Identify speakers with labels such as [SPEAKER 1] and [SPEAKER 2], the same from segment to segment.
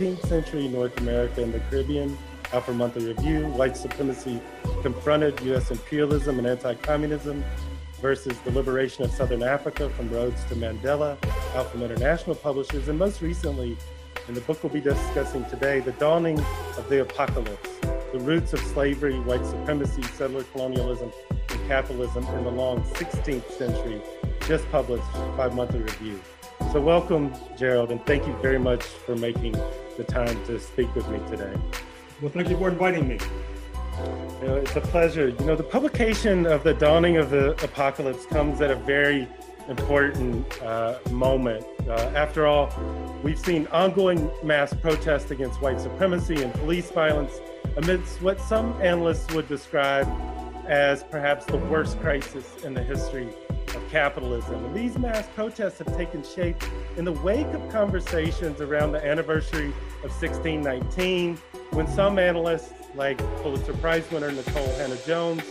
[SPEAKER 1] 19th century North America and the Caribbean, Alpha Monthly Review, White Supremacy Confronted, U.S. Imperialism and Anti-Communism versus the Liberation of Southern Africa from Rhodes to Mandela, Alpha International Publishers, and most recently, in the book we'll be discussing today, The Dawning of the Apocalypse, The Roots of Slavery, White Supremacy, Settler Colonialism, and Capitalism in the Long 16th Century, just published by Monthly Review. So welcome, Gerald, and thank you very much for making the time to speak with me today.
[SPEAKER 2] Well, thank you for inviting me.
[SPEAKER 1] It's a pleasure. The publication of The Dawning of the Apocalypse comes at a very important moment. After all, we've seen ongoing mass protests against white supremacy and police violence amidst what some analysts would describe as perhaps the worst crisis in the history of capitalism. And these mass protests have taken shape in the wake of conversations around the anniversary of 1619, when some analysts, like Pulitzer Prize winner Nicole Hannah-Jones,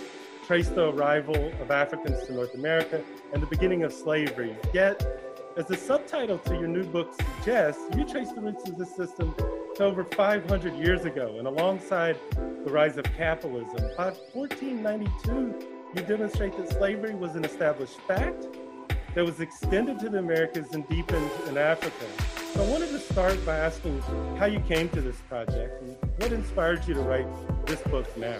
[SPEAKER 1] traced the arrival of Africans to North America and the beginning of slavery. Yet, as the subtitle to your new book suggests, you trace the roots of this system to over 500 years ago, and alongside the rise of capitalism. By 1492, you demonstrate that slavery was an established fact that was extended to the Americas and deepened in Africa. So I wanted to start by asking how you came to this project and what inspired you to write this book now?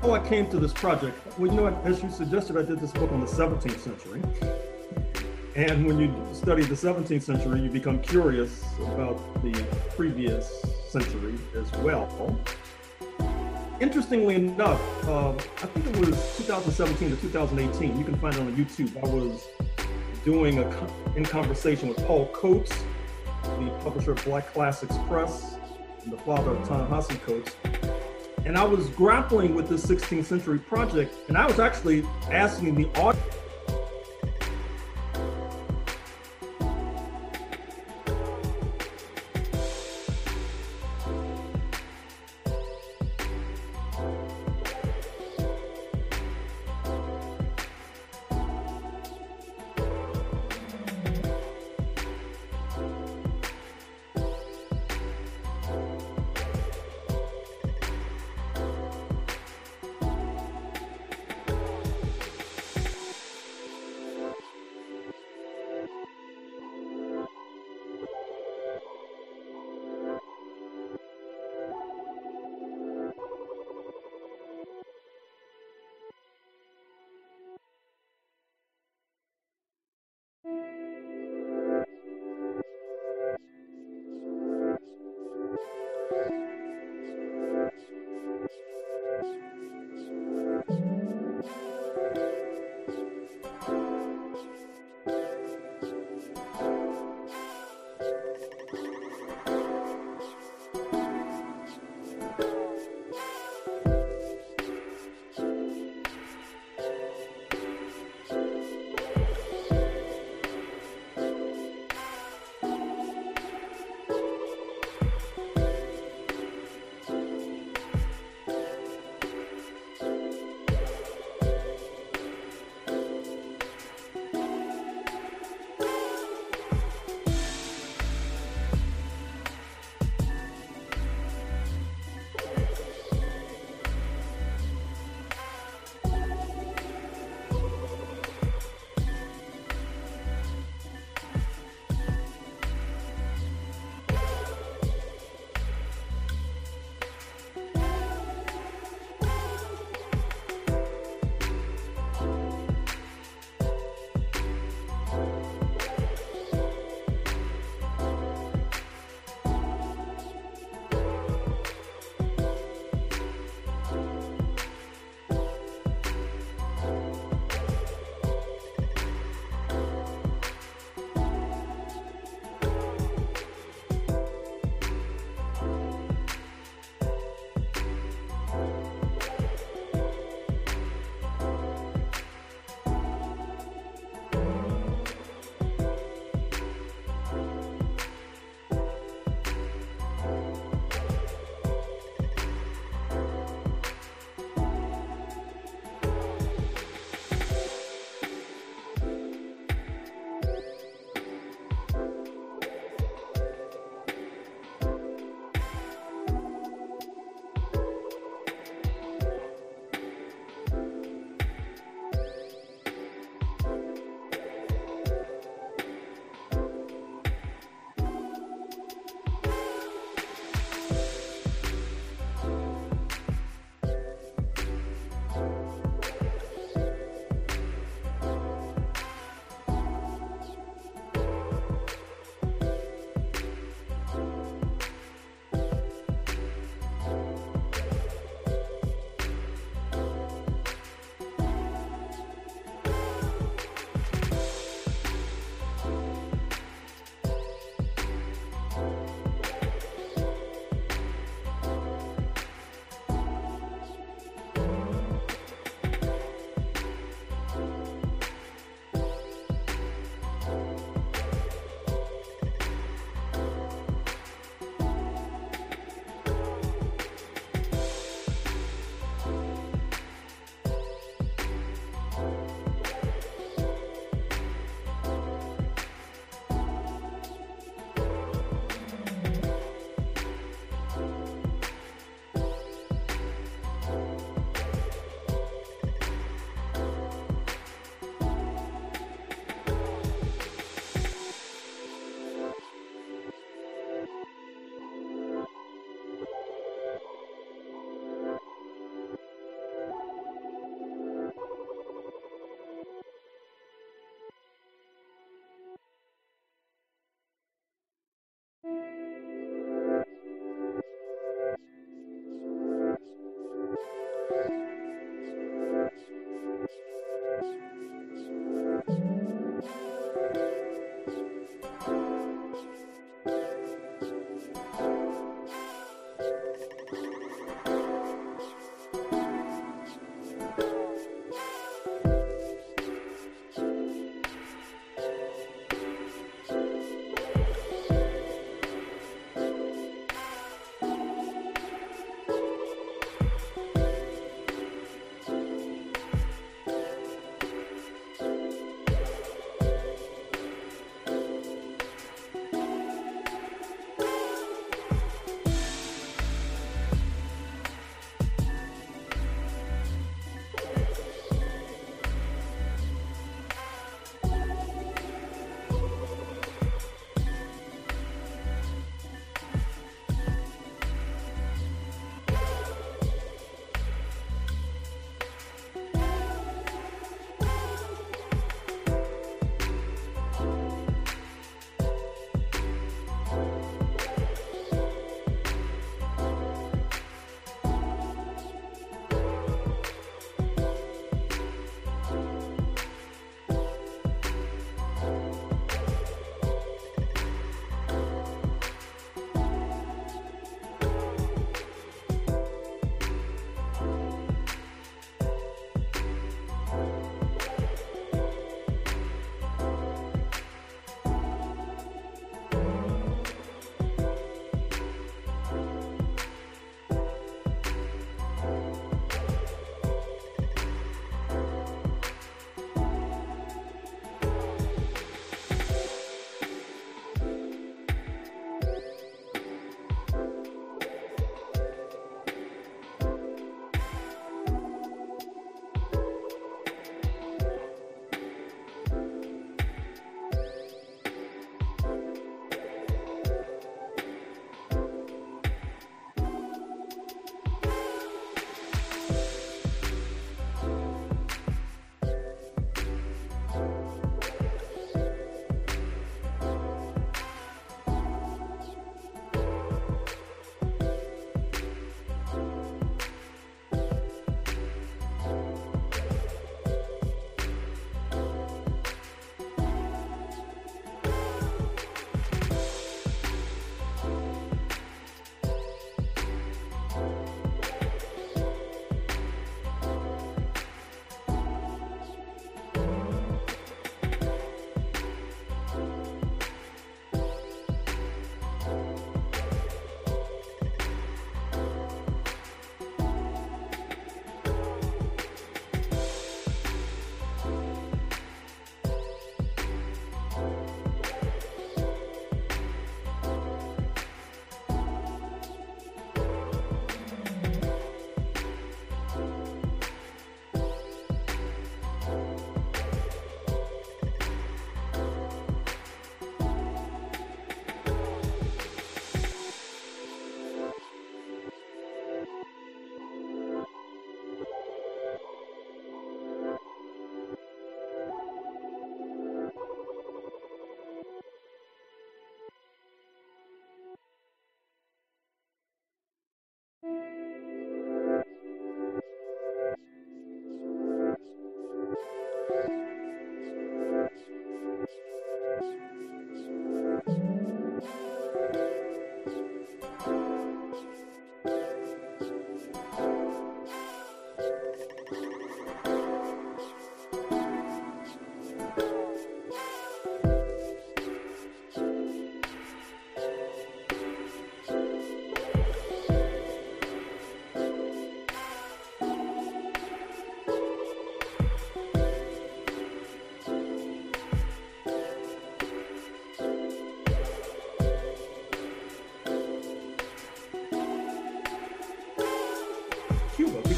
[SPEAKER 2] Oh, I came to this project. Well, as you suggested, I did this book on the 17th century. And when you study the 17th century, you become curious about the previous century as well. Interestingly enough, I think it was 2017 to 2018, you can find it on YouTube, I was doing in conversation with Paul Coates, the publisher of Black Classics Press, and the father of Ta-Nehisi Coates. And I was grappling with this 16th century project, and I was actually asking the audience,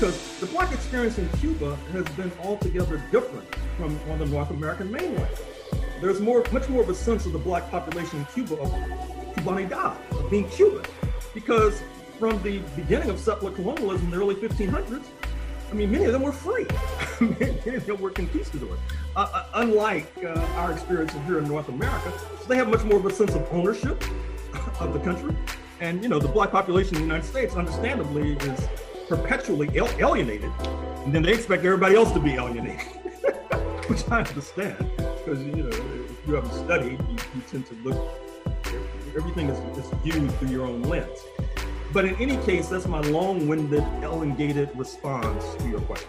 [SPEAKER 2] because the Black experience in Cuba has been altogether different from on the North American mainland. There's much more of a sense of the Black population in Cuba of Cubanidad, of being Cuban, because from the beginning of settler colonialism in the early 1500s, I mean, many of them were free. Many of them were conquistadors. Unlike our experience here in North America, so they have much more of a sense of ownership of the country. And, you know, the Black population in the United States, understandably, is perpetually alienated. And then they expect everybody else to be alienated, which I understand. Because, you know, if you haven't studied, you tend to look, everything is viewed through your own lens. But in any case, that's my long-winded, elongated response to your question.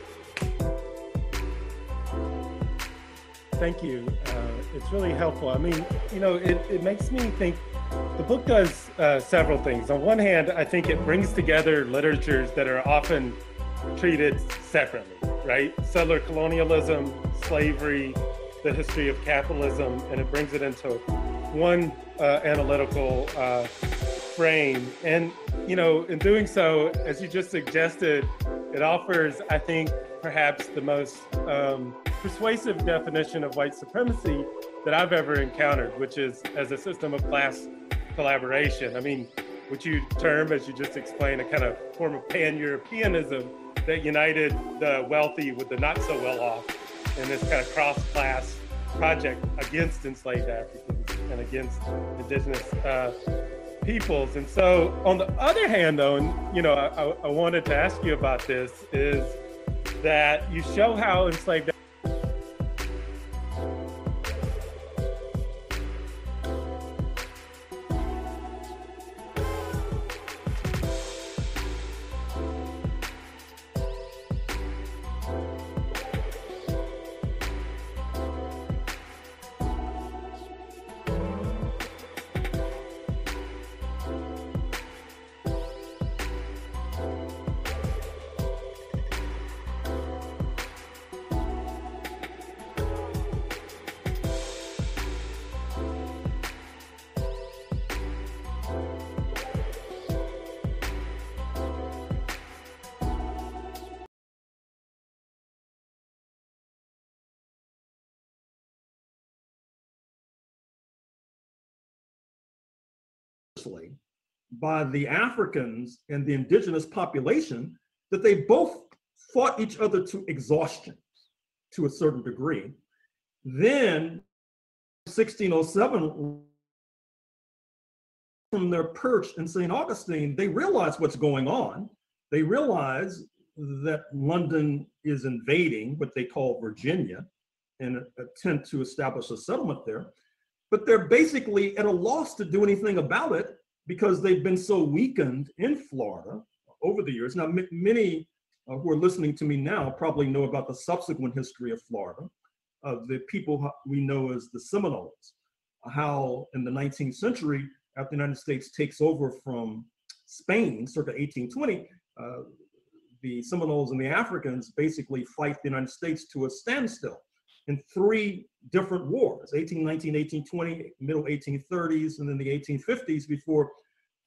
[SPEAKER 1] Thank you. It's really helpful. I mean, you know, it makes me think, the book does several things. On one hand, I think it brings together literatures that are often treated separately, right? Settler colonialism, slavery, the history of capitalism, and it brings it into one analytical frame. And, you know, in doing so, as you just suggested, it offers, I think, perhaps the most persuasive definition of white supremacy that I've ever encountered, which is as a system of class collaboration. I mean, what you term, as you just explained, a kind of form of pan-Europeanism that united the wealthy with the not so well off in this kind of cross-class project against enslaved Africans and against indigenous peoples. And so on the other hand, though, and you know, I wanted to ask you about this, is that you show how enslaved
[SPEAKER 2] by the Africans and the indigenous population, that they both fought each other to exhaustion to a certain degree. Then 1607, from their perch in St. Augustine, they realize what's going on. They realize that London is invading what they call Virginia in an attempt to establish a settlement there. But they're basically at a loss to do anything about it because they've been so weakened in Florida over the years. Now, many who are listening to me now probably know about the subsequent history of Florida, of the people we know as the Seminoles, how in the 19th century, after the United States takes over from Spain, circa 1820, the Seminoles and the Africans basically fight the United States to a standstill in three different wars, 1819, 1820, middle 1830s, and then the 1850s, before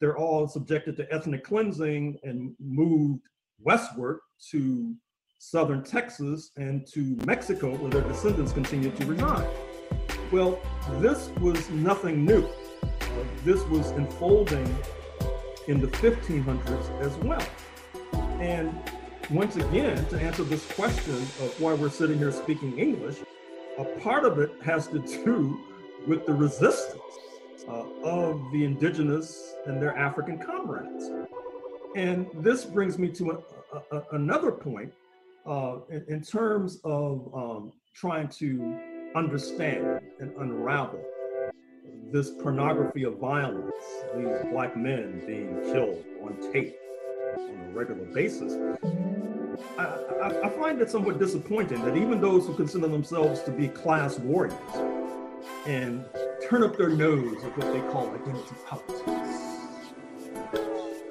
[SPEAKER 2] they're all subjected to ethnic cleansing and moved westward to southern Texas and to Mexico, where their descendants continue to reside. Well, this was nothing new. This was unfolding in the 1500s as well. And once again, to answer this question of why we're sitting here speaking English, a part of it has to do with the resistance of the indigenous and their African comrades. And this brings me to another point in terms of trying to understand and unravel this pornography of violence, these Black men being killed on tape on a regular basis. I find it somewhat disappointing that even those who consider themselves to be class warriors and turn up their nose at what they call identity politics.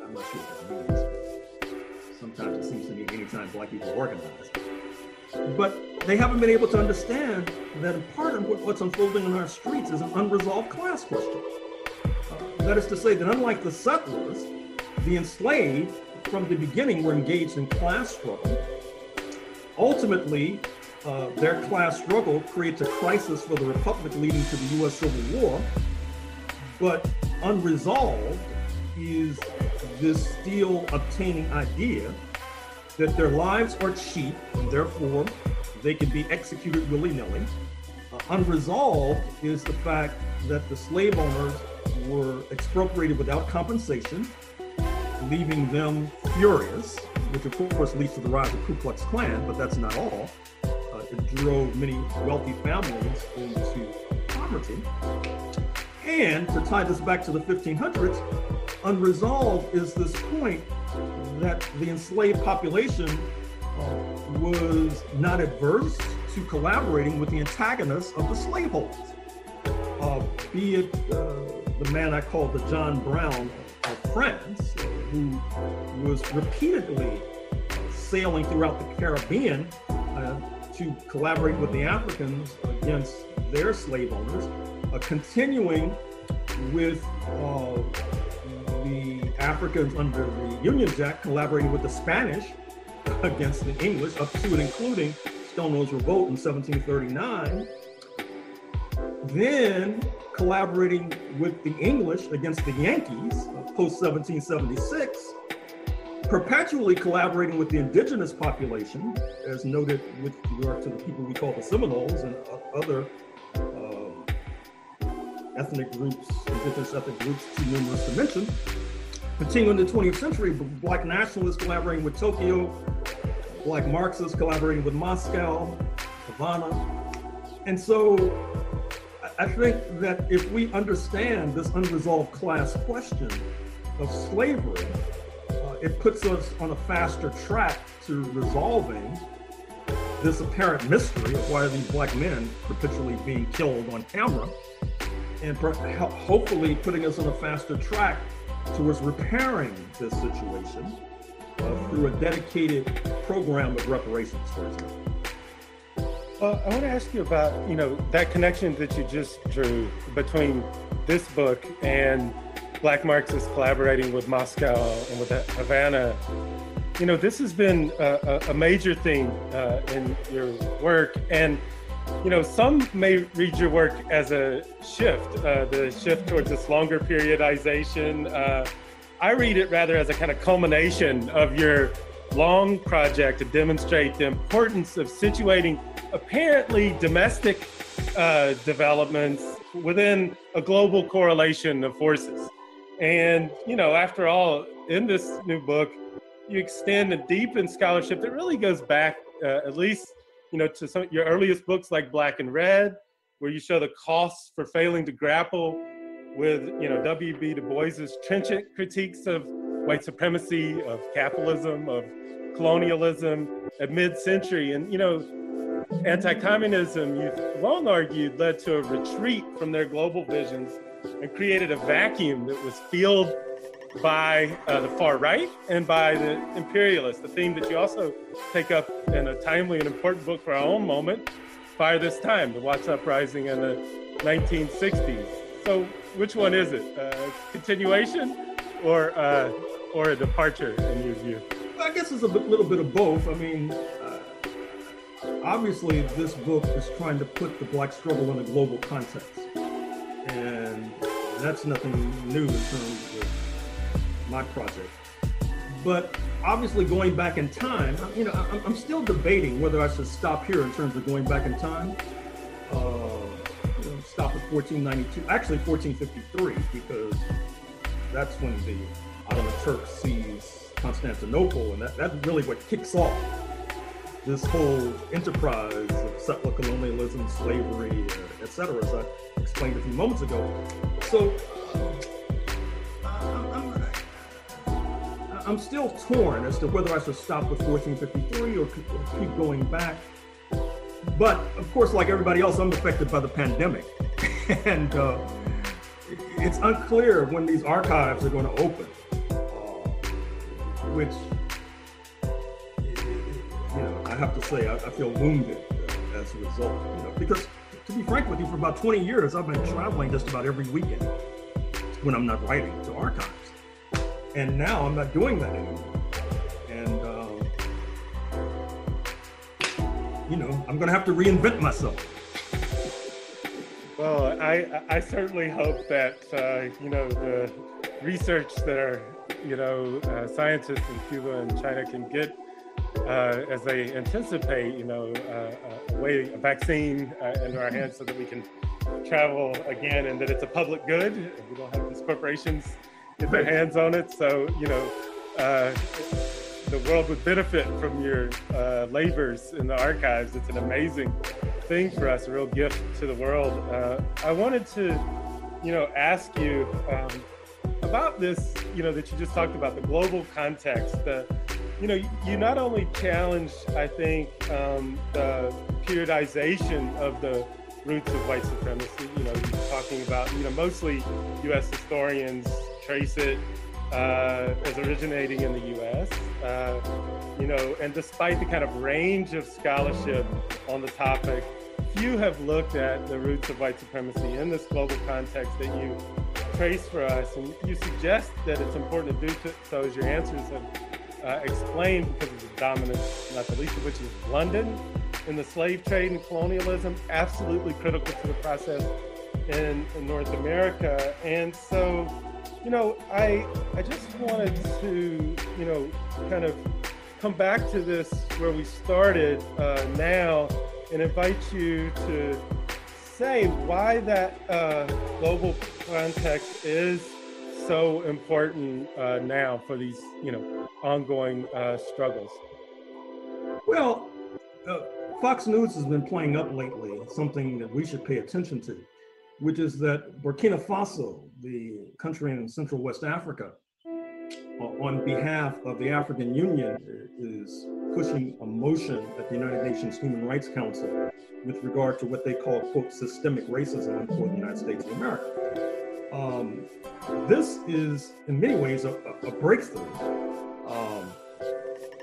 [SPEAKER 2] I'm not sure what that means. Sometimes it seems to me anytime Black people organize. But they haven't been able to understand that part of what's unfolding on our streets is an unresolved class question. That is to say that unlike the settlers, the enslaved from the beginning were engaged in class struggle. Ultimately, their class struggle creates a crisis for the Republic leading to the US Civil War, but unresolved is this still obtaining idea that their lives are cheap and therefore they can be executed willy-nilly. Unresolved is the fact that the slave owners were expropriated without compensation, leaving them furious, which of course leads to the rise of Ku Klux Klan, but that's not all. It drove many wealthy families into poverty. And to tie this back to the 1500s, unresolved is this point that the enslaved population was not adverse to collaborating with the antagonists of the slaveholders, be it the man I call the John Brown of France, who was repeatedly sailing throughout the Caribbean to collaborate with the Africans against their slave owners, continuing with the Africans under the Union Jack collaborating with the Spanish against the English, up to and including Stonewall's Revolt in 1739, then collaborating with the English against the Yankees post 1776, perpetually collaborating with the indigenous population, as noted with regard to the people we call the Seminoles and other ethnic groups, indigenous ethnic groups, too numerous to mention. Continuing in the 20th century, Black nationalists collaborating with Tokyo, Black Marxists collaborating with Moscow, Havana. And so I think that if we understand this unresolved class question of slavery, it puts us on a faster track to resolving this apparent mystery of why are these Black men perpetually being killed on camera, and hopefully putting us on a faster track towards repairing this situation through a dedicated program of reparations, for example.
[SPEAKER 1] I want to ask you about, that connection that you just drew between this book and Black Marxists collaborating with Moscow and with Havana. This has been a major theme in your work, and some may read your work as a shift, the shift towards this longer periodization. I read it rather as a kind of culmination of your long project to demonstrate the importance of situating apparently domestic developments within a global correlation of forces. And, after all, in this new book, you extend a deepened scholarship that really goes back at least to some of your earliest books like Black and Red, where you show the costs for failing to grapple with, W.B. Du Bois's trenchant critiques of white supremacy, of capitalism, of colonialism at mid-century. And, anti-communism, you've long argued, led to a retreat from their global visions and created a vacuum that was filled by the far right and by the imperialists, the theme that you also take up in a timely and important book for our own moment, Fire This Time, the Watts Uprising in the 1960s. So which one is it? Continuation or a departure in your view?
[SPEAKER 2] I guess it's a little bit of both. I mean, obviously this book is trying to put the Black struggle in a global context. And that's nothing new in terms of my project. But obviously going back in time, I'm still debating whether I should stop here in terms of going back in time. Stop at 1492, actually 1453, because that's when the Ottoman Turks seize Constantinople, and that's really what kicks off this whole enterprise of settler colonialism, slavery, etc., as I explained a few moments ago. So I'm still torn as to whether I should stop with 1453 or keep going back. But of course, like everybody else, I'm affected by the pandemic. And it's unclear when these archives are going to open, which, I have to say, I feel wounded as a result. Because to be frank with you, for about 20 years, I've been traveling just about every weekend when I'm not writing to archives. And now I'm not doing that anymore. I'm going to have to reinvent myself.
[SPEAKER 1] Well, I certainly hope that, the research that our, scientists in Cuba and China can get as they anticipate, a vaccine into our hands so that we can travel again, and that it's a public good. And we don't have these corporations get their hands on it. So, the world would benefit from your labors in the archives. It's an amazing thing for us, a real gift to the world. I wanted to, ask you about this, that you just talked about, the global context. You not only challenged, I think, the periodization of the roots of white supremacy, you're talking about, mostly U.S. historians trace it as originating in the U.S., and despite the kind of range of scholarship on the topic, few have looked at the roots of white supremacy in this global context that you trace for us. And you suggest that it's important to do so, as your answers have explained, because of the dominance, not the least of which is London in the slave trade and colonialism, absolutely critical to the process in North America. And so, I just wanted to, kind of come back to this where we started now, and invite you to say why that global context is so important now for these, ongoing struggles.
[SPEAKER 2] Well, Fox News has been playing up lately something that we should pay attention to, which is that Burkina Faso, the country in Central West Africa, on behalf of the African Union, is pushing a motion at the United Nations Human Rights Council with regard to what they call, quote, systemic racism, unquote, in the United States of America. This is, in many ways, a breakthrough.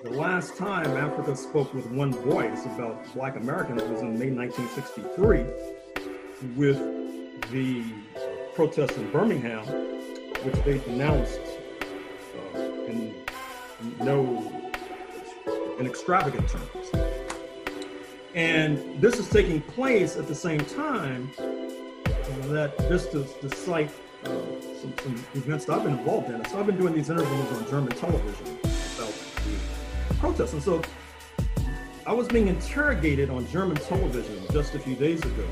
[SPEAKER 2] The last time Africa spoke with one voice about Black Americans was in May 1963 with the protests in Birmingham, which they denounced in extravagant terms. And this is taking place at the same time that just to cite some events that I've been involved in. So I've been doing these interviews on German television about the protests. And so I was being interrogated on German television just a few days ago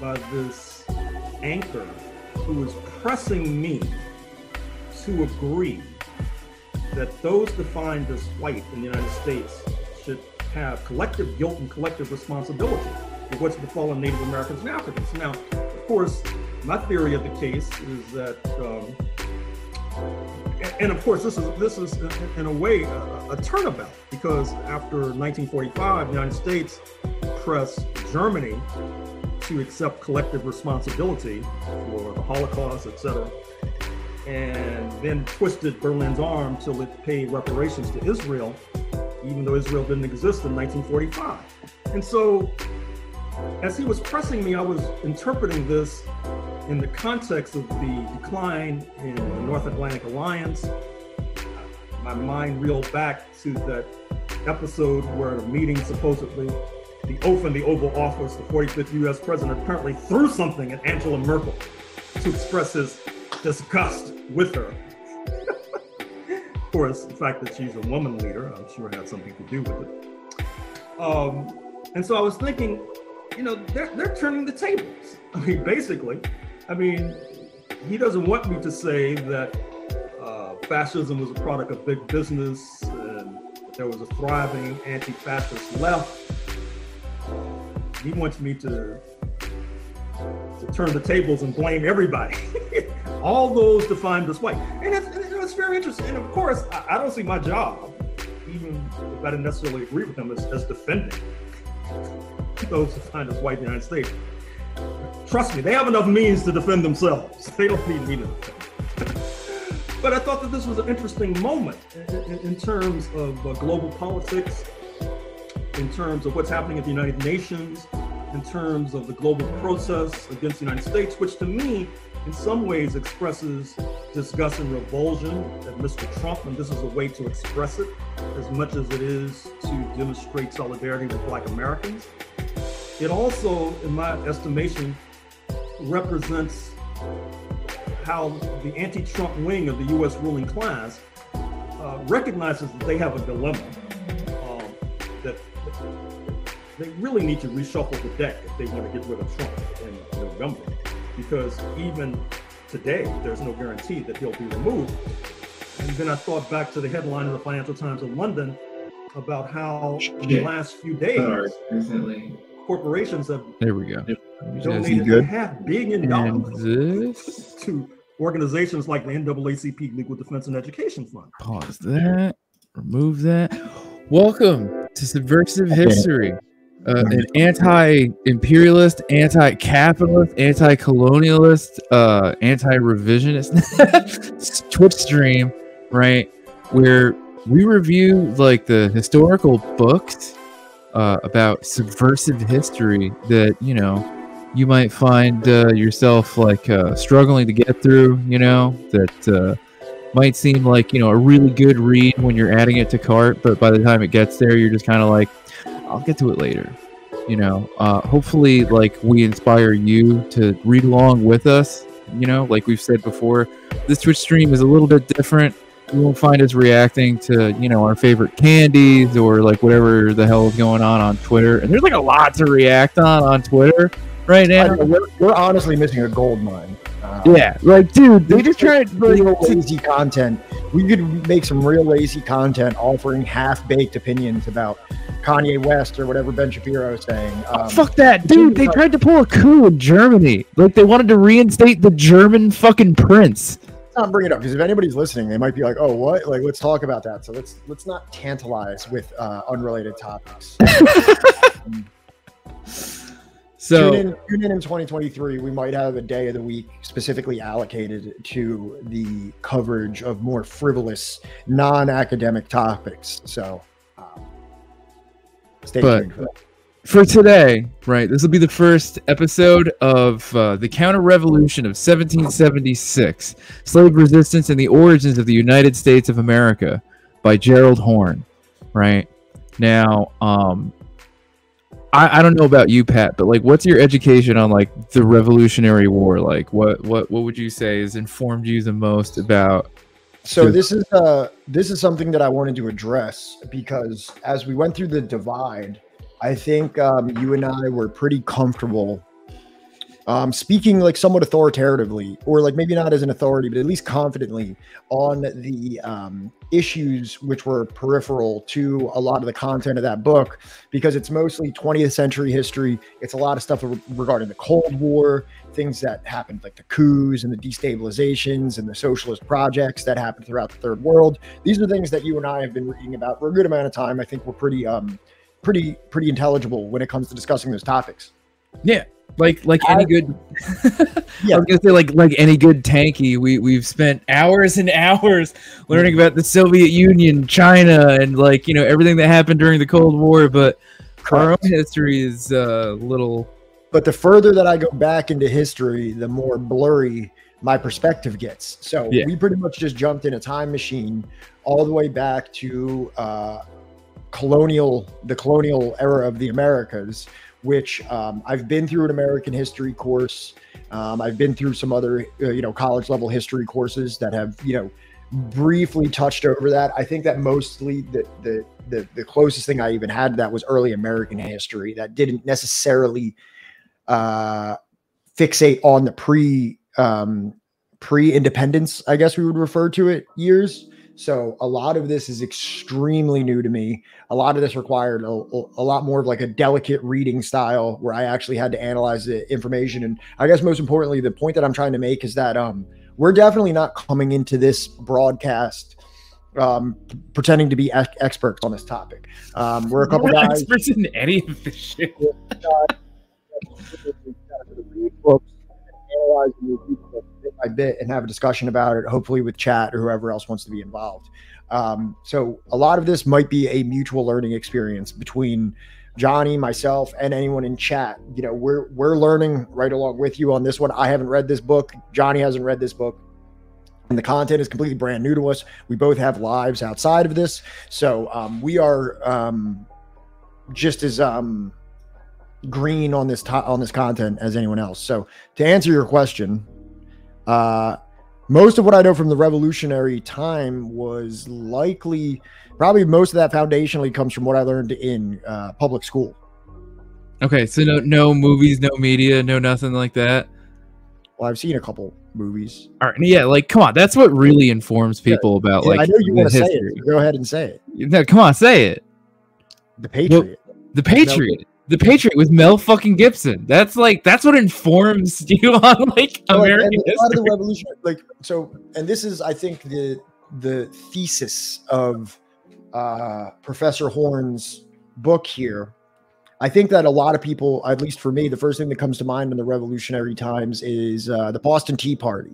[SPEAKER 2] by this anchor who was pressing me to agree that those defined as white in the United States should have collective guilt and collective responsibility for what's befallen Native Americans and Africans. Now, of course, my theory of the case is that, and of course, this is in a way a turnabout, because after 1945, the United States pressed Germany to accept collective responsibility for the Holocaust, etc., and then twisted Berlin's arm till it paid reparations to Israel, even though Israel didn't exist in 1945. And so, as he was pressing me, I was interpreting this in the context of the decline in the North Atlantic Alliance. My mind reeled back to that episode where at a meeting, supposedly, the oath in the Oval Office, the 45th US president apparently threw something at Angela Merkel to express his disgust with her. Of course, the fact that she's a woman leader, I'm sure had something to do with it. And so I was thinking, they're turning the tables. I mean, basically, he doesn't want me to say that fascism was a product of big business and that there was a thriving anti-fascist left. He wants me to turn the tables and blame everybody. All those defined as white. And it's very interesting. And of course, I don't see my job, even if I didn't necessarily agree with them, as defending those defined as white in the United States. Trust me, they have enough means to defend themselves. They don't need me to defend. But I thought that this was an interesting moment in terms of global politics, in terms of what's happening at the United Nations, in terms of the global process against the United States, which to me in some ways expresses disgust and revulsion at Mr. Trump, and this is a way to express it as much as it is to demonstrate solidarity with Black Americans. It also, in my estimation, represents how the anti-Trump wing of the US ruling class recognizes that they have a dilemma, that they really need to reshuffle the deck if they want to get rid of Trump in November, because even today, there's no guarantee that he'll be removed. And then I thought back to the headline of the Financial Times of London about how in the last few days, corporations have donated $500 million to organizations like the NAACP Legal Defense and Education Fund.
[SPEAKER 3] Pause that. Remove that. Welcome to Subversive History, an anti-imperialist, anti-capitalist, anti-colonialist, anti-revisionist Twitch stream, right? Where we review like the historical books about subversive history that, you know, you might find yourself like struggling to get through, you know, that might seem like, you know, a really good read when you're adding it to cart, but by the time it gets there, you're just kind of like, I'll get to it later. You know, hopefully, like, we inspire you to read along with us. You know, like we've said before, this Twitch stream is a little bit different. You won't find us reacting to, you know, our favorite candies or like whatever the hell is going on Twitter. And there's like a lot to react on Twitter right now.
[SPEAKER 4] We're honestly missing a gold mine.
[SPEAKER 3] Yeah, like, dude, they just tried
[SPEAKER 4] real lazy content. We could make some real lazy content offering half-baked opinions about Kanye West or whatever Ben Shapiro is saying.
[SPEAKER 3] Fuck that, dude. They tried to pull a coup in Germany. Like, they wanted to reinstate the German fucking prince.
[SPEAKER 4] Let's not bring it up, because if anybody's listening, they might be like, oh, what? Like, let's talk about that. So let's not tantalize with unrelated topics.
[SPEAKER 3] So
[SPEAKER 4] tune in 2023. We might have a day of the week specifically allocated to the coverage of more frivolous, non-academic topics. So stay tuned for that.
[SPEAKER 3] For today, right, this will be the first episode of the Counter-Revolution of 1776, Slave Resistance and the Origins of the United States of America by Gerald Horne, right? Now, I don't know about you, Pat, but like, what's your education on like the Revolutionary War? Like, what would you say has informed you the most about?
[SPEAKER 4] So this is something that I wanted to address, because as we went through the divide, I think you and I were pretty comfortable speaking like somewhat authoritatively, or like maybe not as an authority, but at least confidently on the issues which were peripheral to a lot of the content of that book, because it's mostly 20th century history. It's a lot of stuff regarding the Cold War, things that happened like the coups and the destabilizations and the socialist projects that happened throughout the Third World. These are things that you and I have been reading about for a good amount of time. I think we're pretty intelligible when it comes to discussing those topics.
[SPEAKER 3] Yeah. Like any good, yeah. I was gonna say like any good tanky. We've spent hours and hours learning about the Soviet Union, China, and like, you know, everything that happened during the Cold War. But our own history is a little.
[SPEAKER 4] But the further that I go back into history, the more blurry my perspective gets. So we pretty much just jumped in a time machine all the way back to the colonial era of the Americas, which I've been through an American history course. I've been through some other, college level history courses that have, briefly touched over that. I think that mostly the closest thing I even had to that was early American history that didn't necessarily fixate on the pre-independence, I guess we would refer to it, years. So a lot of this is extremely new to me. A lot of this required a lot more of like a delicate reading style where I actually had to analyze the information. And I guess most importantly, the point that I'm trying to make is that we're definitely not coming into this broadcast pretending to be experts on this topic. We're a couple guys
[SPEAKER 3] experts in any of this shit.
[SPEAKER 4] Analyze bit by bit and have a discussion about it, hopefully with chat or whoever else wants to be involved. So a lot of this might be a mutual learning experience between Johnny, myself, and anyone in chat, you know, we're learning right along with you on this one. I haven't read this book. Johnny hasn't read this book. And the content is completely brand new to us. We both have lives outside of this. So we are just as green on this content as anyone else. So to answer your question, most of what I know from the revolutionary time was probably most of that foundationally comes from what I learned in public school.
[SPEAKER 3] Okay, so no movies, no media, no nothing like that.
[SPEAKER 4] Well, I've seen a couple movies.
[SPEAKER 3] All right, yeah, like come on, that's what really informs people about like.
[SPEAKER 4] I know you want to say it. So go ahead and say it.
[SPEAKER 3] No, come on, say it.
[SPEAKER 4] The Patriot.
[SPEAKER 3] The Patriot. The Patriot with Mel fucking Gibson. That's what informs you on like American history. A lot of the
[SPEAKER 4] revolution, like so, and this is, I think, the thesis of Professor Horn's book here. I think that a lot of people, at least for me, the first thing that comes to mind in the revolutionary times is the Boston Tea Party,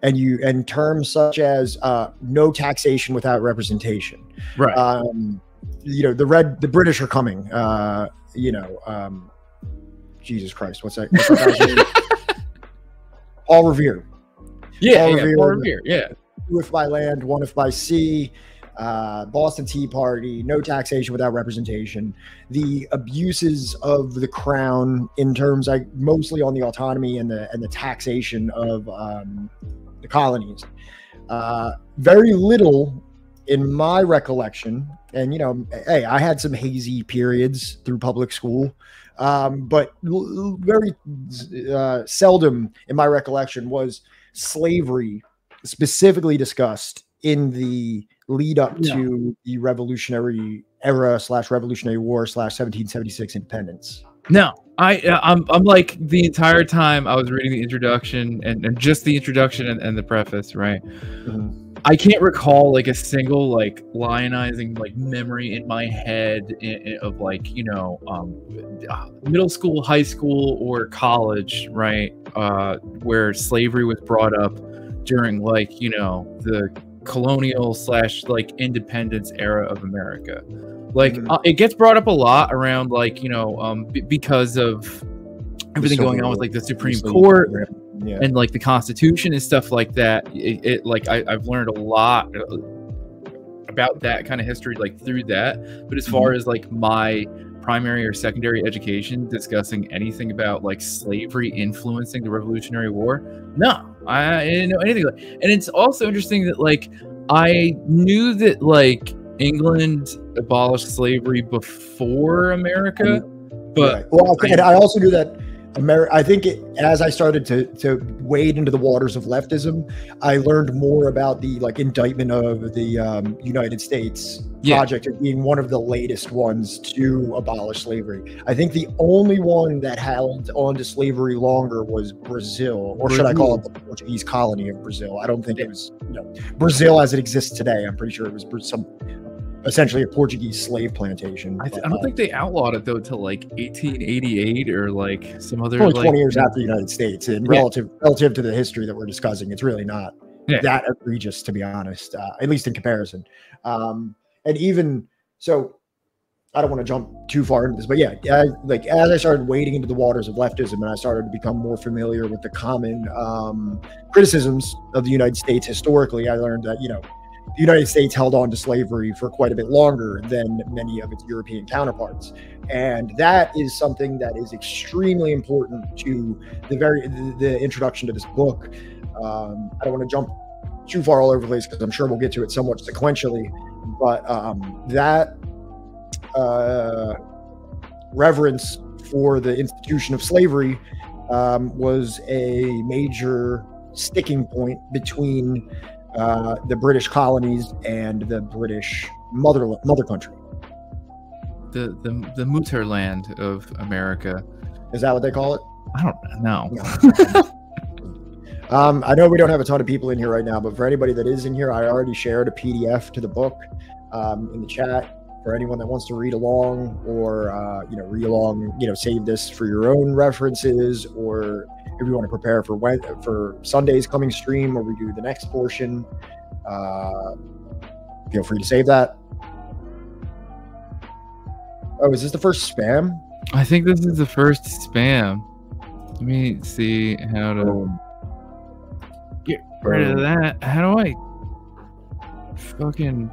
[SPEAKER 4] and terms such as no taxation without representation.
[SPEAKER 3] Right.
[SPEAKER 4] You know, the British are coming. You know, Jesus Christ, what's that guy's name? Paul Revere.
[SPEAKER 3] Yeah, Paul Revere. Yeah.
[SPEAKER 4] Two if by land, one if by sea. Boston Tea Party, no taxation without representation, the abuses of the crown in terms, mostly on the autonomy and the taxation of the colonies. Very little in my recollection, and you know, hey, I had some hazy periods through public school, but very seldom in my recollection was slavery specifically discussed in the lead up to the revolutionary era / revolutionary war / 1776 independence.
[SPEAKER 3] No, I'm like the entire time I was reading the introduction and just the introduction and the preface, right? Mm-hmm. I can't recall like a single like lionizing like memory in my head of like, you know, middle school, high school, or college, right? Where slavery was brought up during like, you know, the colonial / like independence era of America. Like it gets brought up a lot around like, you know, because of everything going on with like the Supreme Court and like the Constitution and stuff like that. It like I've learned a lot about that kind of history like through that. But as far as like my primary or secondary education discussing anything about like slavery influencing the Revolutionary War, no, I didn't know anything. And it's also interesting that like I knew that like England abolished slavery before America, but
[SPEAKER 4] and I also knew that I think as I started to wade into the waters of leftism, I learned more about the like indictment of the United States project as being one of the latest ones to abolish slavery. I think the only one that held on to slavery longer was Brazil, or should I call it the Portuguese colony of Brazil? I don't think it was Brazil as it exists today. I'm pretty sure it was essentially a Portuguese slave plantation.
[SPEAKER 3] I don't think they outlawed it though till like 1888 or like some other.
[SPEAKER 4] Only 20 years after the United States, and relative to the history that we're discussing, it's really not that egregious, to be honest. At least in comparison. And even so, I don't want to jump too far into this, but like as I started wading into the waters of leftism and I started to become more familiar with the common criticisms of the United States historically, I learned that the United States held on to slavery for quite a bit longer than many of its European counterparts. And that is something that is extremely important to the introduction to this book. I don't want to jump too far all over the place because I'm sure we'll get to it somewhat sequentially, but that reverence for the institution of slavery was a major sticking point between the British colonies and the British mother country.
[SPEAKER 3] The Mutterland of America.
[SPEAKER 4] Is that what they call it?
[SPEAKER 3] I don't know.
[SPEAKER 4] I know we don't have a ton of people in here right now, but for anybody that is in here, I already shared a PDF to the book in the chat for anyone that wants to read along or save this for your own references, or if you want to prepare for Sunday's coming stream where we do the next portion, feel free to save that. Oh, is this the first spam?
[SPEAKER 3] I think this is the first spam. Let me see how to get rid of that. How do I fucking...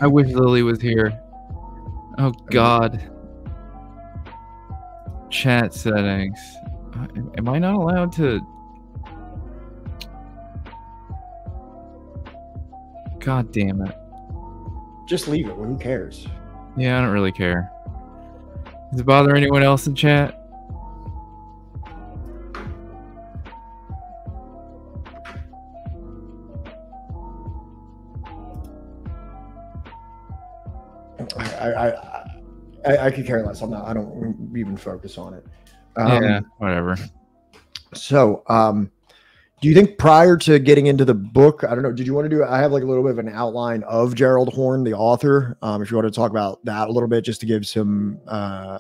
[SPEAKER 3] I wish Lily was here. Oh God. Chat settings. Am I not allowed to? God damn it.
[SPEAKER 4] Just leave it. Who cares?
[SPEAKER 3] Yeah, I don't really care. Does it bother anyone else in chat?
[SPEAKER 4] I could care less. I don't even focus on it.
[SPEAKER 3] Yeah, whatever.
[SPEAKER 4] So, do you think prior to getting into the book, I don't know, did you want to do, I have like a little bit of an outline of Gerald Horne, the author. If you want to talk about that a little bit, just to give some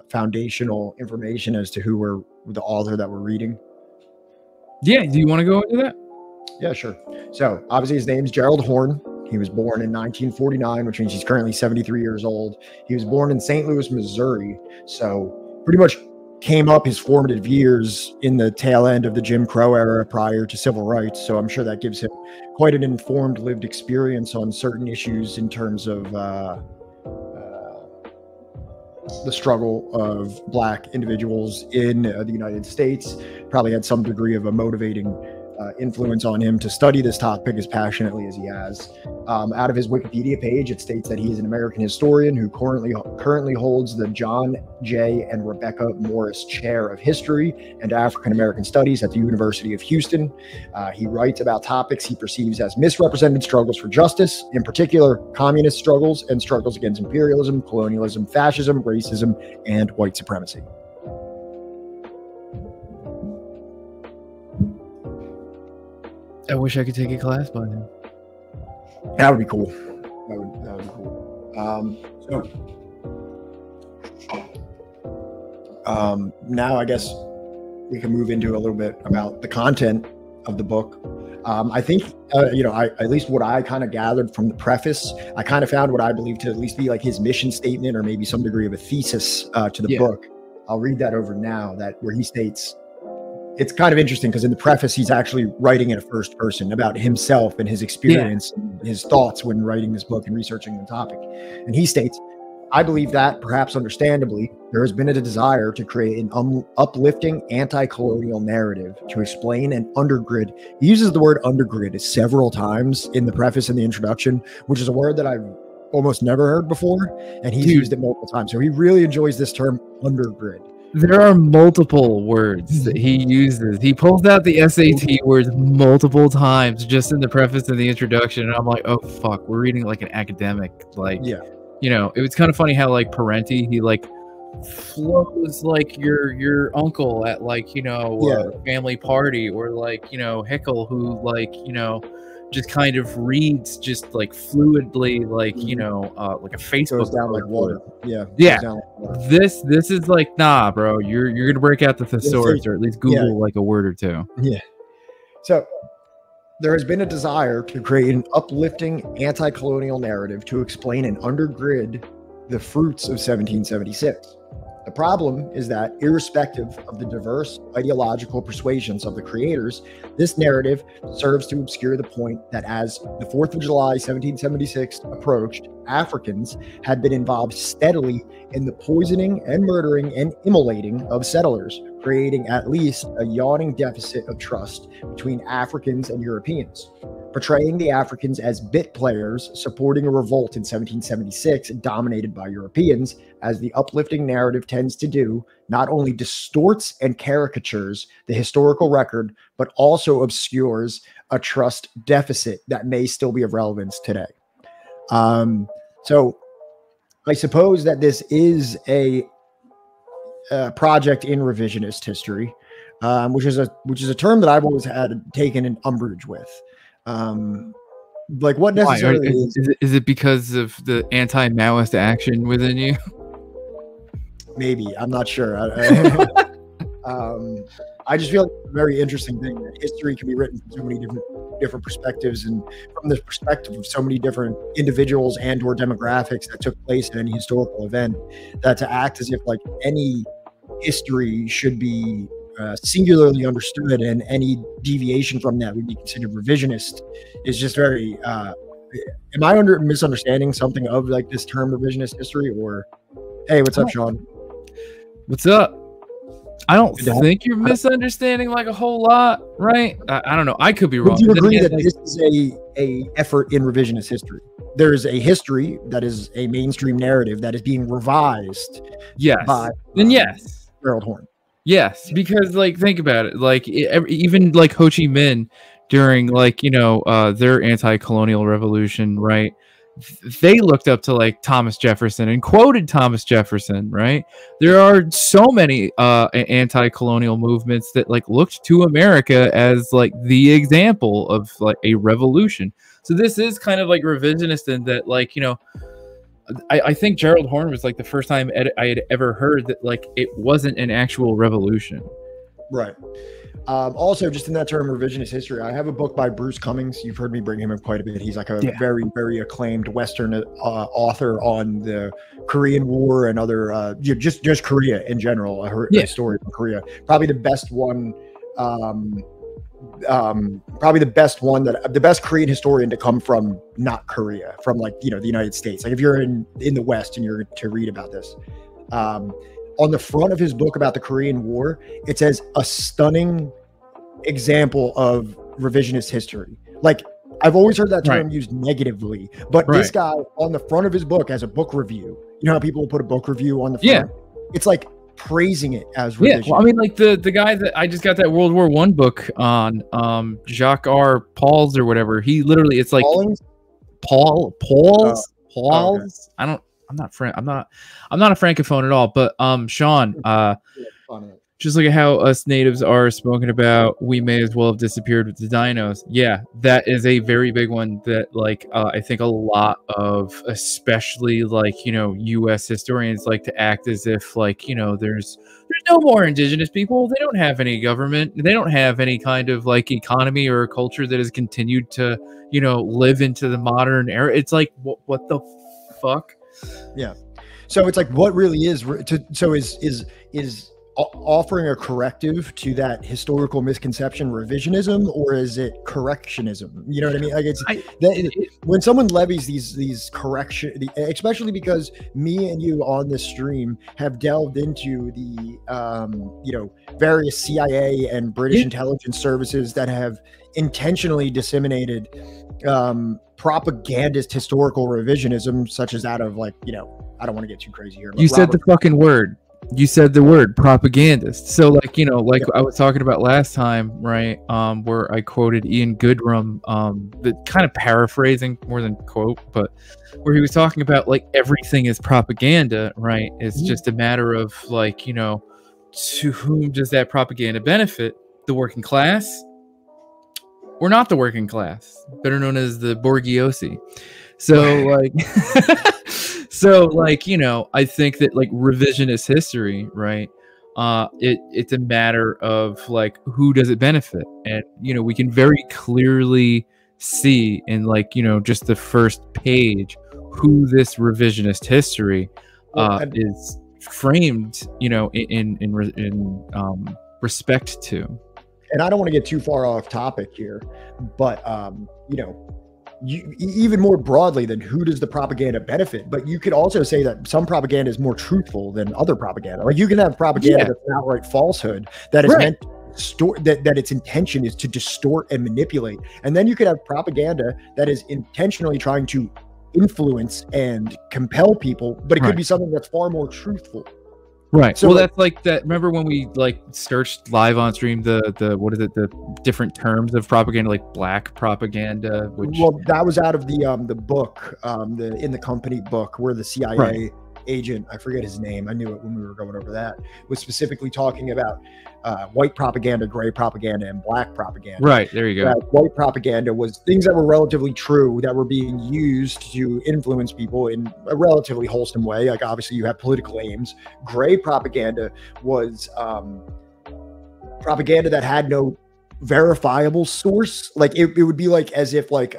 [SPEAKER 4] foundational information as to who the author that we're reading.
[SPEAKER 3] Yeah, do you want to go into that?
[SPEAKER 4] Yeah, sure. So obviously his name's Gerald Horne. He was born in 1949, which means he's currently 73 years old. He was born in St. Louis, Missouri. So pretty much came up his formative years in the tail end of the Jim Crow era prior to civil rights. So I'm sure that gives him quite an informed lived experience on certain issues in terms of the struggle of Black individuals in the United States. Probably had some degree of a motivating influence on him to study this topic as passionately as he has. Out of his Wikipedia page, it states that he is an American historian who currently holds the John J. and Rebecca Morris Chair of History and African American Studies at the University of Houston. He writes about topics he perceives as misrepresented struggles for justice, in particular communist struggles and struggles against imperialism, colonialism, fascism, racism, and white supremacy.
[SPEAKER 3] I wish I could take a class by him.
[SPEAKER 4] That would be cool. That would be cool. Now I guess we can move into a little bit about the content of the book. I think, at least what I kind of gathered from the preface, I kind of found what I believe to at least be like his mission statement or maybe some degree of a thesis to the book. I'll read that over now, where he states, it's kind of interesting because in the preface, he's actually writing in a first person about himself and his experience, and his thoughts when writing this book and researching the topic. And he states, I believe that, perhaps understandably, there has been a desire to create an uplifting anti-colonial narrative to explain and undergird. He uses the word undergird several times in the preface and the introduction, which is a word that I've almost never heard before. And he's used it multiple times. So he really enjoys this term undergird.
[SPEAKER 3] There are multiple words that he uses. He pulls out the SAT words multiple times just in the preface and the introduction. And I'm like, oh, fuck, we're reading like an academic. Like, it was kind of funny how like Parenti, he like flows like your uncle at like, a family party, or like, Hickel, who like, just kind of reads just like fluidly, like like a Facebook
[SPEAKER 4] goes down like water.
[SPEAKER 3] Yeah. This is like, nah, bro. You're gonna break out the thesaurus, or at least Google like a word or two.
[SPEAKER 4] Yeah. So there has been a desire to create an uplifting anti-colonial narrative to explain and undergird the fruits of 1776. The problem is that, irrespective of the diverse ideological persuasions of the creators, this narrative serves to obscure the point that as the 4th of July 1776 approached, Africans had been involved steadily in the poisoning and murdering and immolating of settlers, creating at least a yawning deficit of trust between Africans and Europeans. Portraying the Africans as bit players supporting a revolt in 1776 dominated by Europeans, as the uplifting narrative tends to do, not only distorts and caricatures the historical record, but also obscures a trust deficit that may still be of relevance today. So I suppose that this is a project in revisionist history, which is a term that I've always had taken an umbrage with. Like what necessarily
[SPEAKER 3] is it because of the anti-Maoist action within you?
[SPEAKER 4] Maybe, I'm not sure. I just feel like it's a very interesting thing that history can be written from so many different perspectives, and from the perspective of so many different individuals and or demographics that took place in any historical event, that to act as if like any history should be singularly understood and any deviation from that would be considered revisionist is just very am I misunderstanding something of like this term revisionist history? Or hey, what's up, Sean?
[SPEAKER 3] What's up? I don't think you're misunderstanding like a whole lot, right? I don't know. I could be wrong.
[SPEAKER 4] Would you agree that this is a effort in revisionist history? There is a history that is a mainstream narrative that is being revised.
[SPEAKER 3] Yes. Then yes.
[SPEAKER 4] Gerald Horne.
[SPEAKER 3] Yes, because like think about it, like even like Ho Chi Minh during like their anti-colonial revolution, right? They looked up to like Thomas Jefferson and quoted Thomas Jefferson, right? There are so many anti-colonial movements that like looked to America as like the example of like a revolution. So this is kind of like revisionist in that, like, I think Gerald Horne was like the first time I had ever heard that like it wasn't an actual revolution.
[SPEAKER 4] Right. Also, just in that term, revisionist history, I have a book by Bruce Cummings. You've heard me bring him up quite a bit. He's like a very, very acclaimed Western author on the Korean War and other, just Korea in general. I heard a story from Korea. Probably the best one. The best Korean historian to come from not Korea, from like the United States. Like if you're in the West and you're to read about this. On the front of his book about the Korean War, it says a stunning example of revisionist history. Like I've always heard that term used negatively, but this guy on the front of his book has a book review. You know how people will put a book review on the front? Yeah. It's like praising it as revision.
[SPEAKER 3] Yeah, well, I mean, like the guy that I just got that World War I book on, Jacques R. Pauls or whatever. He literally, it's like Pauls. Okay. I'm not a francophone at all, but Sean, just look at how us natives are spoken about. We may as well have disappeared with the dinos. Yeah, that is a very big one that like I think a lot of, especially like US historians like to act as if like there's no more indigenous people. They don't have any government. They don't have any kind of like economy or culture that has continued to live into the modern era. It's like what the fuck?
[SPEAKER 4] Yeah. So it's like what really is offering a corrective to that historical misconception revisionism, or is it correctionism? You know what I mean? Like when someone levies these correction, especially because me and you on this stream have delved into the various CIA and British intelligence services that have intentionally disseminated propagandist historical revisionism, such as that of like I don't want to get too crazy here.
[SPEAKER 3] You said the fucking word. You said the word propagandist. So like, I was talking about last time, right? Where I quoted Ian Goodrum, kind of paraphrasing more than quote, but where he was talking about like everything is propaganda, right? It's just a matter of like, to whom does that propaganda benefit? The working class or not the working class, better known as the Borghiosi. So like, I think that like revisionist history, right? It's a matter of like, who does it benefit? And, we can very clearly see in like, just the first page, who this revisionist history is framed, in respect to.
[SPEAKER 4] And I don't want to get too far off topic here, but, even more broadly than who does the propaganda benefit, but you could also say that some propaganda is more truthful than other propaganda. Like you can have propaganda that's an outright falsehood that is meant to that its intention is to distort and manipulate, and then you could have propaganda that is intentionally trying to influence and compel people, but it could be something that's far more truthful.
[SPEAKER 3] Right. So that's like that. Remember when we like searched live on stream the what is it, the different terms of propaganda, like black propaganda?
[SPEAKER 4] That was out of the book, the In the Company book, where the CIA agent, I forget his name, I knew it when we were going over that, was specifically talking about white propaganda, gray propaganda, and black propaganda.
[SPEAKER 3] Right, there you go.
[SPEAKER 4] White propaganda was things that were relatively true that were being used to influence people in a relatively wholesome way. Like obviously you have political aims. Gray propaganda was propaganda that had no verifiable source. Like it would be like as if like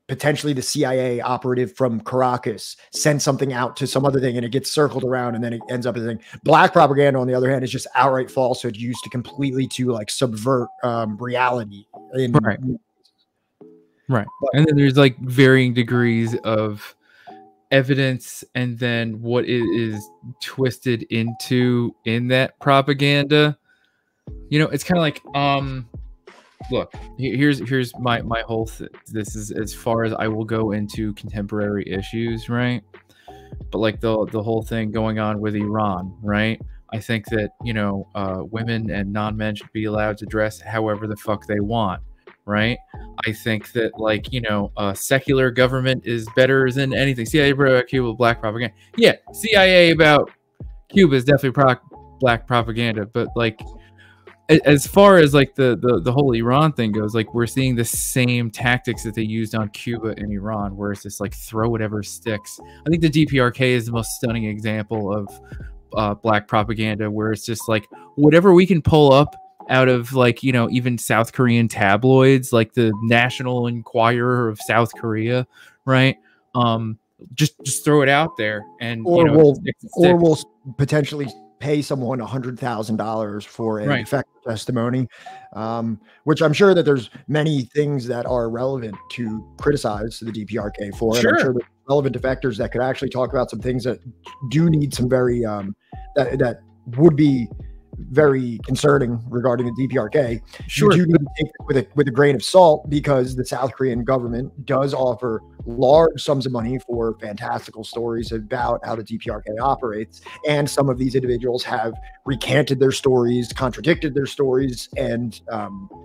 [SPEAKER 4] potentially the CIA operative from Caracas sent something out to some other thing and it gets circled around and then it ends up as a thing. Black propaganda, on the other hand, is just outright falsehood used to completely to like subvert reality.
[SPEAKER 3] Right. And then there's like varying degrees of evidence and then what it is twisted into in that propaganda. You know, it's kind of like look, here's my whole this is as far as I will go into contemporary issues, right? But like the whole thing going on with Iran, right? I think that, you know, women and non-men should be allowed to dress however the fuck they want, right? I think that, like, you know, secular government is better than anything. CIA about Cuba, black propaganda. Yeah, CIA about Cuba is definitely black propaganda, but like, as far as like the whole Iran thing goes, like we're seeing the same tactics that they used on Cuba and Iran, where it's just like throw whatever sticks. I think the DPRK is the most stunning example of black propaganda, where it's just like whatever we can pull up out of, like, you know, even South Korean tabloids, like the National Enquirer of South Korea, right? Just throw it out there, and
[SPEAKER 4] or
[SPEAKER 3] you know,
[SPEAKER 4] we'll potentially pay someone $100,000 for a defective testimony, which I'm sure that there's many things that are relevant to criticize the DPRK for.
[SPEAKER 3] Sure.
[SPEAKER 4] And I'm sure there's relevant defectors that could actually talk about some things that do need some very that would be very concerning regarding the DPRK.
[SPEAKER 3] Sure.
[SPEAKER 4] You do need to take it with a grain of salt, because the South Korean government does offer large sums of money for fantastical stories about how the DPRK operates, and some of these individuals have recanted their stories, contradicted their stories, and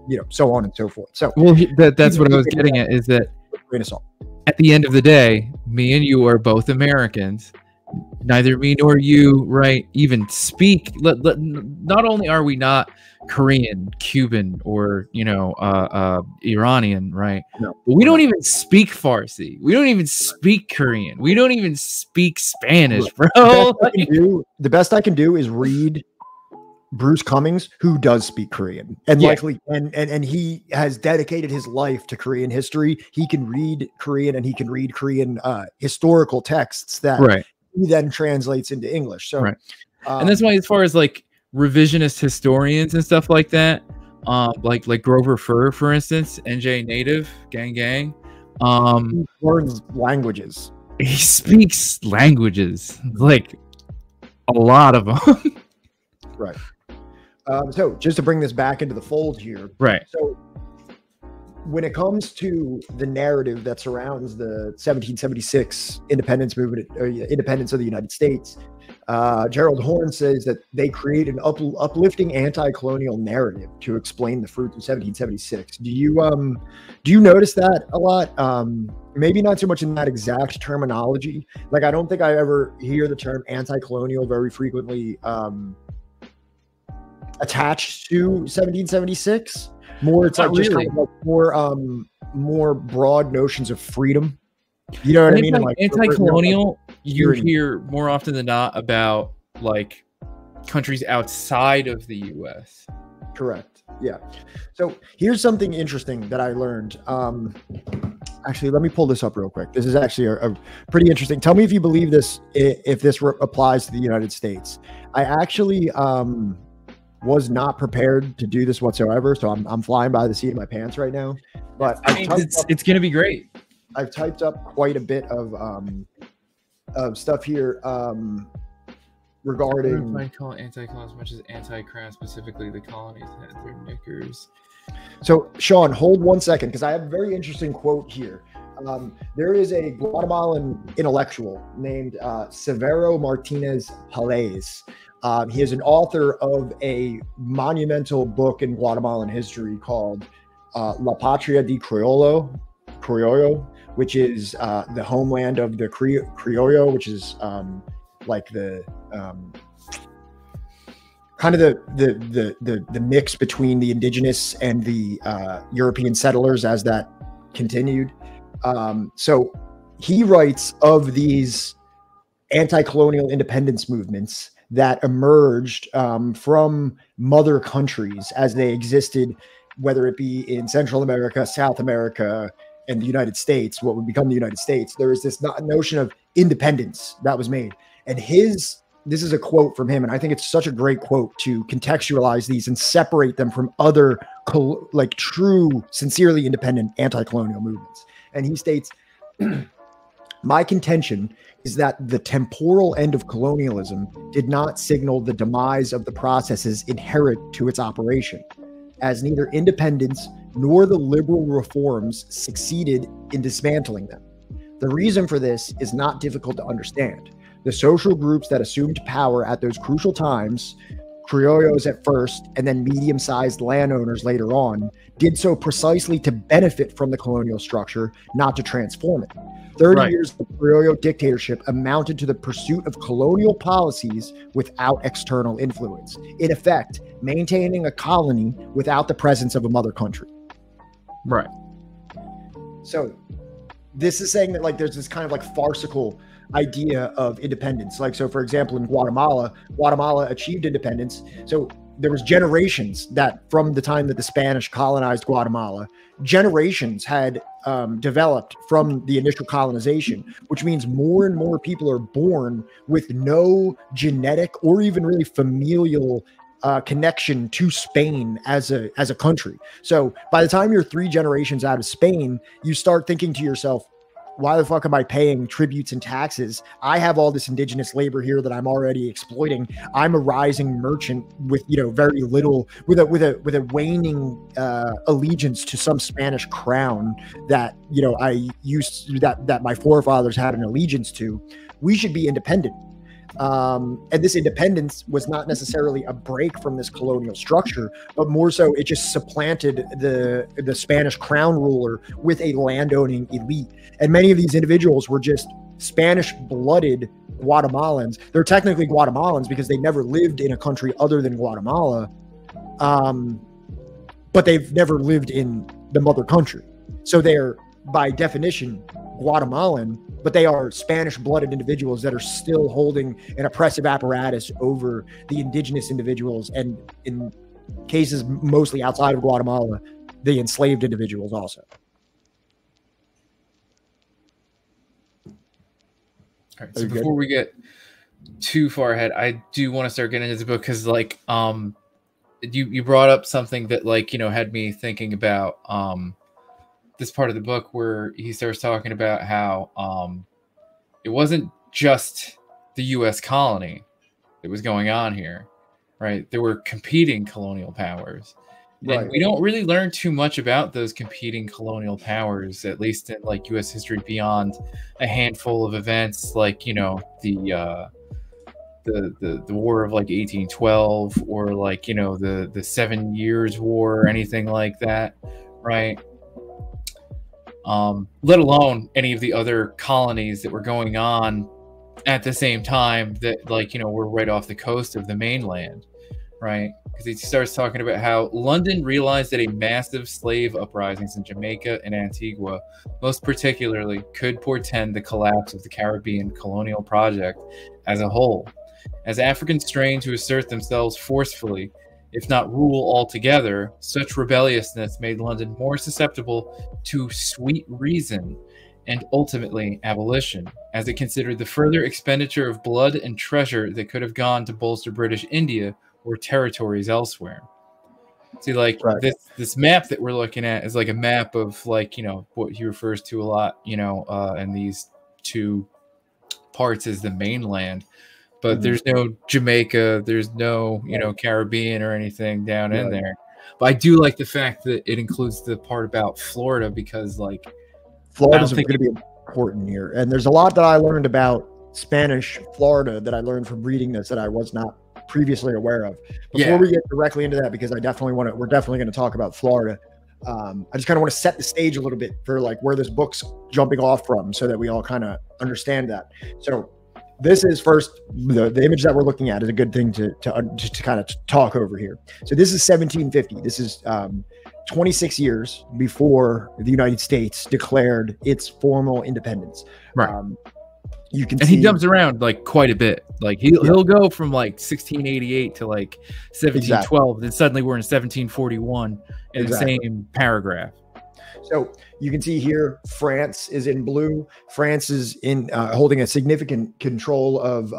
[SPEAKER 4] you know, so on and so forth. So,
[SPEAKER 3] well, that's what I was getting at, is that
[SPEAKER 4] grain of salt.
[SPEAKER 3] At the end of the day, me and you are both Americans. Neither me nor you, right, even speak. Not only are we not Korean, Cuban, or, you know, Iranian, right?
[SPEAKER 4] No.
[SPEAKER 3] But we don't even speak Farsi. We don't even speak Korean. We don't even speak Spanish, bro.
[SPEAKER 4] The best I can do is read Bruce Cummings, who does speak Korean, and likely, and he has dedicated his life to Korean history. He can read Korean, and he can read Korean historical texts that he then translates into English. So,
[SPEAKER 3] and that's why, as far as like revisionist historians and stuff like that, like Grover Furr, for instance, NJ Native, gang,
[SPEAKER 4] he learns languages.
[SPEAKER 3] He speaks languages, like a lot of them.
[SPEAKER 4] Right. So just to bring this back into the fold here.
[SPEAKER 3] Right.
[SPEAKER 4] So when it comes to the narrative that surrounds the 1776 independence movement, or independence of the United States, Gerald Horne says that they create an uplifting anti-colonial narrative to explain the fruits of 1776. Do you notice that a lot? Maybe not so much in that exact terminology. Like, I don't think I ever hear the term anti-colonial very frequently attached to 1776. More, it's like just kind of like more broad notions of freedom. You know what I mean?
[SPEAKER 3] Like anti-colonial, you hear more often than not about like countries outside of the U.S.
[SPEAKER 4] Correct. Yeah. So here's something interesting that I learned. Actually, let me pull this up real quick. This is actually a pretty interesting. Tell me if you believe this, if this applies to the United States. I actually was not prepared to do this whatsoever, so I'm flying by the seat of my pants right now. But
[SPEAKER 3] it's going to be great.
[SPEAKER 4] I've typed up quite a bit of stuff here regarding.
[SPEAKER 3] I call it anti-colonial as much as anti-crown, specifically the colonies had their knickers.
[SPEAKER 4] So, Sean, hold 1 second, because I have a very interesting quote here. There is a Guatemalan intellectual named Severo Martinez Palaez. He is an author of a monumental book in Guatemalan history called La Patria de Criollo, which is the homeland of the Criollo, which is like the kind of the mix between the indigenous and the European settlers as that continued. So he writes of these anti-colonial independence movements that emerged from mother countries as they existed, whether it be in Central America, South America, and the United States, what would become the United States. There is this notion of independence that was made. And this is a quote from him, and I think it's such a great quote to contextualize these and separate them from other like true, sincerely independent anti-colonial movements. And he states, my contention is that the temporal end of colonialism did not signal the demise of the processes inherent to its operation, as neither independence nor the liberal reforms succeeded in dismantling them. The reason for this is not difficult to understand. The social groups that assumed power at those crucial times, criollos at first, and then medium-sized landowners later on, did so precisely to benefit from the colonial structure, not to transform it. 30 years of criollo dictatorship amounted to the pursuit of colonial policies without external influence. In effect, maintaining a colony without the presence of a mother country.
[SPEAKER 3] Right.
[SPEAKER 4] So this is saying that like there's this kind of like farcical idea of independence. Like, so for example, in Guatemala achieved independence. So there was generations that from the time that the Spanish colonized Guatemala, generations had developed from the initial colonization, which means more and more people are born with no genetic or even really familial connection to Spain as a country. So by the time you're 3 generations out of Spain, you start thinking to yourself, why the fuck am I paying tributes and taxes? I have all this indigenous labor here that I'm already exploiting. I'm a rising merchant with, very little, with a waning allegiance to some Spanish crown that, that my forefathers had an allegiance to. We should be independent. And this independence was not necessarily a break from this colonial structure, but more so it just supplanted the Spanish crown ruler with a landowning elite. And many of these individuals were just Spanish-blooded Guatemalans. They're technically Guatemalans because they never lived in a country other than Guatemala, but they've never lived in the mother country. So they're, by definition, Guatemalan, but they are Spanish-blooded individuals that are still holding an oppressive apparatus over the indigenous individuals, and in cases mostly outside of Guatemala, the enslaved individuals also.
[SPEAKER 3] All right, so before we get too far ahead, I do want to start getting into the book because, like, you brought up something that, like, had me thinking about this part of the book where he starts talking about how it wasn't just the U.S. colony that was going on here, right? There were competing colonial powers. Right. And we don't really learn too much about those competing colonial powers, at least in like U.S. history, beyond a handful of events, like the War of like 1812, or like the 7 Years' War, or anything like that, right? Let alone any of the other colonies that were going on at the same time that were right off the coast of the mainland, right? Because he starts talking about how London realized that a massive slave uprisings in Jamaica and Antigua, most particularly, could portend the collapse of the Caribbean colonial project as a whole. As Africans strained to assert themselves forcefully, if not rule altogether, such rebelliousness made London more susceptible to sweet reason and ultimately abolition, as it considered the further expenditure of blood and treasure that could have gone to bolster British India or territories elsewhere. See, like, right. This map that we're looking at is like a map of like, what he refers to a lot, in these two parts as the mainland. But there's no Jamaica, there's no, Caribbean or anything down in there. But I do like the fact that it includes the part about Florida, because like
[SPEAKER 4] Florida's going to be important here. And there's a lot that I learned about Spanish Florida that I learned from reading this that I was not previously aware of. Before we get directly into that, because we're definitely going to talk about Florida. I just kind of want to set the stage a little bit for like where this book's jumping off from, so that we all kind of understand that. So this is first, the image that we're looking at is a good thing to kind of talk over here. So this is 1750. This is 26 years before the United States declared its formal independence.
[SPEAKER 3] Right.
[SPEAKER 4] You can
[SPEAKER 3] and
[SPEAKER 4] see
[SPEAKER 3] he jumps around like quite a bit. Like he'll go from like 1688 to like 1712, then suddenly we're in 1741 in the same paragraph.
[SPEAKER 4] So you can see here, France is in blue. France is in holding a significant control of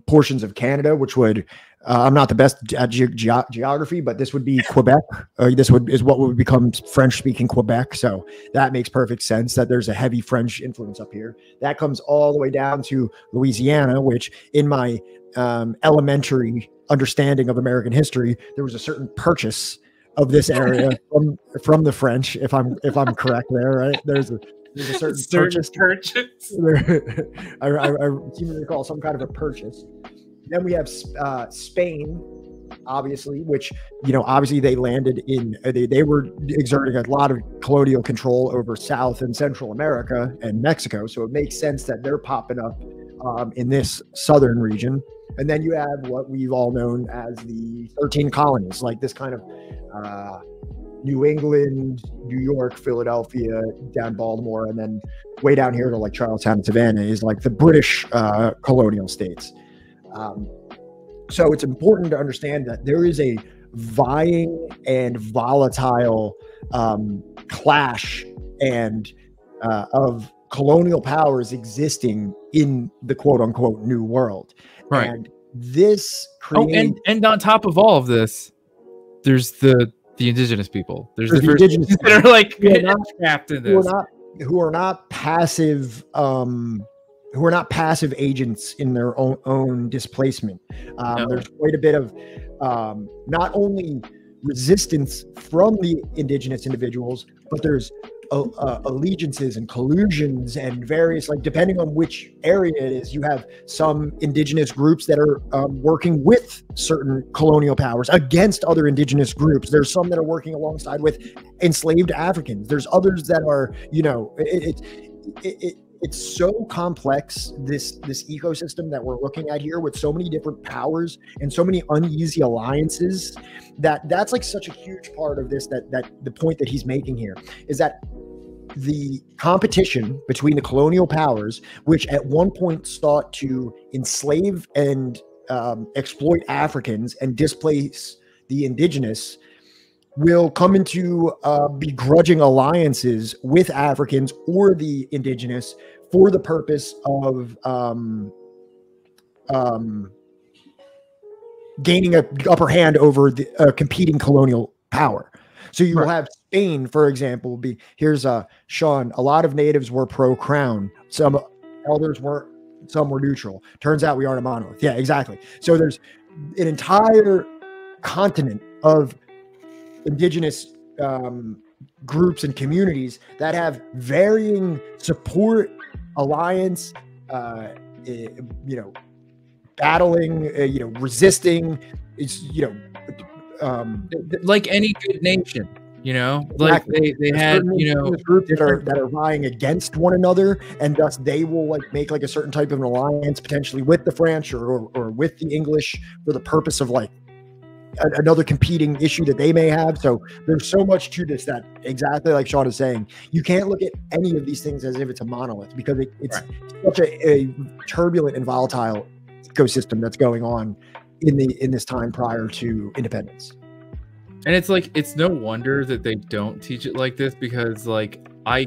[SPEAKER 4] portions of Canada, which would, I'm not the best at geography, but this would be Quebec. Is what would become French-speaking Quebec. So that makes perfect sense that there's a heavy French influence up here. That comes all the way down to Louisiana, which in my elementary understanding of American history, there was a certain purchase of this area from the French, if I'm correct there, right? There's a certain purchase. I seem to recall some kind of a purchase. Then we have Spain, obviously, which, obviously they landed in, they were exerting a lot of colonial control over South and Central America and Mexico. So it makes sense that they're popping up in this southern region. And then you have what we've all known as the 13 colonies, like this kind of New England, New York, Philadelphia, down Baltimore, and then way down here to like Charlestown and Savannah is like the British colonial states. So it's important to understand that there is a vying and volatile clash and of colonial powers existing in the quote unquote new world.
[SPEAKER 3] Right.
[SPEAKER 4] And this creates
[SPEAKER 3] and on top of all of this, there's the indigenous people. There's the first
[SPEAKER 4] indigenous
[SPEAKER 3] that are like trapped in this.
[SPEAKER 4] Who are not passive agents in their own displacement. There's quite a bit of not only resistance from the indigenous individuals, but there's allegiances and collusions and various, like, depending on which area it is, you have some indigenous groups that are working with certain colonial powers against other indigenous groups. There's some that are working alongside with enslaved Africans. There's others that are, it's so complex, this ecosystem that we're looking at here, with so many different powers and so many uneasy alliances, that's like such a huge part of this, that the point that he's making here is that the competition between the colonial powers, which at one point sought to enslave and exploit Africans and displace the indigenous, will come into begrudging alliances with Africans or the indigenous for the purpose of gaining an upper hand over the competing colonial power. So you will have Spain, for example, here's Sean. A lot of natives were pro-crown. Some elders weren't. Some were neutral. Turns out we aren't a monolith. Yeah, exactly. So there's an entire continent of indigenous groups and communities that have varying support, alliance, battling, resisting. It's
[SPEAKER 3] like any good nation, like they had,
[SPEAKER 4] groups that are vying against one another, and thus they will like make like a certain type of an alliance potentially with the French or with the English for the purpose of like another competing issue that they may have. So there's so much to this that, exactly like Sean is saying, you can't look at any of these things as if it's a monolith, because it's such a turbulent and volatile ecosystem that's going on in this time prior to independence.
[SPEAKER 3] And it's like, it's no wonder that they don't teach it like this, because like I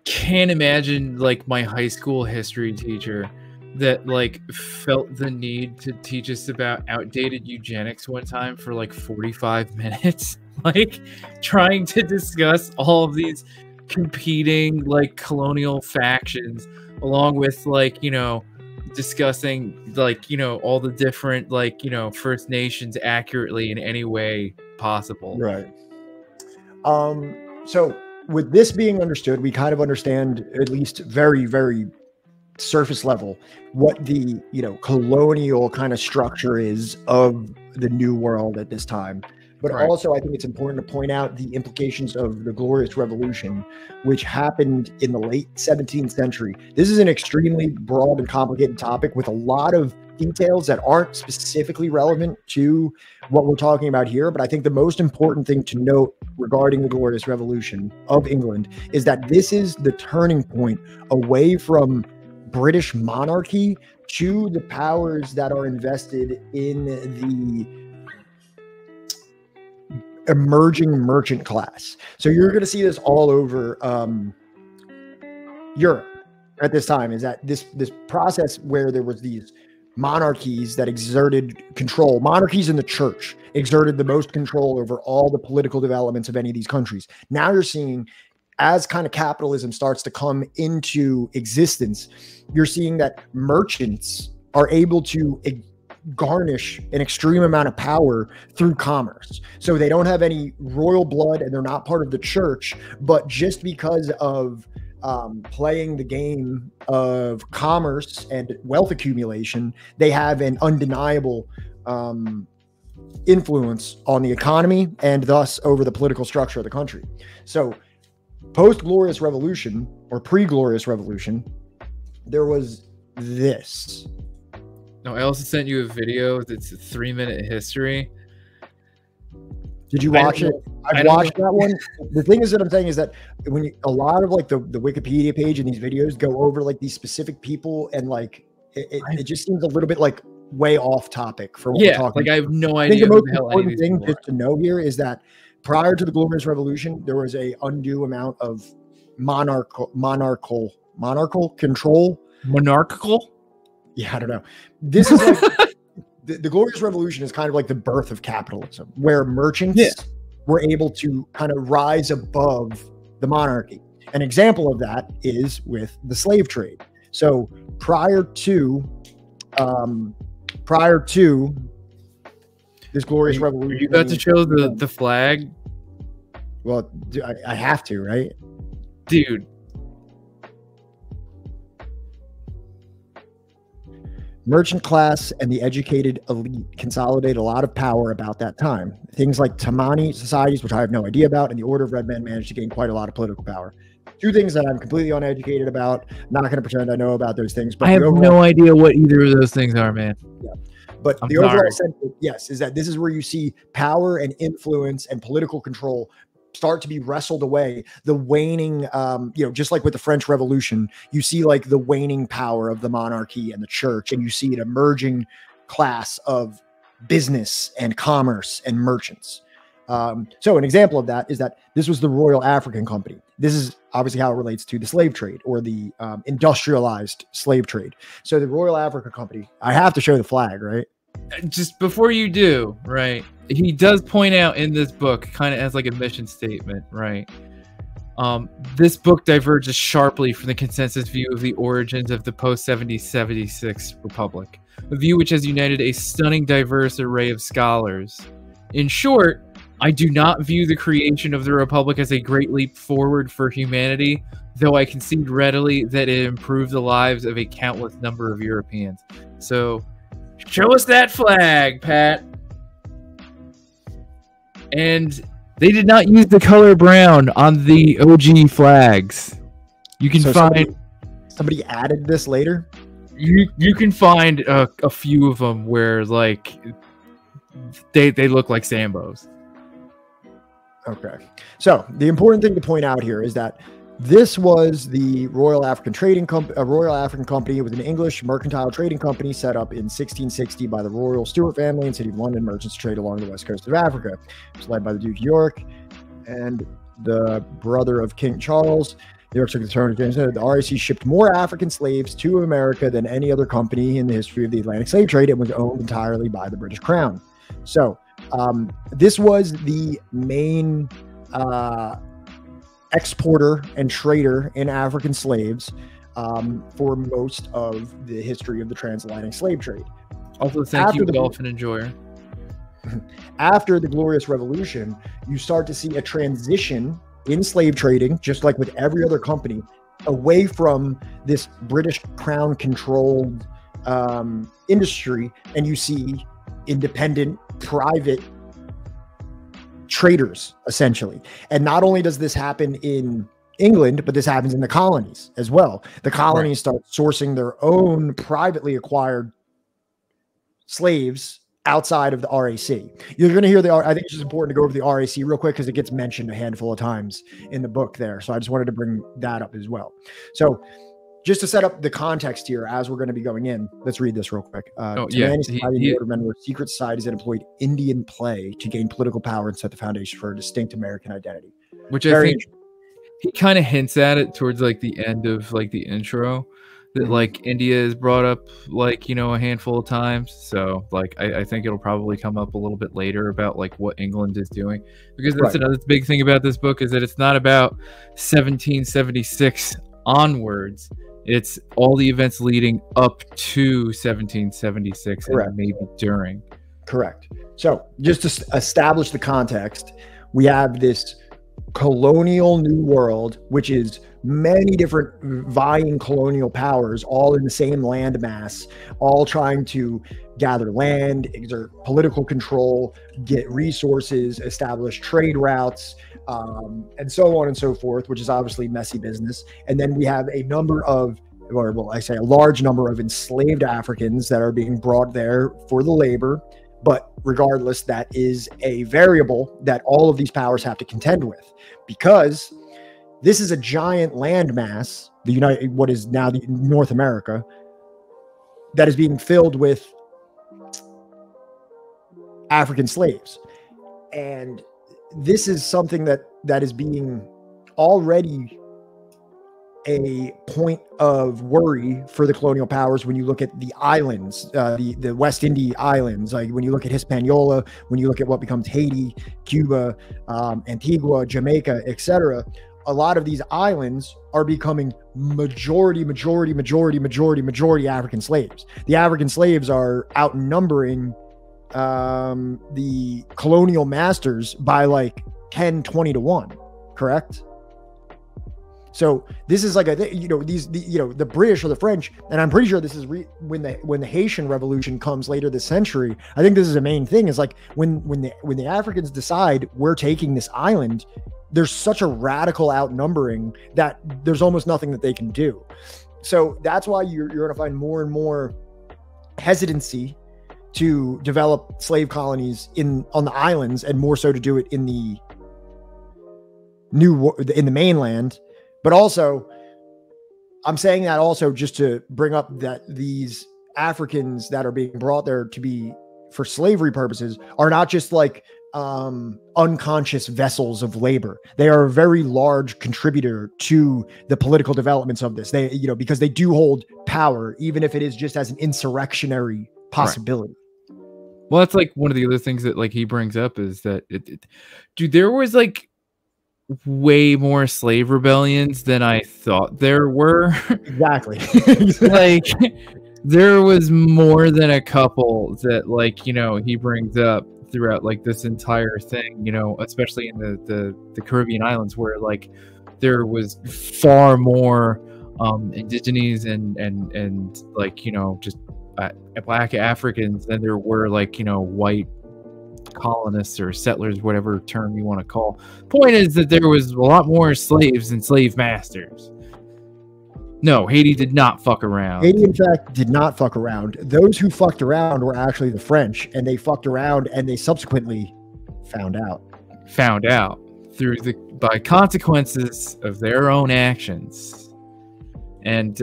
[SPEAKER 3] can't imagine like my high school history teacher that like felt the need to teach us about outdated eugenics one time for like 45 minutes, like trying to discuss all of these competing like colonial factions, along with like, discussing like, all the different like, First Nations accurately in any way possible.
[SPEAKER 4] Right. So with this being understood, we kind of understand, at least very, very surface level, what the colonial kind of structure is of the New World at this time. But also, I think it's important to point out the implications of the Glorious Revolution, which happened in the late 17th century. This is an extremely broad and complicated topic with a lot of details that aren't specifically relevant to what we're talking about here. But I think the most important thing to note regarding the Glorious Revolution of England is that this is the turning point away from British monarchy to the powers that are invested in the emerging merchant class. So you're going to see this all over Europe at this time, is that this process where there was these monarchies that exerted control. Monarchies in the church exerted the most control over all the political developments of any of these countries. Now you're seeing, as kind of capitalism starts to come into existence, you're seeing that merchants are able to garnish an extreme amount of power through commerce. So they don't have any royal blood and they're not part of the church, but just because of playing the game of commerce and wealth accumulation, they have an undeniable influence on the economy and thus over the political structure of the country. So post-Glorious Revolution or pre-Glorious Revolution, there was this.
[SPEAKER 3] No, I also sent you a video that's a 3-minute history.
[SPEAKER 4] Did you watch it? I've watched that one. The thing is that I'm saying is that when a lot of like the Wikipedia page and these videos go over like these specific people, and like it just seems a little bit like way off topic for what we're talking
[SPEAKER 3] like
[SPEAKER 4] about.
[SPEAKER 3] I have no
[SPEAKER 4] I think
[SPEAKER 3] idea
[SPEAKER 4] the most
[SPEAKER 3] who the hell any of
[SPEAKER 4] important
[SPEAKER 3] these
[SPEAKER 4] thing
[SPEAKER 3] people
[SPEAKER 4] just to know here is that prior to the Glorious Revolution, there was a undue amount of monarchical control.
[SPEAKER 3] Monarchical?
[SPEAKER 4] Yeah, I don't know. This is like the Glorious Revolution is kind of like the birth of capitalism, where merchants were able to kind of rise above the monarchy. An example of that is with the slave trade. So prior to this Glorious Revolution,
[SPEAKER 3] you got to show the flag.
[SPEAKER 4] Well, I have to, right?
[SPEAKER 3] Dude.
[SPEAKER 4] Merchant class and the educated elite consolidated a lot of power about that time. Things like Tamani societies, which I have no idea about, and the Order of Red Men managed to gain quite a lot of political power. Two things that I'm completely uneducated about. I'm not going to pretend I know about those things. But
[SPEAKER 3] I have no idea what either of those things are, man.
[SPEAKER 4] Yeah. But the overall sense, yes, is that this is where you see power and influence and political control start to be wrestled away. The waning, just like with the French Revolution, you see like the waning power of the monarchy and the church, and you see an emerging class of business and commerce and merchants. So an example of that is that this was the Royal African Company. This is obviously how it relates to the slave trade or the industrialized slave trade. So the Royal African Company, I have to show the flag, right?
[SPEAKER 3] Just before you do, right, he does point out in this book, kind of as like a mission statement, right? This book diverges sharply from the consensus view of the origins of the post-1776 Republic, a view which has united a stunning diverse array of scholars. In short, I do not view the creation of the Republic as a great leap forward for humanity, though I concede readily that it improved the lives of a countless number of Europeans. So, show us that flag, Pat. And they did not use the color brown on the OG flags. You can find
[SPEAKER 4] somebody added this later.
[SPEAKER 3] You can find a few of them where like they look like Sambos.
[SPEAKER 4] Okay. So the important thing to point out here is that this was the Royal African Trading Company. A Royal African Company. It was an English mercantile trading company set up in 1660 by the Royal Stuart family in the city of London. Merchants trade along the west coast of Africa. It was led by the Duke of York and the brother of King Charles. The York took the turn. The RAC shipped more African slaves to America than any other company in the history of the Atlantic slave trade. It was owned entirely by the British Crown. So this was the main exporter and trader in African slaves for most of the history of the transatlantic slave trade.
[SPEAKER 3] Also, thank you, Dolphin Enjoyer.
[SPEAKER 4] After the Glorious Revolution, you start to see a transition in slave trading, just like with every other company, away from this British Crown-controlled industry, and you see independent, private traders, essentially. And not only does this happen in England, but this happens in the colonies as well. The colonies start sourcing their own privately acquired slaves outside of the RAC. You're going to hear I think it's just important to go over the RAC real quick because it gets mentioned a handful of times in the book there. So I just wanted to bring that up as well. So just to set up the context here as we're going to be going in, let's read this real quick. Society and the Order Men were secret societies that employed Indian play to gain political power and set the foundation for a distinct American identity.
[SPEAKER 3] Which I think he kind of hints at it towards like the end of like the intro, that like India is brought up like, you know, a handful of times. So like I think it'll probably come up a little bit later about like what England is doing, because that's another big thing about this book, is that it's not about 1776 onwards. It's all the events leading up to 1776 and maybe during.
[SPEAKER 4] Correct. So just to establish the context, we have this colonial new world, which is many different vying colonial powers, all in the same landmass, all trying to gather land, exert political control, get resources, establish trade routes, and so on and so forth, which is obviously messy business. And then we have a number of, or well, I say a large number of enslaved Africans that are being brought there for the labor. But regardless, that is a variable that all of these powers have to contend with, because this is a giant landmass, what is now the North America, that is being filled with African slaves. And this is something that is being already a point of worry for the colonial powers when you look at the islands, the West Indies islands, like when you look at Hispaniola, when you look at what becomes Haiti, Cuba, Antigua, Jamaica, etc. A lot of these islands are becoming majority African slaves. The African slaves are outnumbering the colonial masters by like 10, 20 to 1, correct? So this is like the British or the French, and I'm pretty sure this is when the Haitian Revolution comes later this century. I think this is a main thing, is like when the Africans decide we're taking this island, there's such a radical outnumbering that there's almost nothing that they can do. So that's why you're going to find more and more hesitancy to develop slave colonies on the islands, and more so to do it in the mainland. But also, I'm saying that also just to bring up that these Africans that are being brought there to be for slavery purposes are not just like unconscious vessels of labor. They are a very large contributor to the political developments of this. They, because they do hold power, even if it is just as an insurrectionary possibility.
[SPEAKER 3] Right. Well, that's like one of the other things that like he brings up, is that dude, there was like way more slave rebellions than I thought there were. Exactly. Like there was more than a couple that like, he brings up throughout like this entire thing, especially in the Caribbean islands, where like there was far more indigenous and like, just black Africans than there were like, white colonists or settlers, whatever term you want to call. Point is that there was a lot more slaves than slave masters. No, Haiti did not fuck around.
[SPEAKER 4] Haiti, in fact, did not fuck around. Those who fucked around were actually the French, and they fucked around, and they subsequently found out by consequences of their own actions. And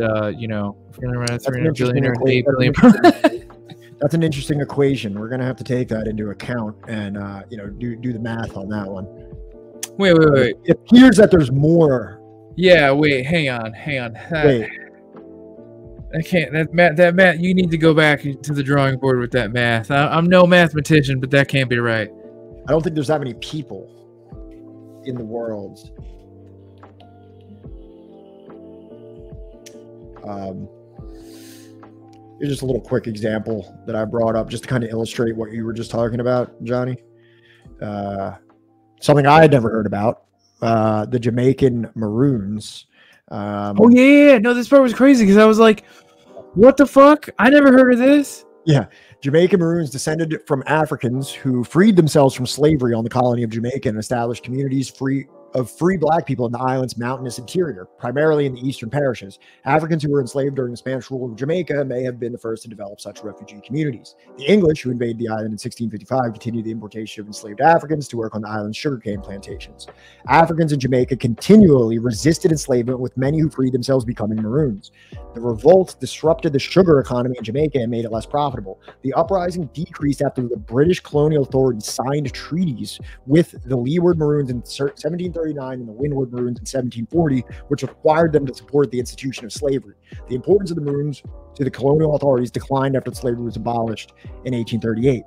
[SPEAKER 4] that's an interesting equation. We're going to have to take that into account and, do the math on that one.
[SPEAKER 3] Wait.
[SPEAKER 4] It appears that there's more.
[SPEAKER 3] Yeah, wait, hang on. Wait. I can't. That math, you need to go back to the drawing board with that math. I'm no mathematician, but that can't be right.
[SPEAKER 4] I don't think there's that many people in the world. Here's just a little quick example that I brought up just to kind of illustrate what you were just talking about, Johnny. Something I had never heard about, the Jamaican Maroons.
[SPEAKER 3] Oh, yeah. No, this part was crazy because I was like, what the fuck? I never heard of this.
[SPEAKER 4] Yeah. Jamaican Maroons descended from Africans who freed themselves from slavery on the colony of Jamaica and established communities free of free black people in the island's mountainous interior, primarily in the eastern parishes. Africans who were enslaved during the Spanish rule of Jamaica may have been the first to develop such refugee communities. The English, who invaded the island in 1655, continued the importation of enslaved Africans to work on the island's sugarcane plantations. Africans in Jamaica continually resisted enslavement, with many who freed themselves becoming Maroons. The revolt disrupted the sugar economy in Jamaica and made it less profitable. The uprising decreased after the British colonial authorities signed treaties with the Leeward Maroons in 1739 and the Windward Maroons in 1740, which required them to support the institution of slavery. The importance of the Maroons to the colonial authorities declined after slavery was abolished in 1838.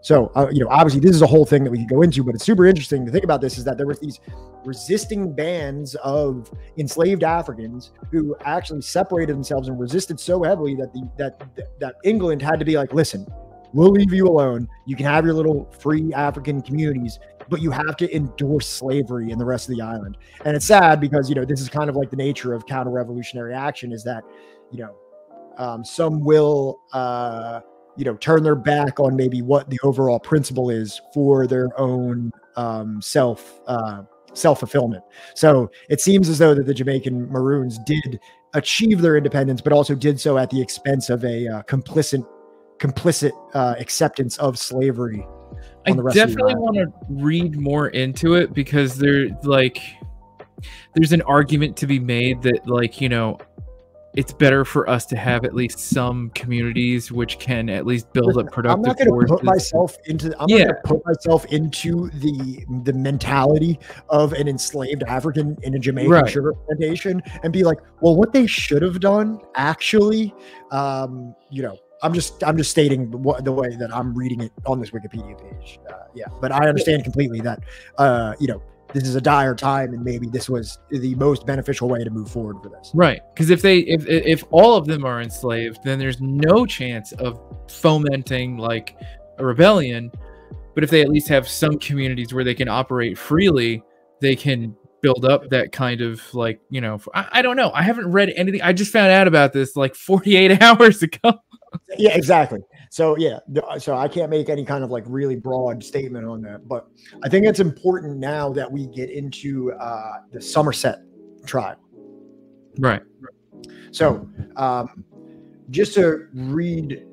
[SPEAKER 4] So, obviously this is a whole thing that we could go into, but it's super interesting to think about this, is that there was these resisting bands of enslaved Africans who actually separated themselves and resisted so heavily that England had to be like, listen, we'll leave you alone. You can have your little free African communities, but you have to endorse slavery in the rest of the island. And it's sad because, this is kind of like the nature of counter-revolutionary action, is that, some will, turn their back on maybe what the overall principle is for their own self-fulfillment. So it seems as though that the Jamaican Maroons did achieve their independence, but also did so at the expense of a complicit acceptance of slavery.
[SPEAKER 3] I definitely want to read more into it, because there's an argument to be made that it's better for us to have at least some communities which can at least build up productive.
[SPEAKER 4] I'm not going to put myself into the mentality of an enslaved African in a Jamaican sugar plantation and be like, well, what they should have done actually, I'm just stating the way that I'm reading it on this Wikipedia page. But I understand completely that, this is a dire time, and maybe this was the most beneficial way to move forward for this.
[SPEAKER 3] Right. Because if all of them are enslaved, then there's no chance of fomenting like a rebellion. But if they at least have some communities where they can operate freely, they can build up that kind of I don't know. I haven't read anything. I just found out about this like 48 hours ago.
[SPEAKER 4] Yeah, exactly. So so I can't make any kind of really broad statement on that, but I think it's important now that we get into the Somerset trial.
[SPEAKER 3] Right.
[SPEAKER 4] So just to read,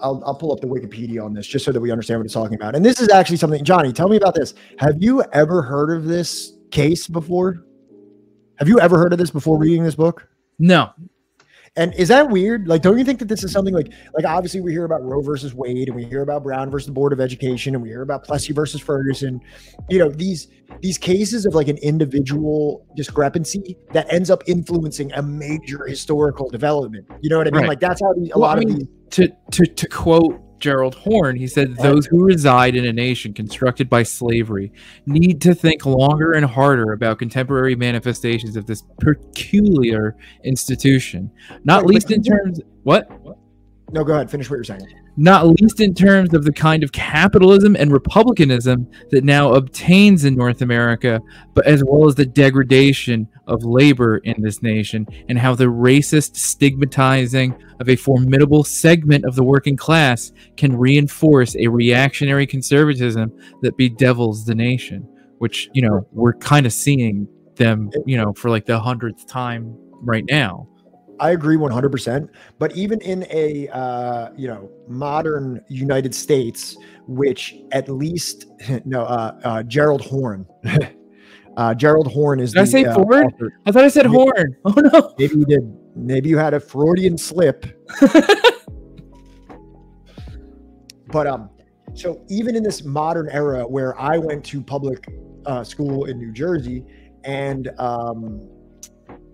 [SPEAKER 4] I'll pull up the Wikipedia on this just so that we understand what it's talking about. And this is actually something, Johnny, tell me about this. Have you ever heard of this case before? Have you ever heard of this before reading this book?
[SPEAKER 3] No.
[SPEAKER 4] And is that weird? Don't you think that this is something like obviously we hear about Roe versus Wade, and we hear about Brown versus the Board of Education, and we hear about Plessy versus Ferguson, these cases of an individual discrepancy that ends up influencing a major historical development. You know what I mean?
[SPEAKER 3] Right.
[SPEAKER 4] That's how a lot of these.
[SPEAKER 3] To quote Gerald Horne, he said, "Those who reside in a nation constructed by slavery need to think longer and harder about contemporary manifestations of this peculiar institution, not least in terms..." What?
[SPEAKER 4] No, go ahead. Finish what you're saying.
[SPEAKER 3] Not least in terms of the kind of capitalism and republicanism that now obtains in North America, but as well as the degradation of labor in this nation, and how the racist stigmatizing of a formidable segment of the working class can reinforce a reactionary conservatism that bedevils the nation, which, we're kind of seeing them, for the 100th time right now.
[SPEAKER 4] I agree 100%. But even in a modern United States, which at least Gerald Horne. Gerald Horne is.
[SPEAKER 3] Did I say Ford? Author. I thought I said Horn. Oh no.
[SPEAKER 4] Maybe you did. Maybe you had a Freudian slip. But so even in this modern era where I went to public school in New Jersey, and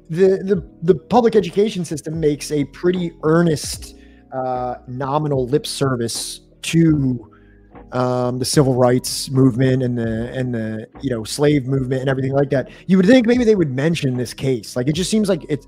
[SPEAKER 4] the public education system makes a pretty earnest nominal lip service to the civil rights movement and the slave movement and everything like that. You would think maybe they would mention this case. It just seems like it's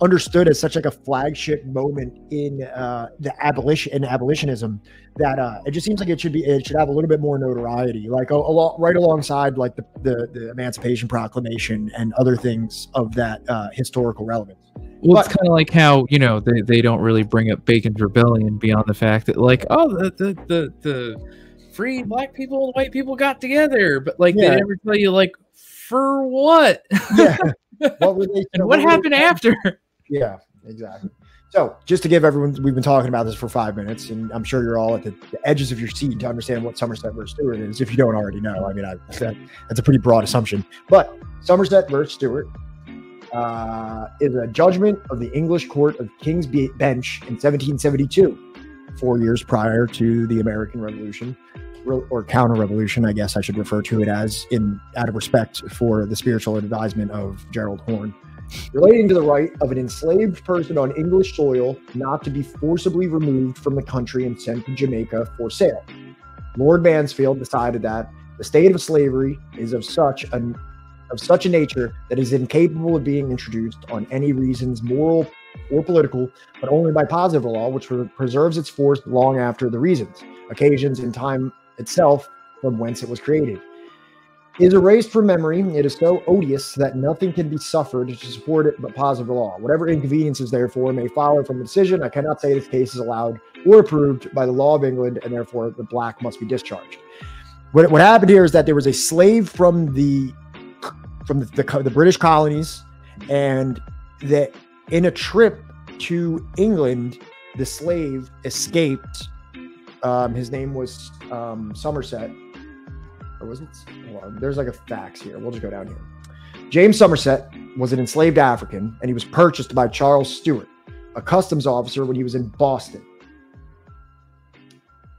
[SPEAKER 4] understood as such a flagship moment in the abolitionism that it just seems like it should have a little bit more notoriety, right alongside the Emancipation Proclamation and other things of that historical relevance.
[SPEAKER 3] Well, it's kind of like how they don't really bring up Bacon's Rebellion beyond the fact that the free black people and white people got together, but they never tell you For what?
[SPEAKER 4] Yeah. What were they?
[SPEAKER 3] And what happened after?
[SPEAKER 4] Yeah, exactly. So just to give everyone, we've been talking about this for 5 minutes, and I'm sure you're all at the edges of your seat to understand what Somerset versus Stuart is, if you don't already know. I mean, that's a pretty broad assumption. But Somerset versus Stuart is a judgment of the English Court of King's Bench in 1772, 4 years prior to the American Revolution, or counter-revolution, I guess I should refer to it as, out of respect for the spiritual advisement of Gerald Horne, relating to the right of an enslaved person on English soil not to be forcibly removed from the country and sent to Jamaica for sale. Lord Mansfield decided that the state of slavery is of such a nature that is incapable of being introduced on any reasons, moral or political, but only by positive law, which preserves its force long after the reasons, occasions, and time itself from whence it was created. Is erased from memory. It is so odious that nothing can be suffered to support it but positive law. Whatever inconveniences, therefore, may follow from the decision, I cannot say this case is allowed or approved by the law of England, and therefore the black must be discharged. What happened here is that there was a slave from the British colonies, and that in a trip to England, the slave escaped. His name was Somerset. Or was it? Hold on. There's like a fax here. We'll just go down here. James Somerset was an enslaved African, and he was purchased by Charles Stuart, a customs officer, when he was in Boston.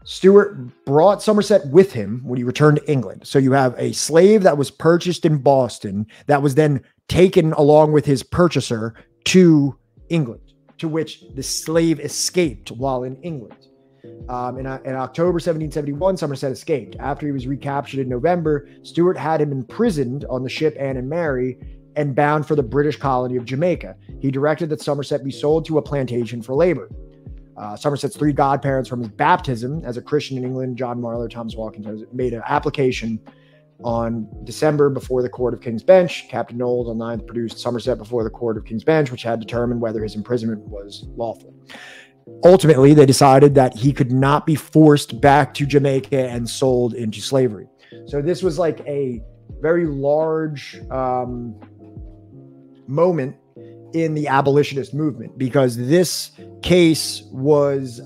[SPEAKER 4] Stuart brought Somerset with him when he returned to England. So you have a slave that was purchased in Boston that was then taken along with his purchaser to England, to which the slave escaped while in England. In October 1771, Somerset escaped. After he was recaptured in November, Stuart had him imprisoned on the ship Anne and Mary and bound for the British colony of Jamaica. He directed that Somerset be sold to a plantation for labor. Somerset's three godparents from his baptism as a Christian in England, John Marler, Thomas Watkins, made an application on December before the Court of King's Bench. Captain Knowles on 9th produced Somerset before the Court of King's Bench, which had determined whether his imprisonment was lawful. Ultimately, they decided that he could not be forced back to Jamaica and sold into slavery. So this was like a very large moment in the abolitionist movement, because this case was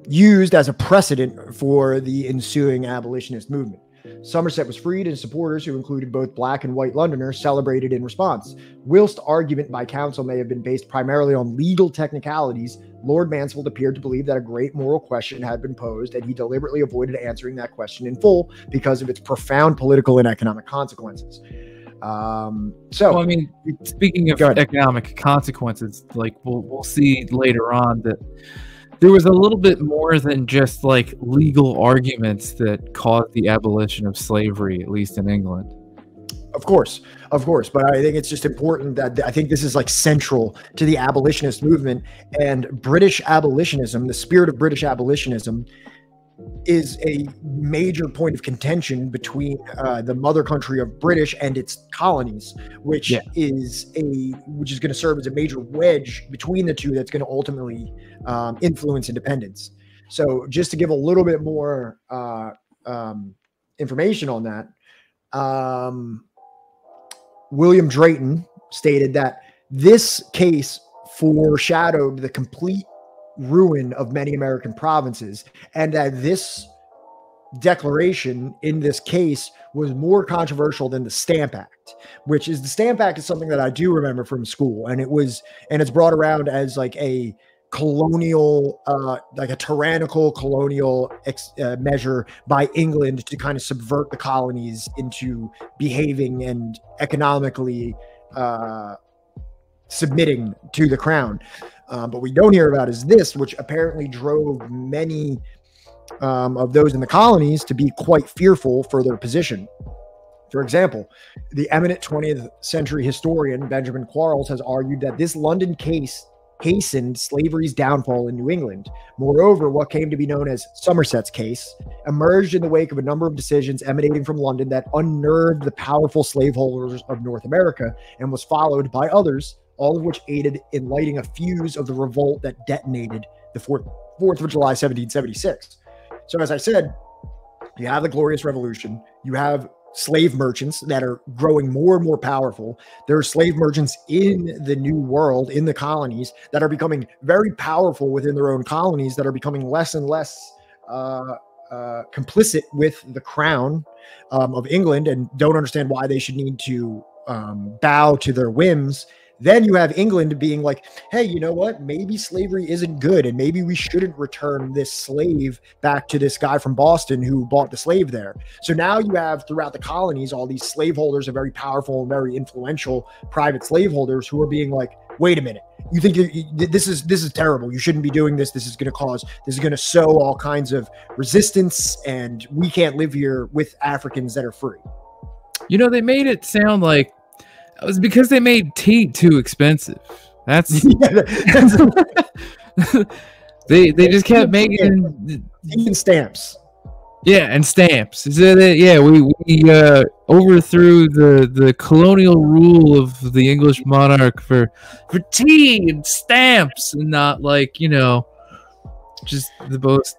[SPEAKER 4] used as a precedent for the ensuing abolitionist movement. Somerset was freed, and supporters, who included both black and white Londoners, celebrated in response. Whilst argument by counsel may have been based primarily on legal technicalities, Lord Mansfield appeared to believe that a great moral question had been posed, and he deliberately avoided answering that question in full because of its profound political and economic consequences.
[SPEAKER 3] Well, I mean, speaking of economic consequences, like we'll see later on that there was a little bit more than just like legal arguments that caused the abolition of slavery, at least in England.
[SPEAKER 4] Of course. But I think it's just important that I think this is like central to the abolitionist movement, and British abolitionism, the spirit of British abolitionism, is a major point of contention between the mother country of British and its colonies, which is going to serve as a major wedge between the two that's going to ultimately influence independence. So just to give a little bit more information on that, William Drayton stated that this case foreshadowed the complete ruin of many American provinces, and that this declaration in this case was more controversial than the Stamp Act, which is the Stamp Act is something that I do remember from school, and it's brought around as like a colonial, like a tyrannical colonial measure by England to kind of subvert the colonies into behaving and economically submitting to the crown. But we don't hear about is this, which apparently drove many of those in the colonies to be quite fearful for their position. For example, the eminent 20th century historian Benjamin Quarles has argued that this London case hastened slavery's downfall in New England. Moreover, what came to be known as Somerset's case emerged in the wake of a number of decisions emanating from London that unnerved the powerful slaveholders of North America, and was followed by others, all of which aided in lighting a fuse of the revolt that detonated the 4th of July, 1776. So as I said, you have the Glorious Revolution, you have slave merchants that are growing more and more powerful. There are slave merchants in the New World, in the colonies, that are becoming very powerful within their own colonies, that are becoming less and less complicit with the crown of England and don't understand why they should need to bow to their whims. Then you have England being like, hey, you know what? Maybe slavery isn't good, and maybe we shouldn't return this slave back to this guy from Boston who bought the slave there. So now you have throughout the colonies all these slaveholders and very powerful and very influential private slaveholders who are being like, wait a minute, you think this is terrible. You shouldn't be doing this. This is going to sow all kinds of resistance, and we can't live here with Africans that are free.
[SPEAKER 3] You know, they made it sound like it was because they made tea too expensive. That's they just kept making
[SPEAKER 4] even stamps.
[SPEAKER 3] Yeah, and stamps. So we overthrew the colonial rule of the English monarch for tea and stamps, and not like, you know, just the most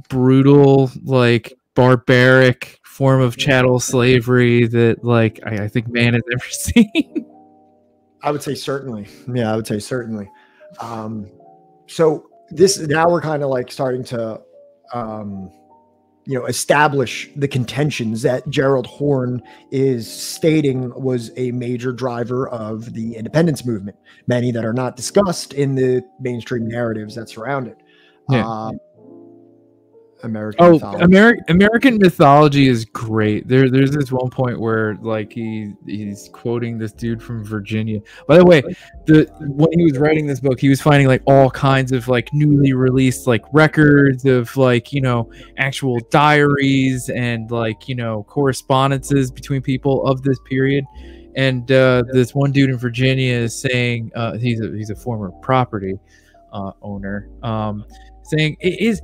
[SPEAKER 3] brutal, like barbaric form of chattel slavery that, like, I think man has ever seen.
[SPEAKER 4] I would say certainly. Yeah, I would say certainly. So this, now we're kind of like starting to establish the contentions that Gerald Horne is stating was a major driver of the independence movement, many that are not discussed in the mainstream narratives that surround it.
[SPEAKER 3] Yeah.
[SPEAKER 4] American mythology.
[SPEAKER 3] American mythology is great. There's this one point where, like, he's quoting this dude from Virginia. By the way, when he was writing this book, he was finding like all kinds of like newly released like records of like, you know, actual diaries and like, you know, correspondences between people of this period. And this one dude in Virginia is saying he's a former property owner. Saying, is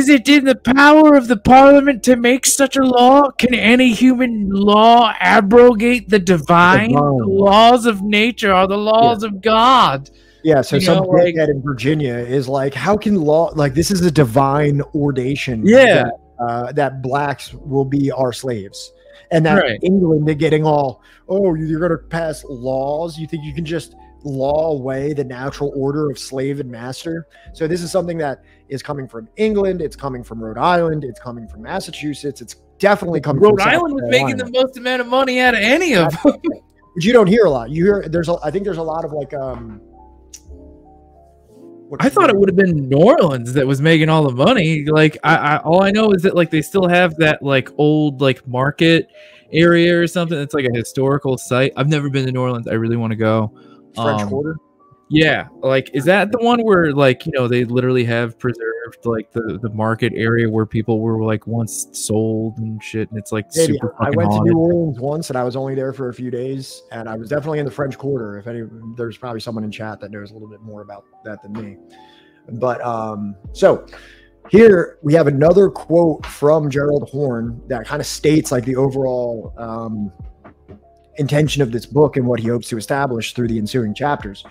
[SPEAKER 3] it in the power of the parliament to make such a law? Can any human law abrogate the divine? The laws of nature are the laws of God.
[SPEAKER 4] Yeah, so some dickhead in Virginia is like, how can law, like, this is a divine ordination that blacks will be our slaves. And that England, they're getting all, oh, you're going to pass laws? You think you can just law away the natural order of slave and master? So this is something that is coming from England, it's coming from Rhode Island, it's coming from Massachusetts, it's definitely coming from
[SPEAKER 3] Rhode Island was making the most amount of money out of any of them.
[SPEAKER 4] But you don't hear a lot. You hear I think there's a lot of like
[SPEAKER 3] I thought it would have been New Orleans that was making all the money. Like I all I know is that like they still have that like old like market area or something. It's like a historical site. I've never been to New Orleans. I really want to go.
[SPEAKER 4] French Quarter.
[SPEAKER 3] Yeah, like, is that the one where, like, you know, they literally have preserved like the market area where people were like once sold and shit, and it's like
[SPEAKER 4] Maybe.
[SPEAKER 3] super
[SPEAKER 4] I
[SPEAKER 3] fucking
[SPEAKER 4] went
[SPEAKER 3] haunted.
[SPEAKER 4] to New Orleans once, and I was only there for a few days, and I was definitely in the French Quarter. If any, there's probably someone in chat that knows a little bit more about that than me. But so here we have another quote from Gerald Horne that kind of states like the overall intention of this book and what he hopes to establish through the ensuing chapters.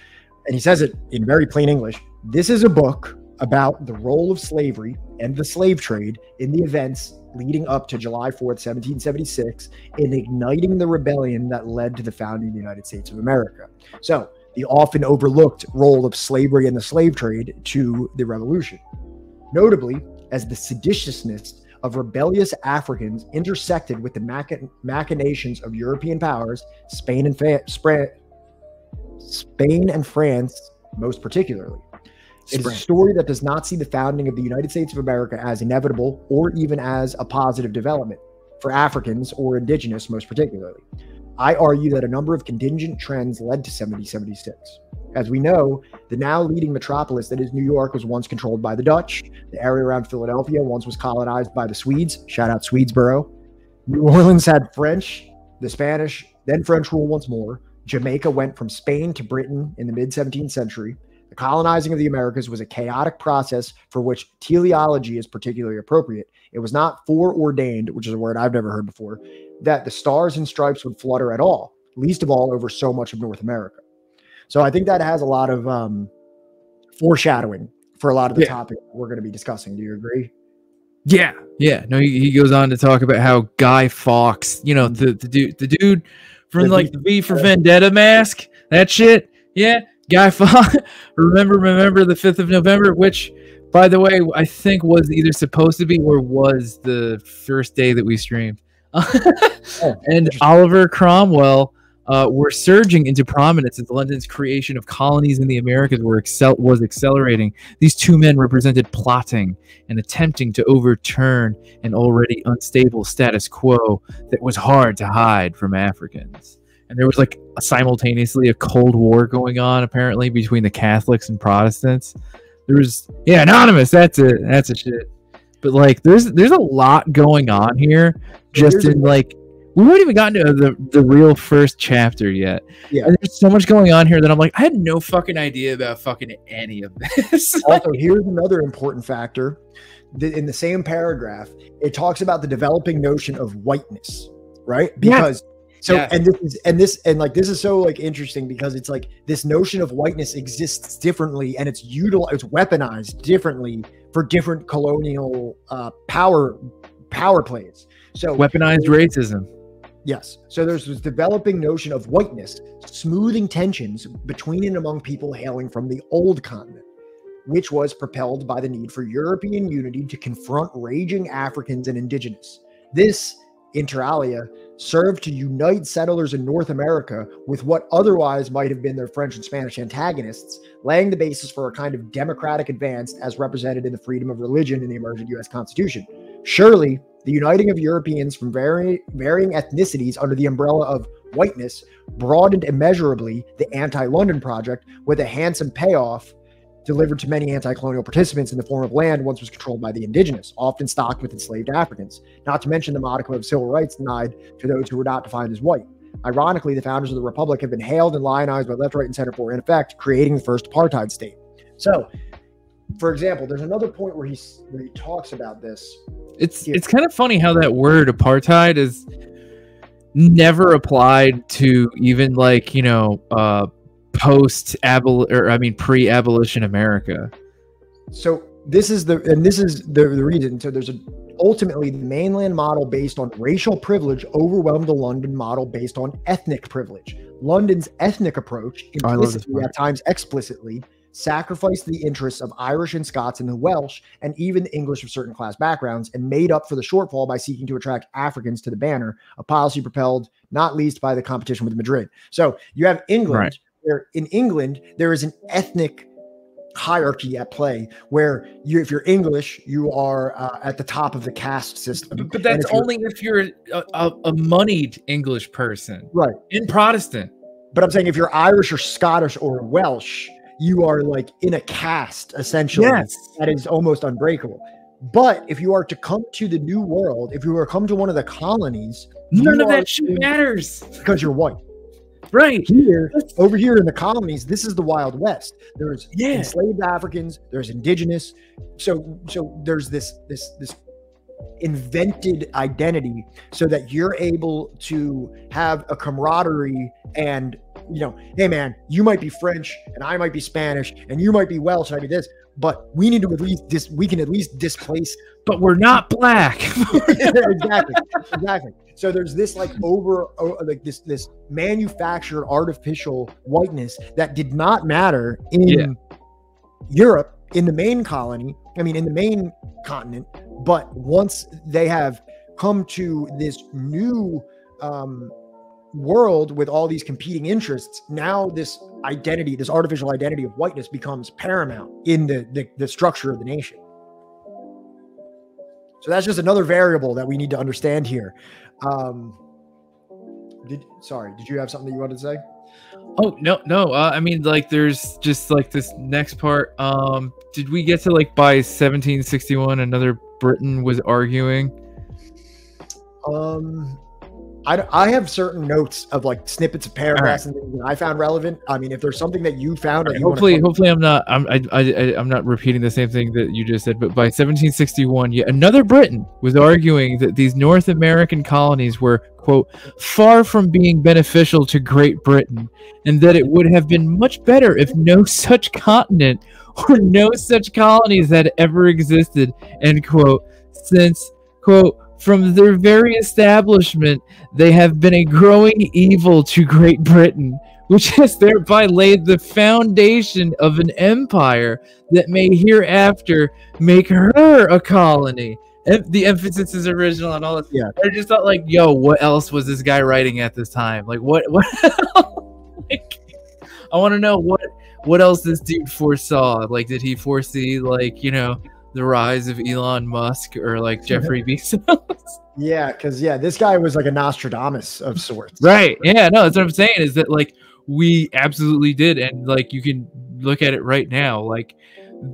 [SPEAKER 4] And he says it in very plain English. This is a book about the role of slavery and the slave trade in the events leading up to July 4th, 1776, in igniting the rebellion that led to the founding of the United States of America. So the often overlooked role of slavery and the slave trade to the revolution. Notably, as the seditiousness of rebellious Africans intersected with the machinations of European powers, Spain and France most particularly. It is a story that does not see the founding of the United States of America as inevitable or even as a positive development for Africans or indigenous most particularly. I argue that a number of contingent trends led to 1776. As we know, the now leading metropolis that is New York was once controlled by the Dutch. The area around Philadelphia once was colonized by the Swedes. Shout out Swedesboro. New Orleans had French, the Spanish, then French rule once more. Jamaica went from Spain to Britain in the mid-17th century. The colonizing of the Americas was a chaotic process for which teleology is particularly appropriate. It was not foreordained, which is a word I've never heard before, that the stars and stripes would flutter at all, least of all over so much of North America. So I think that has a lot of foreshadowing for a lot of the topics we're going to be discussing. Do you agree?
[SPEAKER 3] Yeah, yeah. No, he goes on to talk about how Guy Fawkes, you know, the dude from like the V for Vendetta mask, that shit. Yeah, Guy Fawkes. remember the 5th of November, which, by the way, I think was either supposed to be or was the first day that we streamed. And Oliver Cromwell were surging into prominence as London's creation of colonies in the Americas was accelerating. These two men represented plotting and attempting to overturn an already unstable status quo that was hard to hide from Africans. And there was like simultaneously a Cold War going on, apparently, between the Catholics and Protestants. There was, yeah, Anonymous, that's it. That's a shit. But like, there's a lot going on here. Just in like, we haven't even gotten to the real first chapter yet.
[SPEAKER 4] Yeah.
[SPEAKER 3] And there's so much going on here that I'm like, I had no fucking idea about fucking any of this.
[SPEAKER 4] Also, here's another important factor. In the same paragraph, it talks about the developing notion of whiteness, right? Because so, and this is so like interesting because it's like this notion of whiteness exists differently and it's weaponized differently for different colonial power plays. So
[SPEAKER 3] weaponized racism.
[SPEAKER 4] Yes. So there's this developing notion of whiteness, smoothing tensions between and among people hailing from the old continent, which was propelled by the need for European unity to confront raging Africans and indigenous. This, inter alia, served to unite settlers in North America with what otherwise might have been their French and Spanish antagonists, laying the basis for a kind of democratic advance as represented in the freedom of religion in the emergent U.S. Constitution. Surely, the uniting of Europeans from varying ethnicities under the umbrella of whiteness broadened immeasurably the anti-London project with a handsome payoff delivered to many anti-colonial participants in the form of land once was controlled by the indigenous, often stocked with enslaved Africans, not to mention the modicum of civil rights denied to those who were not defined as white. Ironically, the founders of the Republic have been hailed and lionized by left, right, and center for, in effect, creating the first apartheid state. So, for example, there's another point where he talks about this.
[SPEAKER 3] It's kind of funny how that word apartheid is never applied to even like, you know, pre-abolition America.
[SPEAKER 4] So this is the reason. So there's ultimately the mainland model based on racial privilege overwhelmed the London model based on ethnic privilege. London's ethnic approach, implicitly at times explicitly, sacrificed the interests of Irish and Scots and the Welsh and even the English of certain class backgrounds and made up for the shortfall by seeking to attract Africans to the banner, a policy propelled not least by the competition with Madrid. So you have England, right, where in England there is an ethnic hierarchy at play where if you're English, you are at the top of the caste system.
[SPEAKER 3] But that's only if you're a moneyed English person, right? In Protestant.
[SPEAKER 4] But I'm saying if you're Irish or Scottish or Welsh, you are like in a caste essentially, yes, that is almost unbreakable. But if you are to come to the New World, if you are to come to one of the colonies,
[SPEAKER 3] none of that shit matters
[SPEAKER 4] because you're white.
[SPEAKER 3] Right.
[SPEAKER 4] Over here in the colonies, this is the Wild West. There's enslaved Africans, there's indigenous. So there's this invented identity so that you're able to have a camaraderie and, you know, hey man, you might be French and I might be Spanish and you might be Welsh and I be this, but we need to we can at least displace.
[SPEAKER 3] But we're not black.
[SPEAKER 4] Exactly. So there's this like this manufactured artificial whiteness that did not matter in Europe, in the main colony. I mean, in the main continent. But once they have come to this new world with all these competing interests, now this identity, this artificial identity of whiteness becomes paramount in the structure of the nation. So that's just another variable that we need to understand here. Did you have something that you wanted to say?
[SPEAKER 3] Oh, no. I mean, like, there's just like this next part. Did we get to like by 1761, another Briton was arguing?
[SPEAKER 4] I have certain notes of like snippets of paragraphs and things that I found relevant. I mean, if there's something that you found, that
[SPEAKER 3] hopefully I'm not repeating the same thing that you just said. But by 1761, yet another Briton was arguing that these North American colonies were, quote, far from being beneficial to Great Britain, and that it would have been much better if no such continent or no such colonies had ever existed, end quote. since, quote, from their very establishment, they have been a growing evil to Great Britain, which has thereby laid the foundation of an empire that may hereafter make her a colony. The emphasis is original and all this.
[SPEAKER 4] Yeah.
[SPEAKER 3] I just thought, like, yo, what else was this guy writing at this time? Like, what like, I want to know what else this dude foresaw. Like, did he foresee, like, you know, the rise of Elon Musk or like Jeffrey Bezos?
[SPEAKER 4] Yeah, because this guy was like a Nostradamus of sorts.
[SPEAKER 3] Right. Yeah, no, that's what I'm saying, is that like we absolutely did. And like you can look at it right now, like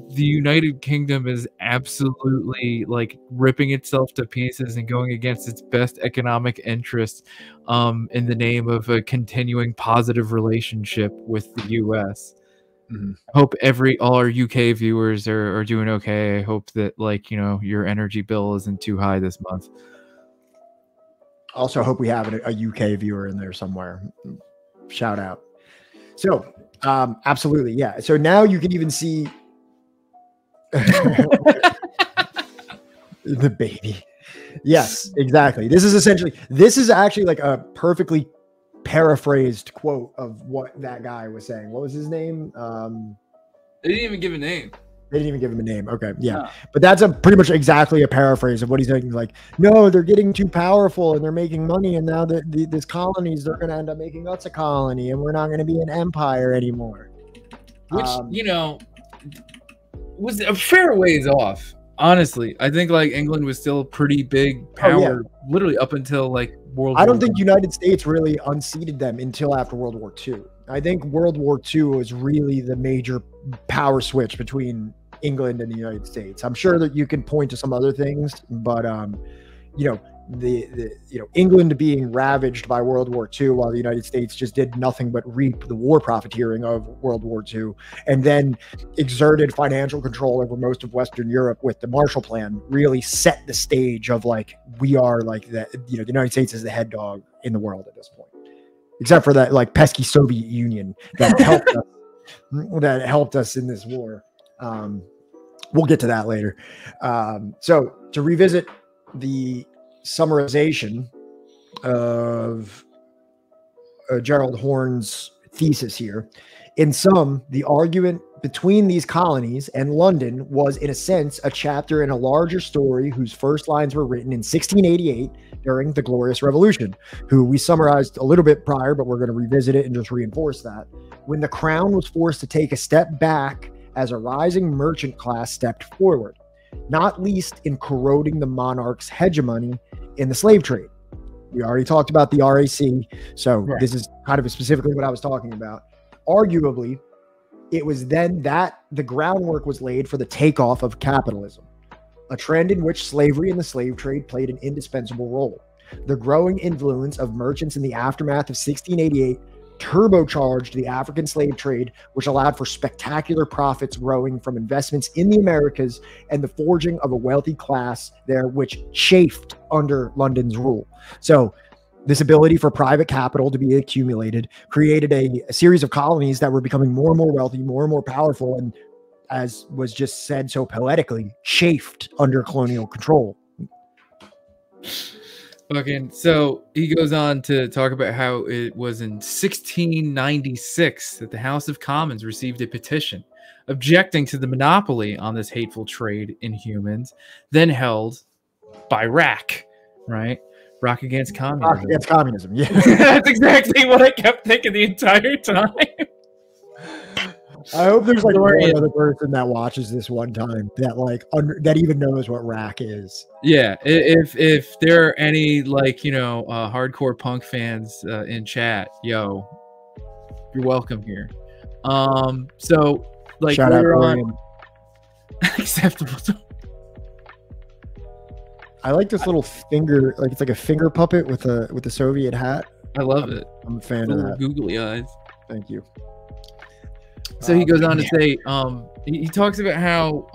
[SPEAKER 3] the United Kingdom is absolutely like ripping itself to pieces and going against its best economic interests in the name of a continuing positive relationship with the US.
[SPEAKER 4] Mm-hmm.
[SPEAKER 3] Hope all our UK viewers are doing okay. I hope that, like, you know, your energy bill isn't too high this month.
[SPEAKER 4] Also hope we have a UK viewer in there somewhere. Shout out. So absolutely, yeah. So now you can even see the baby. Yes, exactly. This is actually like a perfectly paraphrased quote of what that guy was saying. What was his name?
[SPEAKER 3] They didn't even give a name.
[SPEAKER 4] They didn't even give him a name. Okay, yeah. But that's pretty much exactly a paraphrase of what he's saying. Like, no, they're getting too powerful and they're making money, and now these colonies, they're going to end up making us a colony, and we're not going to be an empire anymore.
[SPEAKER 3] Which, you know, was a fair ways off. Honestly, I think like England was still a pretty big power, literally up until like World War
[SPEAKER 4] I don't think United States really unseated them until after World War II. I think World War II was really the major power switch between England and the United States. I'm sure that you can point to some other things, but you know, England being ravaged by World War II while the United States just did nothing but reap the war profiteering of World War II, and then exerted financial control over most of Western Europe with the Marshall Plan, really set the stage of like, we are like that, you know, the United States is the head dog in the world at this point, except for that like pesky Soviet Union that helped us in this war. We'll get to that later. So to revisit the summarization of Gerald Horne's thesis here. In sum, the argument between these colonies and London was, in a sense, a chapter in a larger story whose first lines were written in 1688 during the Glorious Revolution, who we summarized a little bit prior, but we're going to revisit it and just reinforce that. When the crown was forced to take a step back as a rising merchant class stepped forward, not least in corroding the monarch's hegemony in the slave trade. We already talked about the RAC, so This is kind of specifically what I was talking about. Arguably, it was then that the groundwork was laid for the takeoff of capitalism, a trend in which slavery and the slave trade played an indispensable role. The growing influence of merchants in the aftermath of 1688 turbocharged the African slave trade, which allowed for spectacular profits growing from investments in the Americas and the forging of a wealthy class there, which chafed under London's rule. So this ability for private capital to be accumulated created a series of colonies that were becoming more and more wealthy, more and more powerful, and, as was just said so poetically, chafed under colonial control.
[SPEAKER 3] Okay, so he goes on to talk about how it was in 1696 that the House of Commons received a petition objecting to the monopoly on this hateful trade in humans, then held by RAC, right? Rock Against Communism.
[SPEAKER 4] Rock Against Communism, yeah.
[SPEAKER 3] That's exactly what I kept thinking the entire time.
[SPEAKER 4] I hope there's like one other person that watches this one time that like that even knows what RAC is.
[SPEAKER 3] Yeah, if there are any like, you know, hardcore punk fans in chat, yo, you're welcome here. So like
[SPEAKER 4] shout
[SPEAKER 3] later
[SPEAKER 4] out
[SPEAKER 3] on, acceptable.
[SPEAKER 4] I like this little finger, like it's like a finger puppet with a Soviet hat.
[SPEAKER 3] I love it.
[SPEAKER 4] I'm a fan of that.
[SPEAKER 3] Googly eyes.
[SPEAKER 4] Thank you.
[SPEAKER 3] So he goes on to say, he talks about how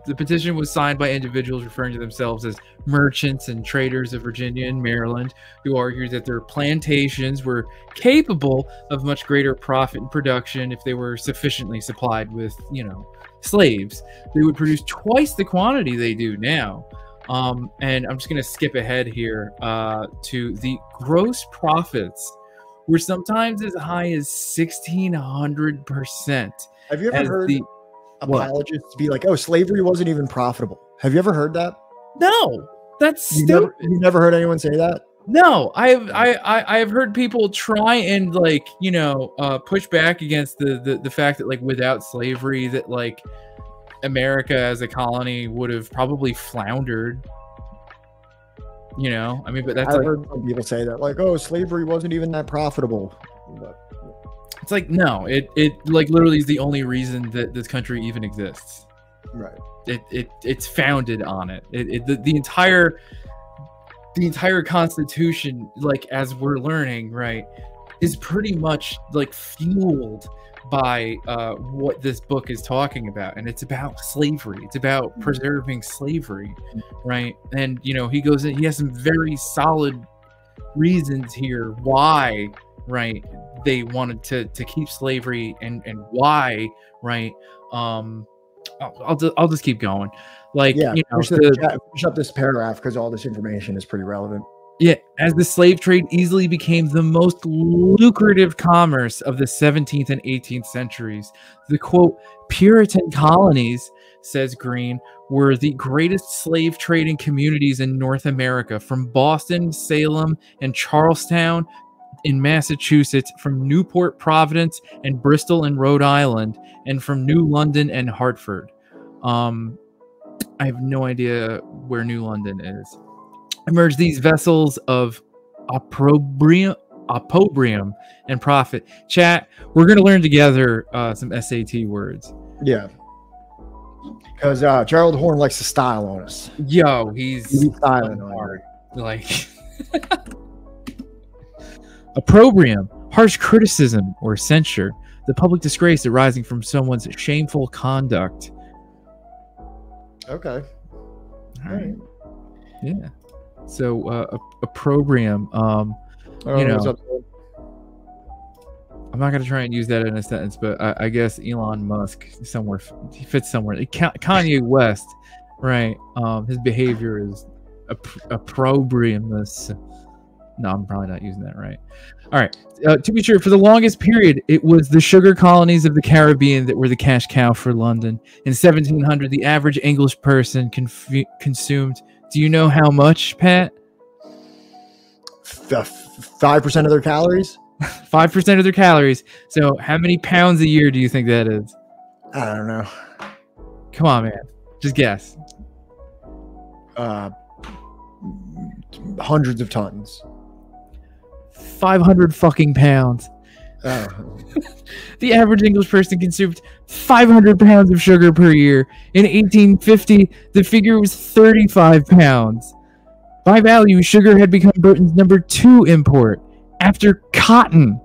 [SPEAKER 3] the petition was signed by individuals referring to themselves as merchants and traders of Virginia and Maryland, who argued that their plantations were capable of much greater profit and production if they were sufficiently supplied with, you know, slaves. They would produce twice the quantity they do now. And I'm just going to skip ahead here to the gross profits were sometimes as high as 1,600%.
[SPEAKER 4] Have you ever heard apologists be like, "Oh, slavery wasn't even profitable"? Have you ever heard that?
[SPEAKER 3] No, that's stupid.
[SPEAKER 4] You never heard anyone say that?
[SPEAKER 3] No, I've heard people try and like, you know, push back against the fact that like without slavery that like America as a colony would have probably floundered. You know, I mean, but that's
[SPEAKER 4] I've heard some people say that, like, "Oh, slavery wasn't even that profitable." But
[SPEAKER 3] it's like, no, it like literally is the only reason that this country even exists.
[SPEAKER 4] Right.
[SPEAKER 3] It's founded on it. The entire Constitution, like as we're learning, right, is pretty much like fueled by what this book is talking about, and it's about slavery. It's about preserving slavery, right? And you know, he goes in, he has some very solid reasons here why, right, they wanted to keep slavery and why, right. I'll just keep going. Like,
[SPEAKER 4] yeah,
[SPEAKER 3] you know,
[SPEAKER 4] finish up this paragraph because all this information is pretty relevant.
[SPEAKER 3] Yeah, as the slave trade easily became the most lucrative commerce of the 17th and 18th centuries, the quote Puritan colonies, says Green, were the greatest slave trading communities in North America, from Boston, Salem, and Charlestown in Massachusetts, from Newport, Providence, and Bristol in Rhode Island, and from New London and Hartford. I have no idea where New London is. Emerged these vessels of opprobrium and profit. Chat, we're going to learn together some SAT words.
[SPEAKER 4] Yeah. Because Gerald Horne likes to style on us.
[SPEAKER 3] Yo, he's
[SPEAKER 4] styling hard.
[SPEAKER 3] Like, opprobrium, harsh criticism or censure, the public disgrace arising from someone's shameful conduct.
[SPEAKER 4] Okay.
[SPEAKER 3] All right. Yeah. So opprobrium, you know, I'm not gonna try and use that in a sentence, but I guess Elon Musk somewhere, he fits somewhere. Kanye West, right? His behavior is opprobriumous. No, I'm probably not using that right. All right. To be sure, for the longest period, it was the sugar colonies of the Caribbean that were the cash cow for London. In 1700, the average English person consumed. Do you know how much, Pat?
[SPEAKER 4] 5% of their calories.
[SPEAKER 3] 5% of their calories. So, how many pounds a year do you think that is?
[SPEAKER 4] I don't know.
[SPEAKER 3] Come on, man. Just guess.
[SPEAKER 4] Hundreds of tons.
[SPEAKER 3] 500 fucking pounds.
[SPEAKER 4] Oh.
[SPEAKER 3] The average English person consumed 500 pounds of sugar per year. In 1850, the figure was 35 pounds. By value, sugar had become Britain's #2 import, after cotton,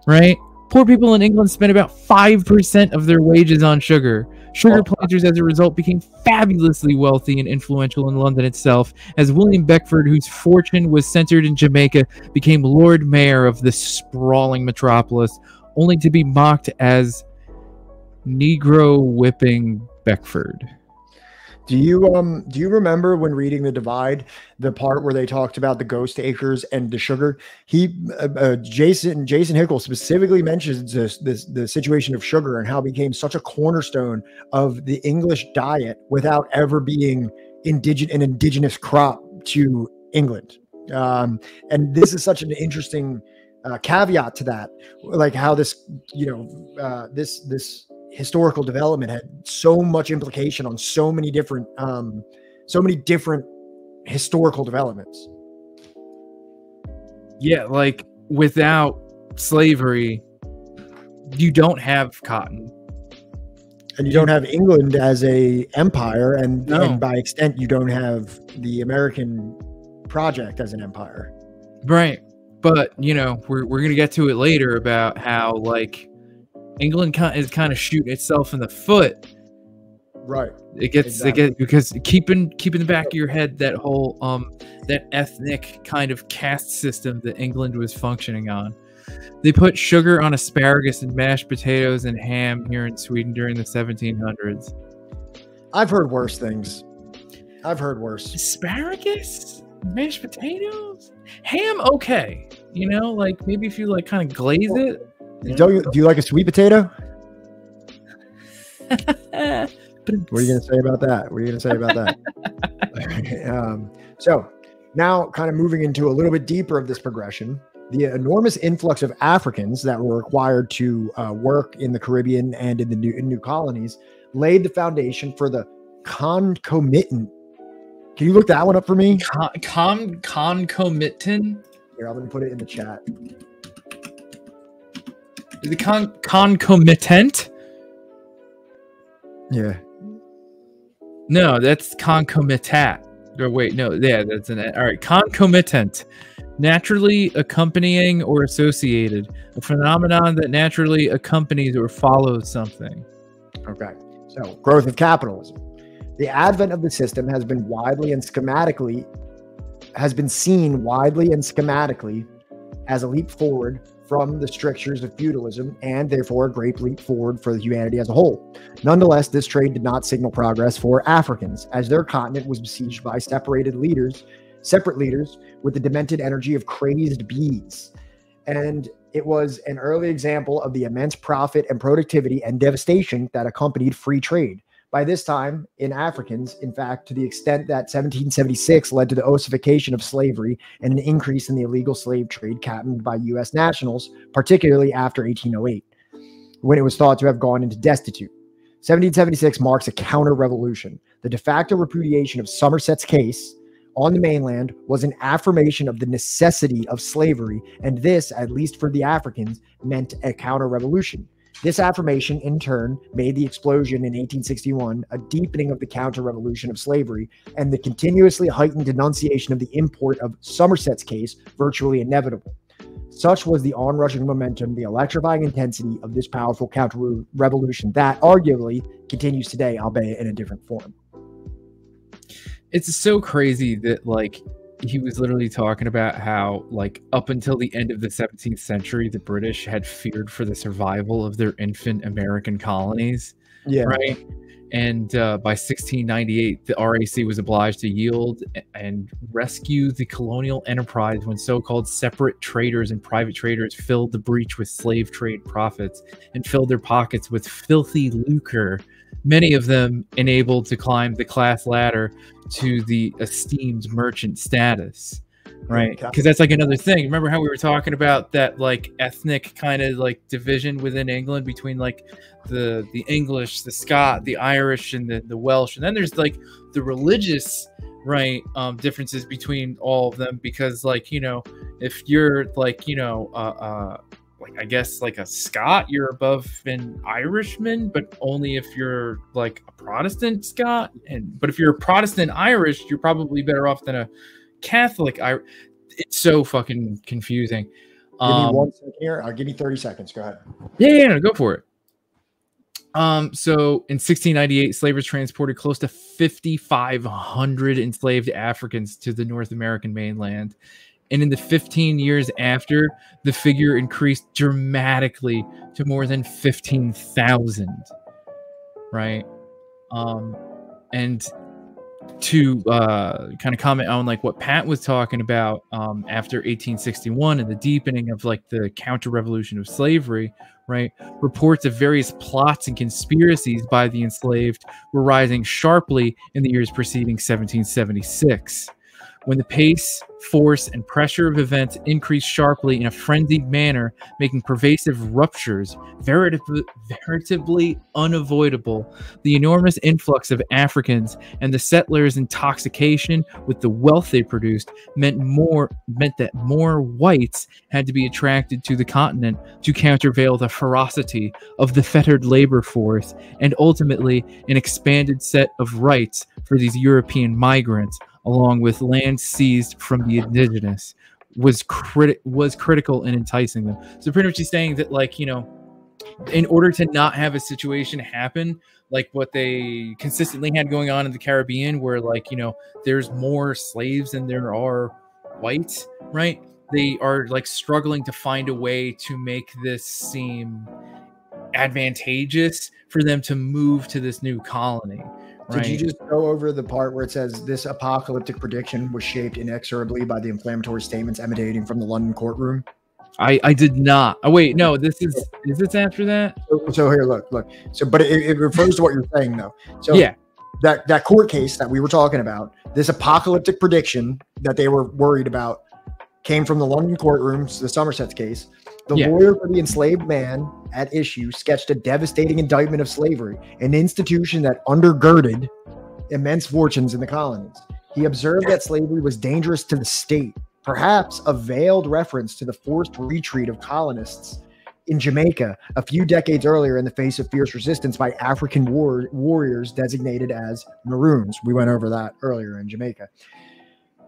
[SPEAKER 3] right? Poor people in England spent about 5% of their wages on sugar. Sugar planters, as a result, became fabulously wealthy and influential in London itself, as William Beckford, whose fortune was centered in Jamaica, became Lord Mayor of this sprawling metropolis, only to be mocked as Negro whipping Beckford.
[SPEAKER 4] Do you remember when reading The Divide, the part where they talked about the ghost acres and the sugar? Jason Hickel specifically mentions the situation of sugar and how it became such a cornerstone of the English diet without ever being an indigenous crop to England. And this is such an interesting caveat to that, like how this, this historical development had so much implication on so many different historical developments.
[SPEAKER 3] Yeah, like without slavery, you don't have cotton,
[SPEAKER 4] and you don't have England as a empire, and by extent, you don't have the American project as an empire.
[SPEAKER 3] Right, but we're gonna get to it later about how like England is kind of shooting itself in the foot.
[SPEAKER 4] Right.
[SPEAKER 3] It gets because keep in the back of your head that whole that ethnic kind of caste system that England was functioning on. They put sugar on asparagus and mashed potatoes and ham here in Sweden during the 1700s.
[SPEAKER 4] I've heard worse things. I've heard worse.
[SPEAKER 3] Asparagus, mashed potatoes, ham. Okay, you know, like maybe if you like kind of glaze it.
[SPEAKER 4] Do you like a sweet potato? What are you going to say about that? So now kind of moving into a little bit deeper of this progression, the enormous influx of Africans that were required to work in the Caribbean and in the new colonies laid the foundation for the concomitant. Can you look that one up for me?
[SPEAKER 3] Concomitant?
[SPEAKER 4] Here, I'm going to put it in the chat.
[SPEAKER 3] The concomitant?
[SPEAKER 4] Yeah.
[SPEAKER 3] No, that's concomitant. Or wait, no, yeah, that's an all right. Concomitant, naturally accompanying or associated, a phenomenon that naturally accompanies or follows something.
[SPEAKER 4] Okay. So, growth of capitalism. The advent of the system has been seen widely and schematically as a leap forward from the strictures of feudalism, and therefore a great leap forward for humanity as a whole. Nonetheless, this trade did not signal progress for Africans, as their continent was besieged by separate leaders with the demented energy of crazed bees. And it was an early example of the immense profit and productivity and devastation that accompanied free trade. By this time, in Africans, in fact, to the extent that 1776 led to the ossification of slavery and an increase in the illegal slave trade captained by U.S. nationals, particularly after 1808, when it was thought to have gone into destitute. 1776 marks a counter-revolution. The de facto repudiation of Somerset's case on the mainland was an affirmation of the necessity of slavery, and this, at least for the Africans, meant a counter-revolution. This affirmation, in turn, made the explosion in 1861 a deepening of the counter-revolution of slavery, and the continuously heightened denunciation of the import of Somerset's case virtually inevitable. Such was the onrushing momentum, the electrifying intensity of this powerful counter-revolution that arguably continues today, albeit in a different form.
[SPEAKER 3] It's so crazy that, like, he was literally talking about how, like, up until the end of the 17th century, the British had feared for the survival of their infant American colonies.
[SPEAKER 4] Yeah.
[SPEAKER 3] Right. And by 1698, the RAC was obliged to yield and rescue the colonial enterprise when so-called separate traders and private traders filled the breach with slave trade profits and filled their pockets with filthy lucre, many of them enabled to climb the class ladder to the esteemed merchant status, right? Because that's like another thing. Remember how we were talking about that, like, ethnic kind of like division within England between like the English, the Scot, the Irish, and the Welsh, and then there's like the religious, right, differences between all of them, because, like, you know, if you're like, you know, like, I guess like a Scot, you're above an Irishman, but only if you're like a Protestant Scot. But if you're a Protestant Irish, you're probably better off than a Catholic Irish. It's so fucking confusing.
[SPEAKER 4] Give me 1 second here. I'll give you 30 seconds. Go ahead.
[SPEAKER 3] Yeah, no, go for it. So in 1698, slavers transported close to 5,500 enslaved Africans to the North American mainland. And in the 15 years after, the figure increased dramatically to more than 15,000, right? And to kind of comment on like what Pat was talking about after 1861 and the deepening of like the counter-revolution of slavery, right? Reports of various plots and conspiracies by the enslaved were rising sharply in the years preceding 1776. When the pace, force, and pressure of events increased sharply in a frenzied manner, making pervasive ruptures veritably unavoidable, the enormous influx of Africans and the settlers' intoxication with the wealth they produced meant that more whites had to be attracted to the continent to countervail the ferocity of the fettered labor force, and ultimately an expanded set of rights for these European migrants, along with land seized from the indigenous, was critical in enticing them. So pretty much he's saying that, like, you know, in order to not have a situation happen like what they consistently had going on in the Caribbean, where, like, you know, there's more slaves than there are whites, right? They are like struggling to find a way to make this seem advantageous for them to move to this new colony, right?
[SPEAKER 4] Did you just go over the part where it says this apocalyptic prediction was shaped inexorably by the inflammatory statements emanating from the London courtroom?
[SPEAKER 3] I did not. Oh wait, no. Is this after that?
[SPEAKER 4] So here, look. So, but it refers to what you're saying though. So
[SPEAKER 3] yeah,
[SPEAKER 4] that court case that we were talking about, this apocalyptic prediction that they were worried about, came from the London courtrooms, the Somerset's case. The lawyer for the enslaved man at issue sketched a devastating indictment of slavery, an institution that undergirded immense fortunes in the colonies. He observed that slavery was dangerous to the state, perhaps a veiled reference to the forced retreat of colonists in Jamaica a few decades earlier in the face of fierce resistance by African warriors designated as Maroons. We went over that earlier in Jamaica.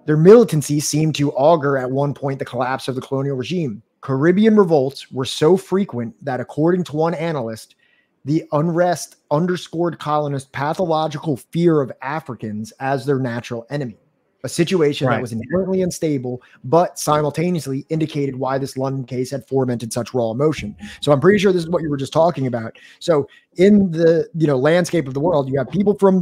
[SPEAKER 4] Their militancy seemed to augur at one point the collapse of the colonial regime. Caribbean revolts were so frequent that, according to one analyst, the unrest underscored colonists' pathological fear of Africans as their natural enemy, a situation that was inherently unstable, but simultaneously indicated why this London case had fomented such raw emotion. So I'm pretty sure this is what you were just talking about. So in the landscape of the world, you have people from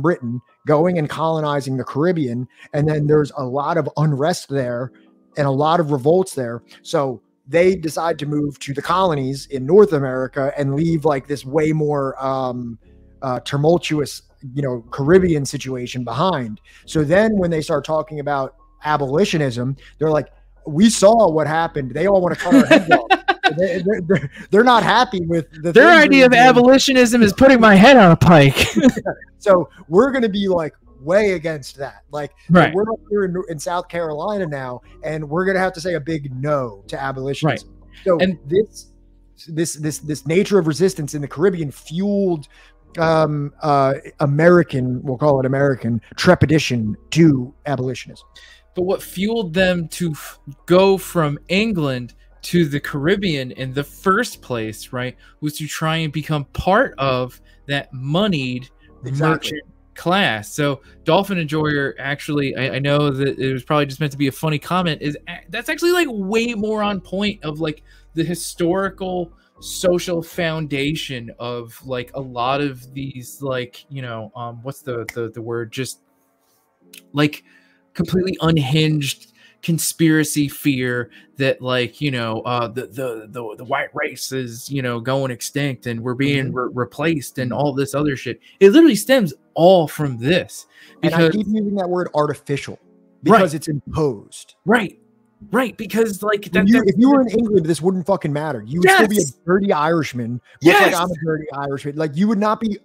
[SPEAKER 4] Britain going and colonizing the Caribbean, and then there's a lot of unrest there and a lot of revolts there. So they decide to move to the colonies in North America and leave like this way more tumultuous Caribbean situation behind. So then when they start talking about abolitionism, they're like, we saw what happened. They all want to cut our heads off. They're not happy with
[SPEAKER 3] their idea of abolitionism is putting my head on a pike.
[SPEAKER 4] So we're going to be like way against that. Like we're up here in South Carolina now, and we're going to have to say a big no to abolitionism. So and this nature of resistance in the Caribbean fueled American, we'll call it American, trepidation to abolitionism.
[SPEAKER 3] But what fueled them to go from England to the Caribbean in the first place, right, was to try and become part of that moneyed merchant class. So Dolphin Enjoyer, actually, I know that it was probably just meant to be a funny comment, that's actually like way more on point of like the historical social foundation of like a lot of these, like, what's the word, just like completely unhinged conspiracy fear that, like, the white race is going extinct and we're being replaced and all this other shit. It literally stems all from this, because
[SPEAKER 4] and I keep using that word artificial because it's imposed.
[SPEAKER 3] Right, because like
[SPEAKER 4] if you were in England, this wouldn't fucking matter. You would still be a dirty Irishman. Like I'm a dirty Irishman. Like you would not be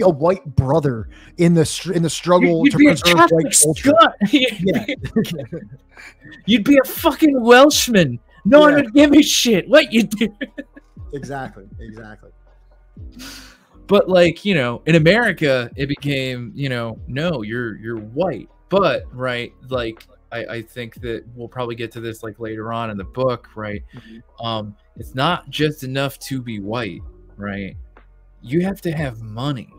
[SPEAKER 4] a white brother in the struggle to preserve white culture.
[SPEAKER 3] You'd be a fucking Welshman. No one would give a shit what you do. Exactly. But like, in America, it became, no, you're white. But like, I think that we'll probably get to this like later on in the book, right? It's not just enough to be white, right? You have to have money.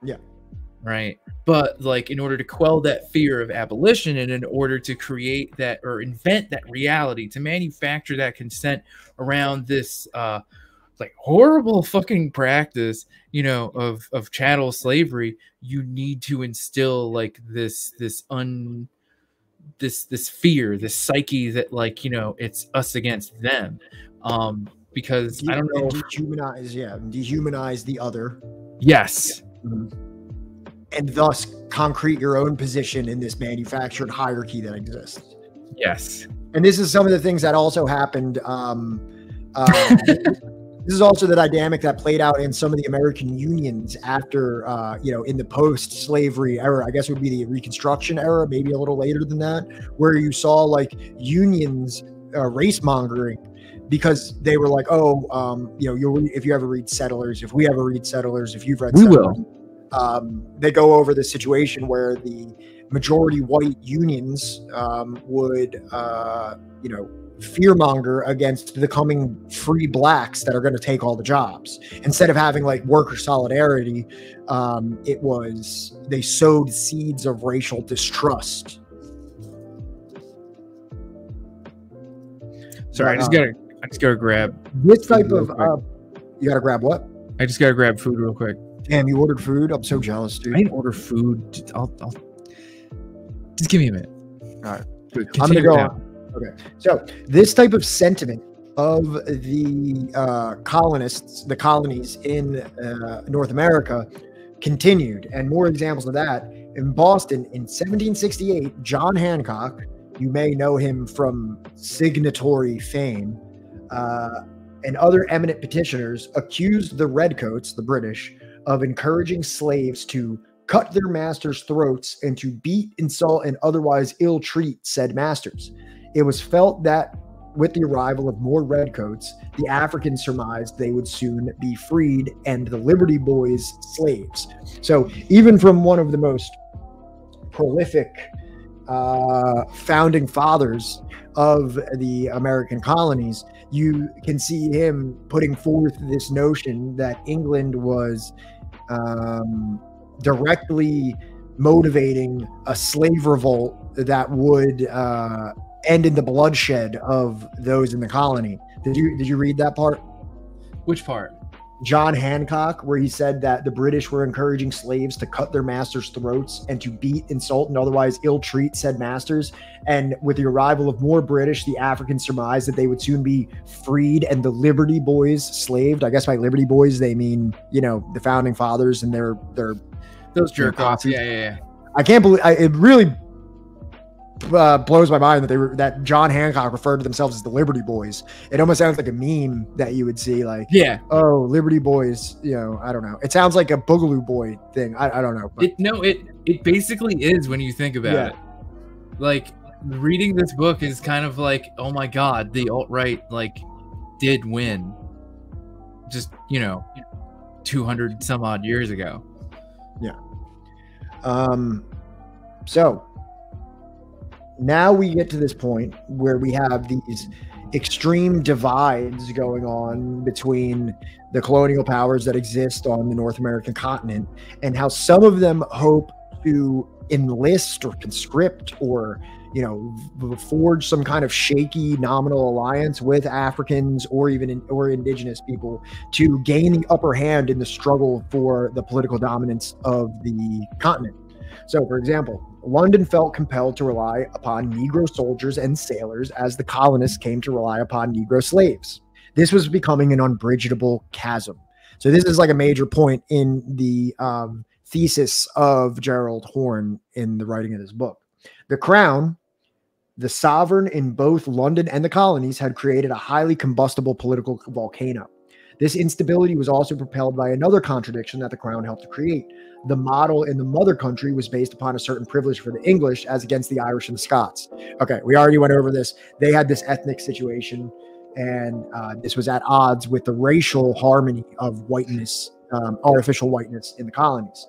[SPEAKER 4] Yeah.
[SPEAKER 3] Right. But like, in order to quell that fear of abolition and in order to create that or invent that reality, to manufacture that consent around this like horrible fucking practice, of chattel slavery, you need to instill like this fear, this psyche that, like, it's us against them, because I don't know,
[SPEAKER 4] dehumanize the other, and thus concrete your own position in this manufactured hierarchy that exists. And this is some of the things that also happened. This is also the dynamic that played out in some of the American unions after, in the post-slavery era. I guess it would be the Reconstruction era, maybe a little later than that, where you saw like unions race mongering because they were like, if you ever read Settlers, if we ever read Settlers, if you've read Settlers, they go over the situation where the majority white unions would, fearmonger against the coming free blacks that are going to take all the jobs. Instead of having like worker solidarity, they sowed seeds of racial distrust.
[SPEAKER 3] Sorry, I just gotta grab
[SPEAKER 4] this type of you gotta grab what?
[SPEAKER 3] I just gotta grab food real quick.
[SPEAKER 4] Damn, you ordered food? I'm so jealous, dude.
[SPEAKER 3] I didn't order food. I'll just give me a minute.
[SPEAKER 4] All right.
[SPEAKER 3] Continue
[SPEAKER 4] I'm going to go
[SPEAKER 3] now.
[SPEAKER 4] on. Okay. So this type of sentiment of the colonists, the colonies in North America continued. And more examples of that. In Boston in 1768, John Hancock, you may know him from signatory fame, and other eminent petitioners accused the Redcoats, the British, of encouraging slaves to cut their masters' throats and to beat, insult, and otherwise ill-treat said masters. It was felt that with the arrival of more Redcoats, the Africans surmised they would soon be freed and the Liberty Boys slaves. So even from one of the most prolific founding fathers of the American colonies, you can see him putting forth this notion that England was directly motivating a slave revolt that would end in the bloodshed of those in the colony. Did you read that part?
[SPEAKER 3] Which part?
[SPEAKER 4] John Hancock, where he said that the British were encouraging slaves to cut their masters' throats and to beat, insult, and otherwise ill-treat said masters. And with the arrival of more British, the Africans surmised that they would soon be freed and the Liberty Boys slaved. I guess by Liberty Boys, they mean, the founding fathers and their
[SPEAKER 3] those jerk offs. Yeah.
[SPEAKER 4] I can't believe it really blows my mind that John Hancock referred to themselves as the Liberty Boys. It almost sounds like a meme that you would see, like, oh, Liberty Boys. I don't know. It sounds like a Boogaloo Boy thing. I don't know. But.
[SPEAKER 3] It basically is when you think about it. Like, reading this book is kind of like, oh my God, the alt-right did win. Just 200 some odd years ago.
[SPEAKER 4] Yeah. So now we get to this point where we have these extreme divides going on between the colonial powers that exist on the North American continent, and how some of them hope to enlist or conscript or forge some kind of shaky nominal alliance with Africans or indigenous people to gain the upper hand in the struggle for the political dominance of the continent. So, for example, London felt compelled to rely upon Negro soldiers and sailors as the colonists came to rely upon Negro slaves. This was becoming an unbridgeable chasm. So this is like a major point in the thesis of Gerald Horne in the writing of this book. The Crown, the sovereign in both London and the colonies, had created a highly combustible political volcano. This instability was also propelled by another contradiction that the Crown helped to create. The model in the mother country was based upon a certain privilege for the English as against the Irish and the Scots. Okay, we already went over this. They had this ethnic situation, and this was at odds with the racial harmony of whiteness, artificial whiteness in the colonies.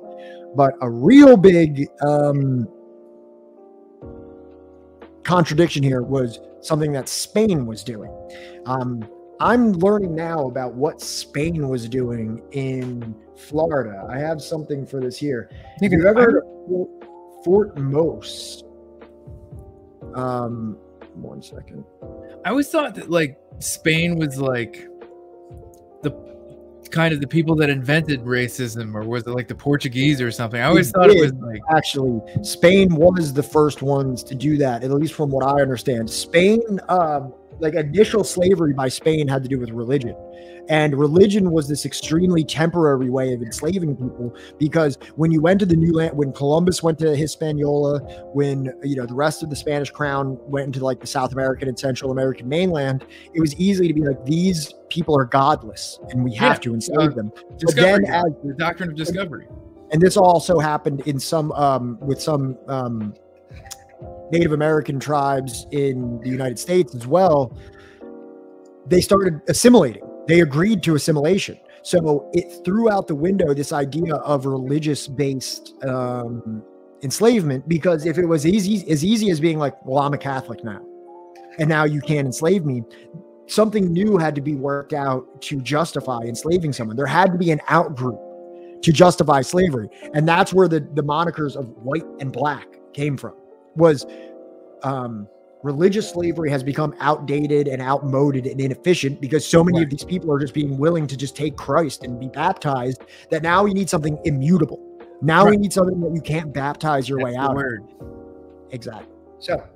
[SPEAKER 4] But a real big contradiction here was something that Spain was doing. I'm learning now about what Spain was doing in Florida. I have something for this here. Have you ever heard of Fort Mose? One second.
[SPEAKER 3] I always thought that Spain was the kind of the people that invented racism, or was it the Portuguese or something? I always thought it was
[SPEAKER 4] actually Spain was the first ones to do that, at least from what I understand. Spain, initial slavery by Spain had to do with religion. And religion was this extremely temporary way of enslaving people, because when you went to the new land, when Columbus went to Hispaniola, when the rest of the Spanish crown went into the South American and Central American mainland, it was easy to be like, these people are godless and we have to enslave them. But then,
[SPEAKER 3] the doctrine of discovery.
[SPEAKER 4] And this also happened in some with some Native American tribes in the United States as well. They started assimilating. They agreed to assimilation. So it threw out the window this idea of religious-based enslavement, because if it was as easy as being like, well, I'm a Catholic now, and now you can't enslave me, something new had to be worked out to justify enslaving someone. There had to be an out-group to justify slavery. And that's where the monikers of white and black came from, was religious slavery has become outdated and outmoded and inefficient because so many of these people are just being willing to just take Christ and be baptized, that now we need something immutable. Now we need something that you can't baptize your way out of. Exactly. So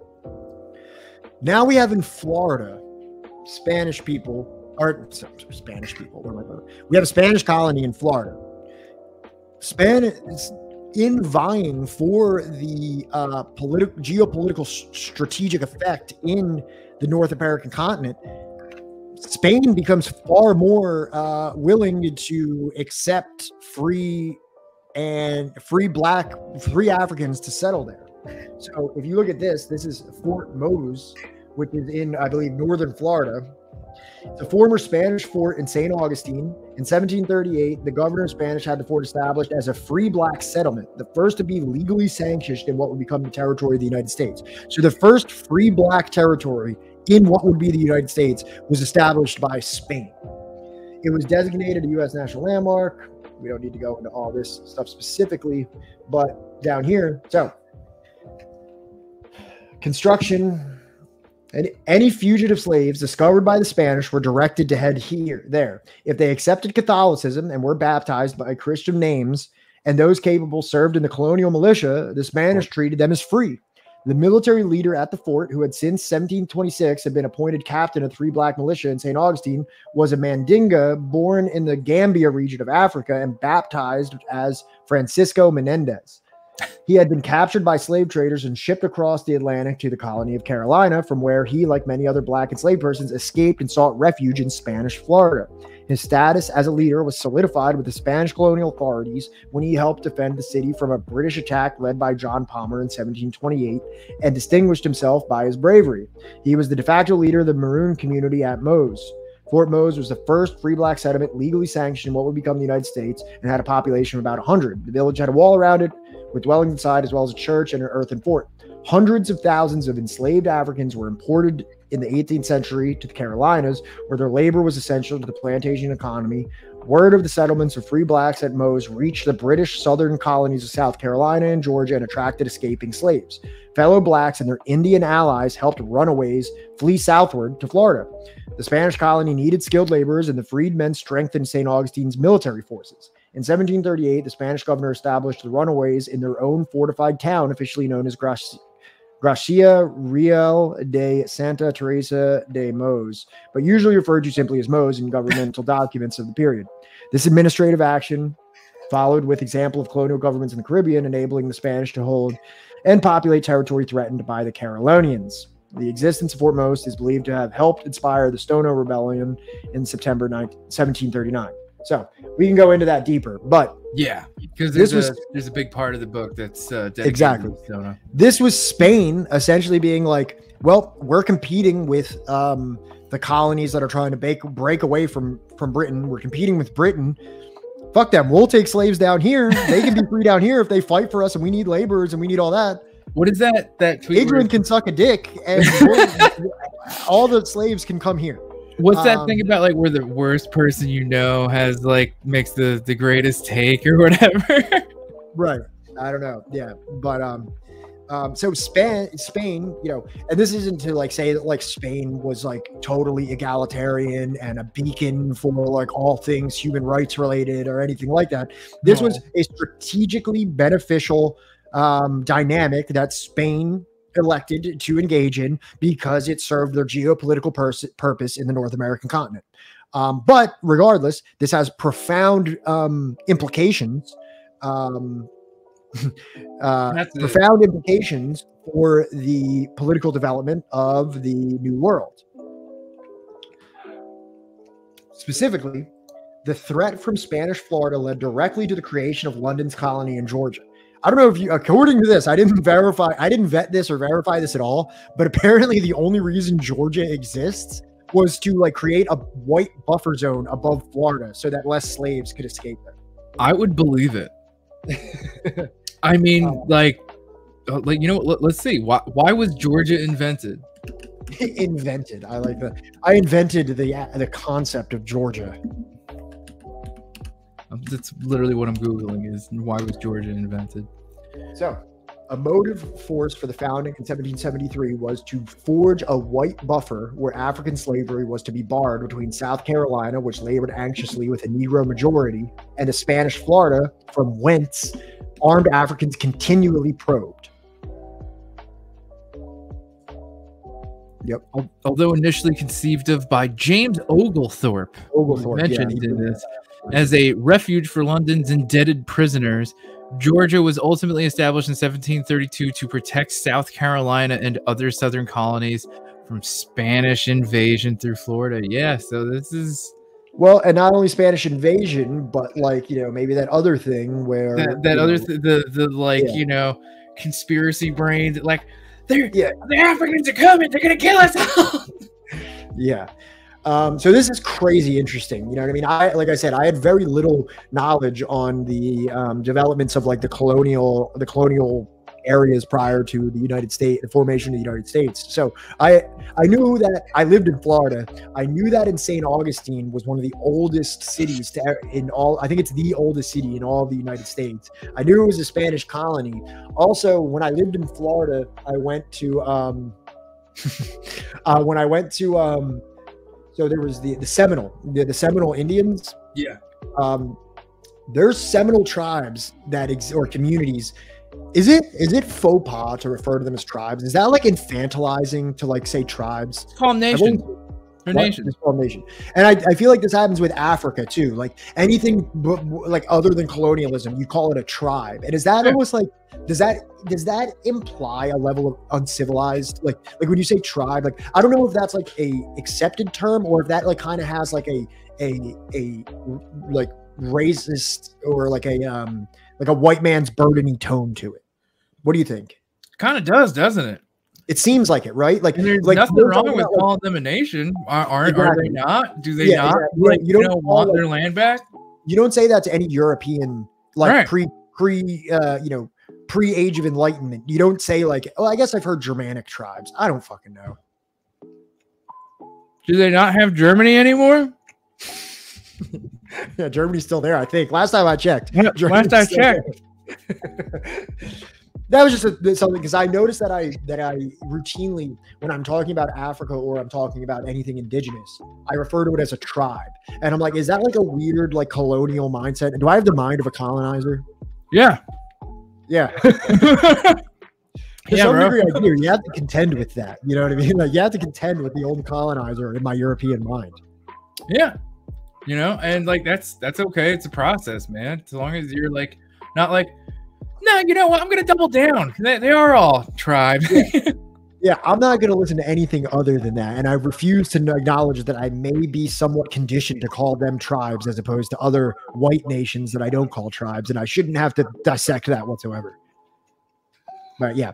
[SPEAKER 4] now we have in Florida, Spanish people, or Spanish people. We have a Spanish colony in Florida. Spanish in vying for the geopolitical strategic effect in the North American continent. Spain becomes far more willing to accept free Africans to settle there. So if you look at this is Fort Mose, which is in, I believe, northern Florida. It's a former Spanish fort in St. Augustine. In 1738, the governor of Spanish had the fort established as a free black settlement, the first to be legally sanctioned in what would become the territory of the United States. So the first free black territory in what would be the United States was established by Spain. It was designated a U.S. national landmark. We don't need to go into all this stuff specifically, but down here, so construction. And any fugitive slaves discovered by the Spanish were directed to head there. If they accepted Catholicism and were baptized by Christian names, and those capable served in the colonial militia, the Spanish treated them as free. The military leader at the fort, who had since 1726 had been appointed captain of the Free Black Militia in St. Augustine, was a Mandinga born in the Gambia region of Africa and baptized as Francisco Menendez. He had been captured by slave traders and shipped across the Atlantic to the colony of Carolina, from where he, like many other black enslaved persons, escaped and sought refuge in Spanish Florida. His status as a leader was solidified with the Spanish colonial authorities when he helped defend the city from a British attack led by John Palmer in 1728 and distinguished himself by his bravery. He was the de facto leader of the Maroon community at Mose. Fort Mose was the first free black settlement legally sanctioned in what would become the United States and had a population of about 100. The village had a wall around it with dwellings inside, as well as a church and an earthen fort. Hundreds of thousands of enslaved Africans were imported in the 18th century to the Carolinas, where their labor was essential to the plantation economy. Word of the settlements of free blacks at Mose reached the British southern colonies of South Carolina and Georgia and attracted escaping slaves. Fellow blacks and their Indian allies helped runaways flee southward to Florida. The Spanish colony needed skilled laborers, and the freedmen strengthened St. Augustine's military forces. In 1738, the Spanish governor established the runaways in their own fortified town, officially known as Gracia Real de Santa Teresa de Mose, but usually referred to simply as Mose in governmental documents of the period. This administrative action followed with example of colonial governments in the Caribbean, enabling the Spanish to hold and populate territory threatened by the Carolinians. The existence of Fort Mose is believed to have helped inspire the Stono Rebellion in September 1739. So we can go into that deeper, but
[SPEAKER 3] yeah, because there's a big part of the book that's dedicated
[SPEAKER 4] exactly.
[SPEAKER 3] to Stono.
[SPEAKER 4] This was Spain essentially being like, well, we're competing with the colonies that are trying to break away from Britain. We're competing with Britain. Fuck them. We'll take slaves down here. They can be free down here if they fight for us, and we need laborers and we need all that.
[SPEAKER 3] What is that tweet?
[SPEAKER 4] Adrian can suck a dick, and all the slaves can come here.
[SPEAKER 3] What's that thing about, like, where the worst person you know has, like, makes the greatest take or whatever?
[SPEAKER 4] Right. I don't know. Yeah. But so Spain, you know, and this isn't to like say that like Spain was like totally egalitarian and a beacon for like all things human rights related or anything like that. This was a strategically beneficial dynamic that Spain elected to engage in because it served their geopolitical purpose in the North American continent. But regardless, this has profound implications. Profound implications for the political development of the New World. Specifically, the threat from Spanish Florida led directly to the creation of London's colony in Georgia. I don't know if you, according to this, I didn't vet this or verify this at all, but apparently the only reason Georgia exists was to like create a white buffer zone above Florida so that less slaves could escape there.
[SPEAKER 3] I would believe it. I mean, like, you know, let's see. Why was Georgia invented?
[SPEAKER 4] Invented. I like that. I invented the concept of Georgia.
[SPEAKER 3] That's literally what I'm Googling is why was Georgia invented?
[SPEAKER 4] So A motive force for the founding in 1773 was to forge a white buffer where African slavery was to be barred between South Carolina, which labored anxiously with a Negro majority, and the Spanish Florida, from whence armed Africans continually probed. Yep.
[SPEAKER 3] Although initially conceived of by James Oglethorpe, mentioned in this, as a refuge for London's indebted prisoners, Georgia was ultimately established in 1732 to protect South Carolina and other southern colonies from Spanish invasion through Florida. Yeah, so this is...
[SPEAKER 4] Well, and not only Spanish invasion, but like, you know, maybe that other thing where...
[SPEAKER 3] conspiracy brains, like, the Africans are coming, they're going to kill us.
[SPEAKER 4] Yeah. So this is crazy interesting. You know what I mean? Like I said, I had very little knowledge on the developments of like the colonial areas prior to the United States, the formation of the United States. So I knew that I lived in Florida. I knew that in St. Augustine was one of the oldest cities I think it's the oldest city in all of the United States. I knew it was a Spanish colony. Also, when I lived in Florida, I went to so there was the Seminole Indians.
[SPEAKER 3] Yeah.
[SPEAKER 4] There's Seminole tribes or communities. Is it faux pas to refer to them as tribes? Is that like infantilizing to like say tribes?
[SPEAKER 3] It's called nation.
[SPEAKER 4] It's called nation. And I feel like this happens with Africa too. Like anything like other than colonialism, you call it a tribe. And is that almost like does that imply a level of uncivilized, like when you say tribe, like I don't know if that's like a accepted term or if that like kind of has like a like racist or like a white man's burdeny tone to it. What do you think?
[SPEAKER 3] Kind of does, doesn't it?
[SPEAKER 4] It seems like it, right? Like,
[SPEAKER 3] and there's
[SPEAKER 4] like
[SPEAKER 3] nothing wrong with calling them a nation. Are they not? Do they not? Exactly. Like, you don't want their land back?
[SPEAKER 4] You don't say that to any European, like pre Age of Enlightenment. You don't say like, oh, I guess I've heard Germanic tribes. I don't fucking know.
[SPEAKER 3] Do they not have Germany anymore?
[SPEAKER 4] Yeah, Germany's still there, I think. Last time I checked.
[SPEAKER 3] Last I checked.
[SPEAKER 4] That was just something because I noticed that I routinely, when I'm talking about Africa or I'm talking about anything indigenous, I refer to it as a tribe. And I'm like, is that like a weird like colonial mindset? And do I have the mind of a colonizer?
[SPEAKER 3] Yeah.
[SPEAKER 4] Yeah. To some degree, I do. You have to contend with that. You know what I mean? Like you have to contend with the old colonizer in my European mind.
[SPEAKER 3] Yeah. You know, and like that's okay. It's a process, man. As long as you're like not like, no, you know what? I'm gonna double down. They are all tribes.
[SPEAKER 4] Yeah, I'm not gonna listen to anything other than that, and I refuse to acknowledge that I may be somewhat conditioned to call them tribes as opposed to other white nations that I don't call tribes, and I shouldn't have to dissect that whatsoever. But yeah,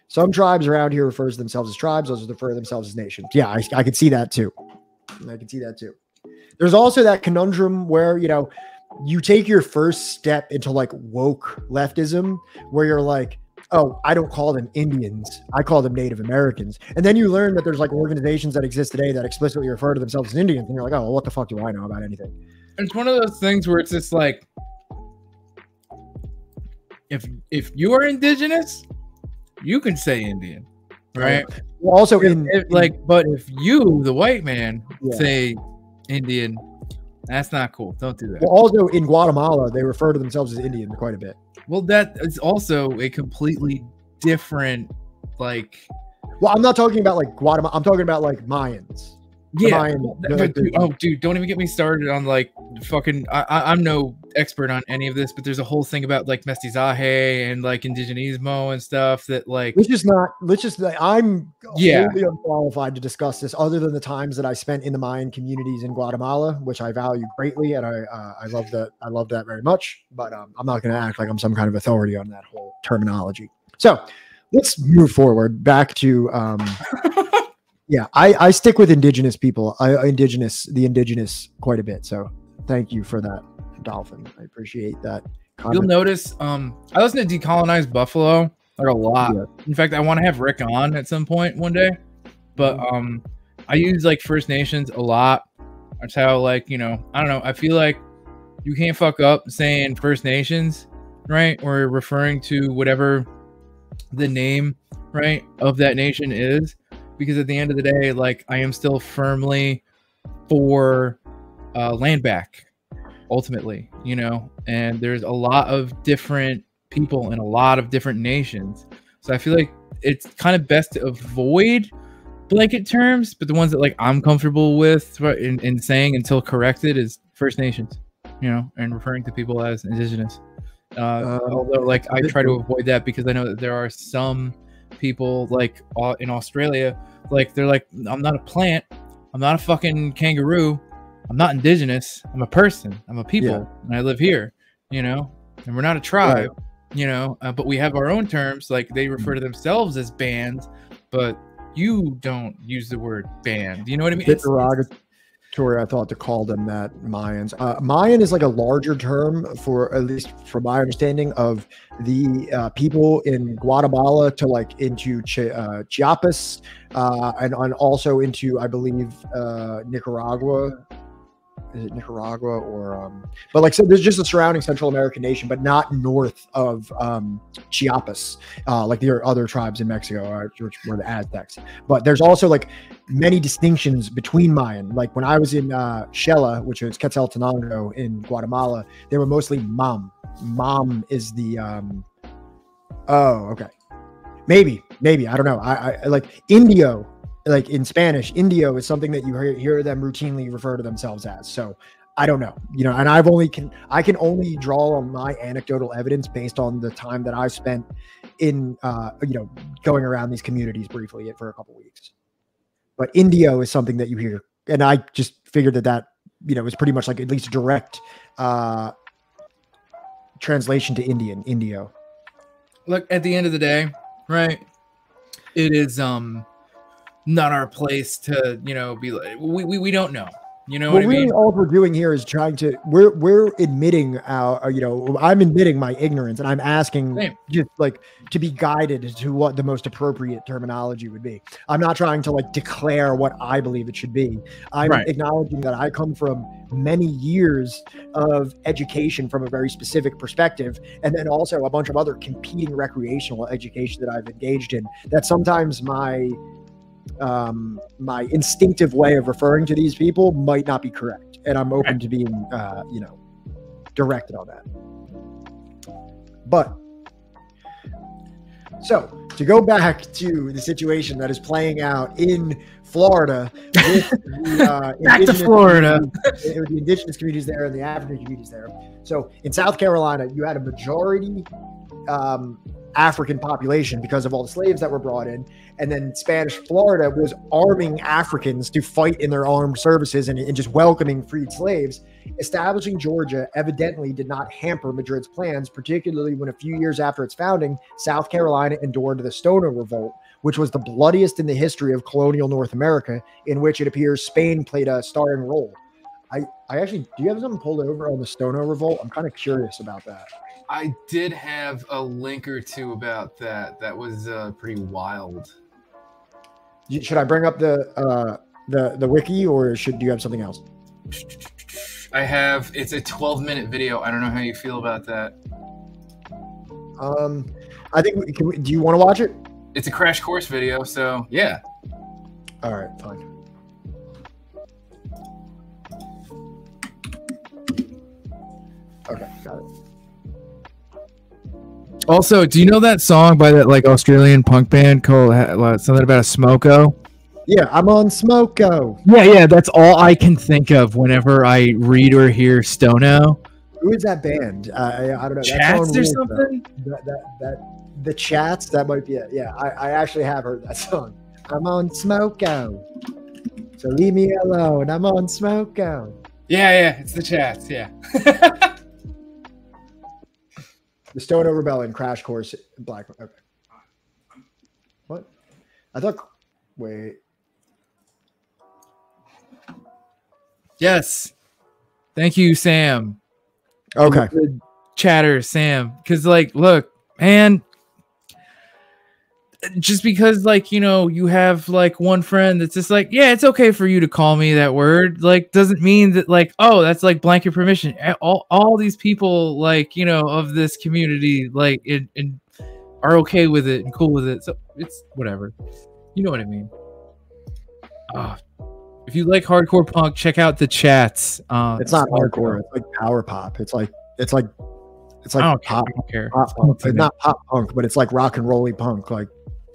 [SPEAKER 4] some tribes around here refer to themselves as tribes; others refer to themselves as nations. Yeah, I can see that too. There's also that conundrum where, you know, you take your first step into like woke leftism where you're like, oh, I don't call them Indians. I call them Native Americans. And then you learn that there's like organizations that exist today that explicitly refer to themselves as Indians. And you're like, oh, well, what the fuck do I know about anything?
[SPEAKER 3] It's one of those things where it's just like, if you are indigenous, you can say Indian, right?
[SPEAKER 4] Well, also
[SPEAKER 3] but if you, the white man, say Indian, that's not cool. Don't do that.
[SPEAKER 4] Well, also in Guatemala, they refer to themselves as Indian quite a bit.
[SPEAKER 3] Well, that is also a completely different, like.
[SPEAKER 4] Well, I'm not talking about like Guatemala. I'm talking about like Mayans.
[SPEAKER 3] Yeah. Dude, don't even get me started on like fucking. I'm no expert on any of this, but there's a whole thing about like mestizaje and like indigenismo and stuff that like.
[SPEAKER 4] I'm wholly unqualified to discuss this, other than the times that I spent in the Mayan communities in Guatemala, which I value greatly, and I love that. I love that very much. But I'm not going to act like I'm some kind of authority on that whole terminology. So let's move forward back to. Yeah, I stick with indigenous people, the indigenous quite a bit. So thank you for that, Dolphin. I appreciate that comment.
[SPEAKER 3] You'll notice I listen to Decolonize Buffalo like a lot. Yeah. In fact, I want to have Rick on at some point one day. But I use like First Nations a lot. That's how, like, you know, I don't know. I feel like you can't fuck up saying First Nations, right, or referring to whatever the name, right, of that nation is, because at the end of the day, like, I am still firmly for land back, ultimately, you know, and there's a lot of different people in a lot of different nations, so I feel like it's kind of best to avoid blanket terms, but the ones that like I'm comfortable with in saying until corrected is First Nations, you know, and referring to people as indigenous. Although like I try to avoid that because I know that there are some people like in Australia, like they're like, I'm not a plant, I'm not a fucking kangaroo, I'm not indigenous, I'm a person, I'm a people, and I live here, you know, and we're not a tribe, you know, but we have our own terms. Like they refer to themselves as bands, but you don't use the word band. You know what I mean?
[SPEAKER 4] It's derogatory, I thought, to call them that, Mayans. Mayan is like a larger term for, at least from my understanding, of the people in Guatemala to like into Chiapas and also into, I believe, Nicaragua. Is it Nicaragua or but like, so there's just a surrounding Central American nation, but not north of Chiapas, like the other tribes in Mexico, which were the Aztecs. But there's also like many distinctions between Mayan. Like when I was in Xela, which is Quetzaltenango in Guatemala, they were mostly Mam. Mam is the oh, okay, maybe I don't know. I like Indio. Like in Spanish, Indio is something that you hear them routinely refer to themselves as. So I don't know, you know, and I can only draw on my anecdotal evidence based on the time that I've spent in, you know, going around these communities briefly for a couple of weeks. But Indio is something that you hear, and I just figured that you know is pretty much like at least direct translation to Indian, Indio.
[SPEAKER 3] Look, at the end of the day, right? It is not our place to, you know, be like, we don't know, you know what I mean?
[SPEAKER 4] All we're doing here is trying to, we're admitting our, you know, I'm admitting my ignorance, and I'm asking just like to be guided to what the most appropriate terminology would be. I'm not trying to like declare what I believe it should be. I'm acknowledging that I come from many years of education from a very specific perspective, and then also a bunch of other competing recreational education that I've engaged in, that sometimes my instinctive way of referring to these people might not be correct, and I'm open to being you know, directed on that. But so to go back to the situation that is playing out in Florida with the
[SPEAKER 3] back to Florida,
[SPEAKER 4] the indigenous communities there and the African communities there. So in South Carolina, you had a majority African population because of all the slaves that were brought in, and then Spanish Florida was arming Africans to fight in their armed services and just welcoming freed slaves. Establishing Georgia evidently did not hamper Madrid's plans, particularly when a few years after its founding, South Carolina endured the Stono Revolt, which was the bloodiest in the history of colonial North America, in which it appears Spain played a starring role. I actually, do you have something pulled over on the Stono Revolt? I'm kind of curious about that.
[SPEAKER 3] I did have a link or two about that. That was pretty wild.
[SPEAKER 4] Should I bring up the wiki, or do you have something else?
[SPEAKER 3] I have. It's a 12-minute video. I don't know how you feel about that.
[SPEAKER 4] I think do you want to watch it?
[SPEAKER 3] It's a crash course video, so yeah.
[SPEAKER 4] All right, fine. Okay, got it.
[SPEAKER 3] Also, do you know that song by that like Australian punk band called something about a smoko?
[SPEAKER 4] Yeah, I'm on smoko.
[SPEAKER 3] Yeah, that's all I can think of whenever I read or hear Stono.
[SPEAKER 4] Who is that band? I don't know.
[SPEAKER 3] Chats or something?
[SPEAKER 4] The Chats, that might be it. Yeah, I actually have heard that song. I'm on smoko. So leave me alone. I'm on smoko.
[SPEAKER 3] Yeah, it's the Chats, yeah.
[SPEAKER 4] The Stono Rebellion crash course, Black. Okay. What? I thought. Wait.
[SPEAKER 3] Yes. Thank you, Sam.
[SPEAKER 4] Okay.
[SPEAKER 3] Chatter, Sam. Because, like, look, man, just because, like, you know, you have like one friend that's just like, yeah, it's okay for you to call me that word, like, doesn't mean that, like, oh, that's like blanket permission. All these people, like, you know, of this community, like, and are okay with it and cool with it. So it's whatever. You know what I mean? If you like hardcore punk, check out the chats.
[SPEAKER 4] It's not hardcore. It's like power pop. It's like
[SPEAKER 3] I don't
[SPEAKER 4] pop.
[SPEAKER 3] care.
[SPEAKER 4] Pop punk. It's not pop punk, but it's like rock and rolly punk. Like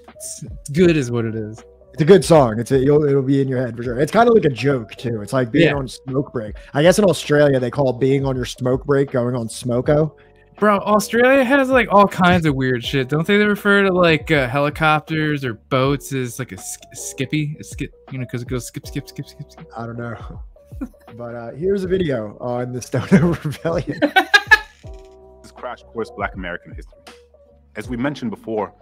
[SPEAKER 3] it's good, is what it is.
[SPEAKER 4] It's a good song. It'll be in your head for sure. It's kind of like a joke too. It's like being on smoke break. I guess in Australia they call being on your smoke break going on smoko.
[SPEAKER 3] Bro, Australia has like all kinds of weird shit. Don't they refer to like helicopters or boats as like a skippy? You know, because it goes skip, skip, skip, skip, skip.
[SPEAKER 4] I don't know. But here's a video on the Stoner Rebellion.
[SPEAKER 5] This crash course Black American history. As we mentioned before,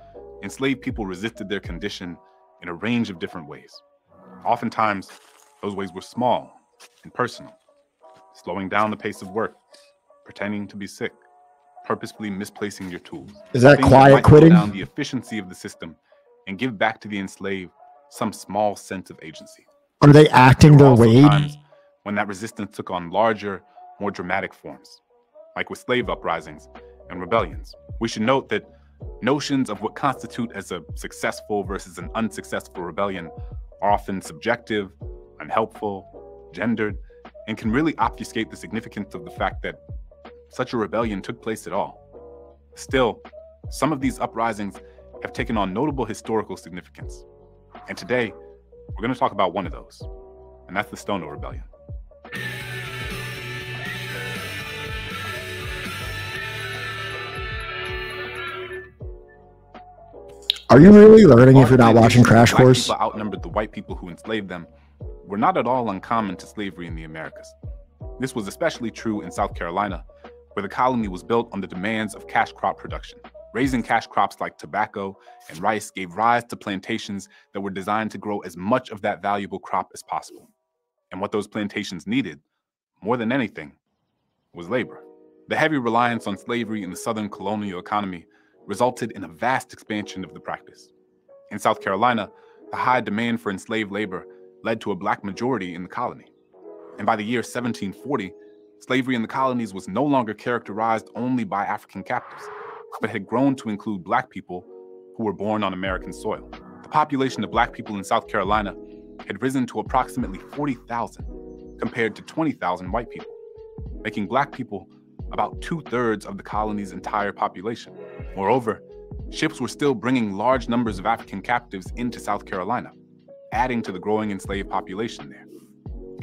[SPEAKER 5] enslaved people resisted their condition in a range of different ways. Oftentimes, those ways were small and personal, slowing down the pace of work, pretending to be sick, purposefully misplacing your tools.
[SPEAKER 4] Is that quiet quitting?
[SPEAKER 5] Down the efficiency of the system and give back to the enslaved some small sense of agency.
[SPEAKER 4] Are they acting their wage?
[SPEAKER 5] Times when that resistance took on larger, more dramatic forms, like with slave uprisings and rebellions. We should note that notions of what constitute as a successful versus an unsuccessful rebellion are often subjective, unhelpful, gendered, and can really obfuscate the significance of the fact that such a rebellion took place at all. Still, some of these uprisings have taken on notable historical significance. And today, we're going to talk about one of those, and that's the Stono Rebellion.
[SPEAKER 4] Are you really learning if you're not watching Crash Course?
[SPEAKER 5] Black people outnumbered the white people who enslaved them were not at all uncommon to slavery in the Americas. This was especially true in South Carolina, where the colony was built on the demands of cash crop production. Raising cash crops like tobacco and rice gave rise to plantations that were designed to grow as much of that valuable crop as possible. And what those plantations needed, more than anything, was labor. The heavy reliance on slavery in the Southern colonial economy resulted in a vast expansion of the practice. In South Carolina, the high demand for enslaved labor led to a Black majority in the colony. And by the year 1740, slavery in the colonies was no longer characterized only by African captives, but had grown to include Black people who were born on American soil. The population of Black people in South Carolina had risen to approximately 40,000 compared to 20,000 white people, making Black people about 2/3 of the colony's entire population. Moreover, ships were still bringing large numbers of African captives into South Carolina, adding to the growing enslaved population there.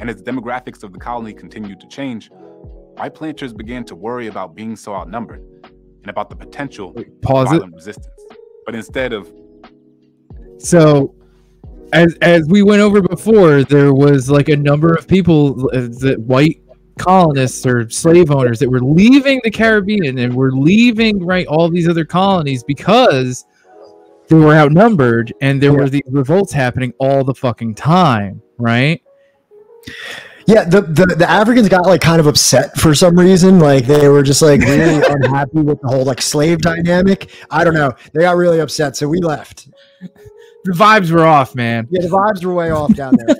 [SPEAKER 5] And as the demographics of the colony continued to change, white planters began to worry about being so outnumbered and about the potential for violent resistance. But instead of...
[SPEAKER 3] So, as we went over before, there was like a number of people, that white colonists or slave owners, that were leaving the Caribbean and were leaving, right, all these other colonies because they were outnumbered, and there were these revolts happening all the fucking time, right?
[SPEAKER 4] Yeah, the Africans got like kind of upset for some reason. Like they were just like really unhappy with the whole like slave dynamic. I don't know. They got really upset, so we left.
[SPEAKER 3] The vibes were off, man.
[SPEAKER 4] Yeah, the vibes were way off down there.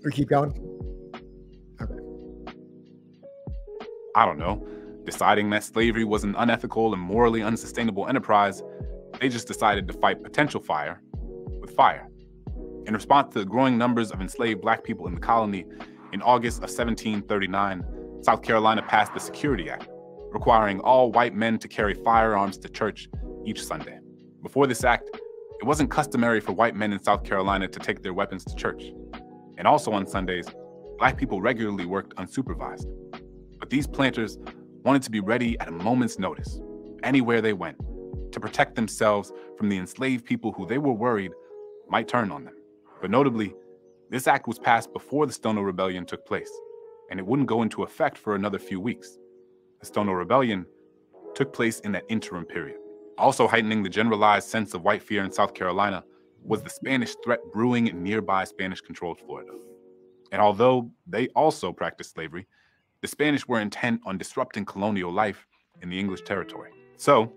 [SPEAKER 4] We keep going. Okay.
[SPEAKER 5] I don't know, deciding that slavery was an unethical and morally unsustainable enterprise, they just decided to fight potential fire with fire. In response to the growing numbers of enslaved Black people in the colony, in August of 1739, South Carolina passed the Security Act, requiring all white men to carry firearms to church each Sunday. Before this act, it wasn't customary for white men in South Carolina to take their weapons to church. And also on Sundays, Black people regularly worked unsupervised. But these planters wanted to be ready at a moment's notice, anywhere they went, to protect themselves from the enslaved people who they were worried might turn on them. But notably, this act was passed before the Stono Rebellion took place, and it wouldn't go into effect for another few weeks. The Stono Rebellion took place in that interim period. Also heightening the generalized sense of white fear in South Carolina was the Spanish threat brewing in nearby Spanish-controlled Florida. And although they also practiced slavery, the Spanish were intent on disrupting colonial life in the English territory. So,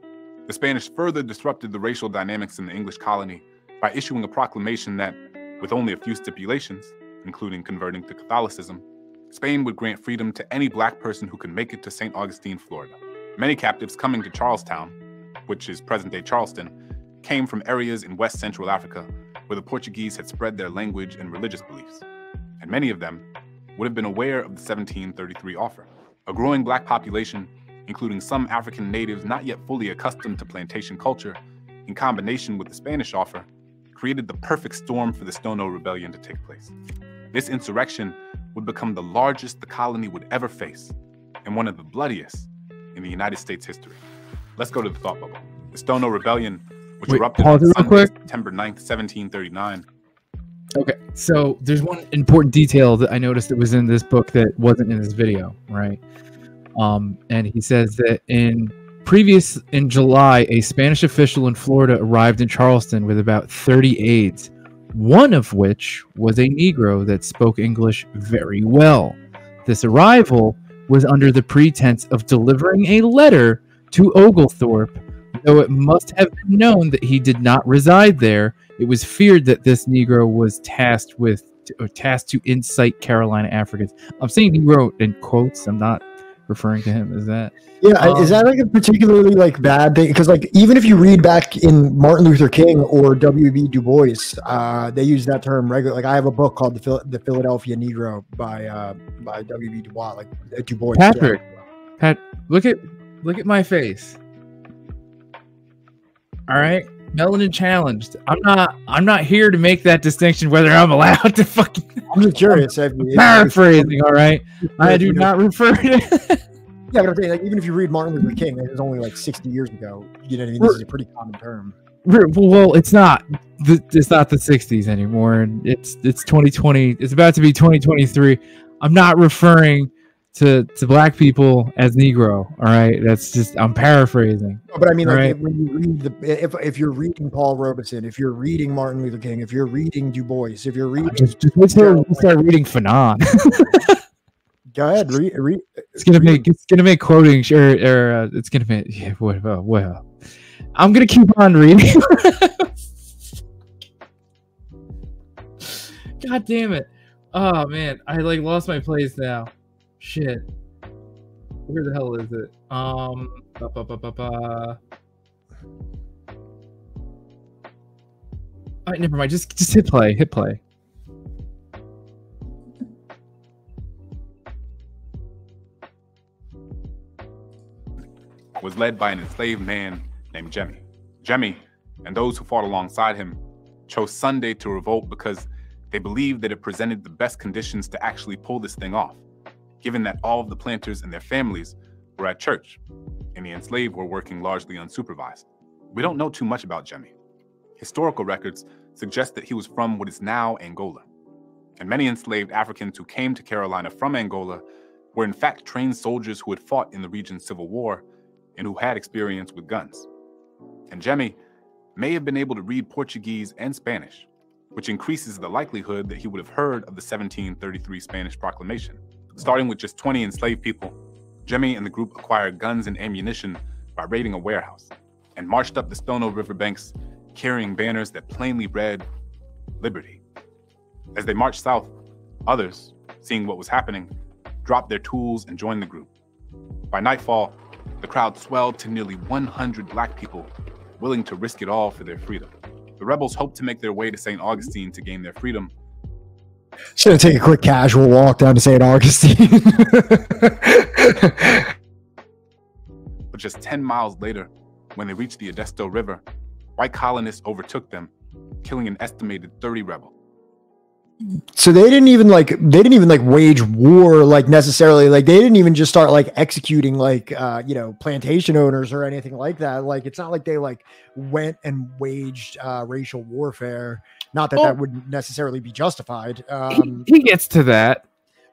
[SPEAKER 5] The Spanish further disrupted the racial dynamics in the English colony by issuing a proclamation that, with only a few stipulations, including converting to Catholicism, Spain would grant freedom to any black person who could make it to St. Augustine, Florida. Many captives coming to Charlestown, which is present-day Charleston, came from areas in West Central Africa where the Portuguese had spread their language and religious beliefs, and many of them would have been aware of the 1733 offer. A growing black population, including some African natives not yet fully accustomed to plantation culture, in combination with the Spanish offer, created the perfect storm for the Stono Rebellion to take place. This insurrection would become the largest the colony would ever face, and one of the bloodiest in the United States history. Let's go to the thought bubble. The Stono Rebellion, which erupted on Sunday, September 9th, 1739.
[SPEAKER 3] Okay, so there's one important detail that I noticed that was in this book that wasn't in this video, right? And he says that in July, a Spanish official in Florida arrived in Charleston with about 30 aides, one of which was a Negro that spoke English very well. This arrival was under the pretense of delivering a letter to Oglethorpe, though it must have been known that he did not reside there. It was feared that this Negro was tasked to incite Carolina Africans. I'm saying Negro in quotes. I'm not referring to him as that.
[SPEAKER 4] Yeah, is that like a particularly like bad thing? Because like even if you read back in Martin Luther King or W.B. Du Bois, they use that term regularly. Like I have a book called The Philadelphia Negro by W.B. Du Bois. Like Du Bois.
[SPEAKER 3] Patrick, Pat, look at my face. All right, melanin challenged. I'm not here to make that distinction whether I'm allowed to fucking.
[SPEAKER 4] I'm just curious.
[SPEAKER 3] Paraphrasing, all right. I do not refer to.
[SPEAKER 4] Yeah, but I'm saying, like, even if you read Martin Luther King, it was only like 60 years ago. You know what I mean? This is a pretty common term.
[SPEAKER 3] Well, it's not. It's not the 60s anymore, and it's 2020. It's about to be 2023. I'm not referring to black people as Negro. All right, that's just I'm paraphrasing.
[SPEAKER 4] No, but I mean, like,
[SPEAKER 3] right?
[SPEAKER 4] when you read if you're reading Paul Robeson, if you're reading Martin Luther King, if you're reading Du Bois, if you're reading,
[SPEAKER 3] just wait till we start reading Fanon.
[SPEAKER 4] Go ahead, read.
[SPEAKER 3] It's gonna make quoting or it's gonna make yeah. Well, I'm gonna keep on reading. God damn it! Oh man, I like lost my place now. Shit. Where the hell is it? All right, never mind. Just hit play. Hit play.
[SPEAKER 5] Was led by an enslaved man named Jemmy. Jemmy and those who fought alongside him chose Sunday to revolt because they believed that it presented the best conditions to actually pull this thing off, given that all of the planters and their families were at church, and the enslaved were working largely unsupervised. We don't know too much about Jemmy. Historical records suggest that he was from what is now Angola, and many enslaved Africans who came to Carolina from Angola were in fact trained soldiers who had fought in the region's civil war and who had experience with guns. And Jemmy may have been able to read Portuguese and Spanish, which increases the likelihood that he would have heard of the 1733 Spanish proclamation. Starting with just 20 enslaved people, Jemmy and the group acquired guns and ammunition by raiding a warehouse and marched up the Stono River banks carrying banners that plainly read, "Liberty." As they marched south, others, seeing what was happening, dropped their tools and joined the group. By nightfall, the crowd swelled to nearly 100 black people willing to risk it all for their freedom. The rebels hoped to make their way to St. Augustine to gain their freedom.
[SPEAKER 4] Should have taken a quick casual walk down to St. Augustine.
[SPEAKER 5] But just 10 miles later, when they reached the Edisto River, white colonists overtook them, killing an estimated 30 rebels.
[SPEAKER 4] So they didn't even wage war like necessarily. Like they didn't even just start like executing like plantation owners or anything like that. Like it's not like they like went and waged racial warfare. Not that that would necessarily be justified.
[SPEAKER 3] He gets to that.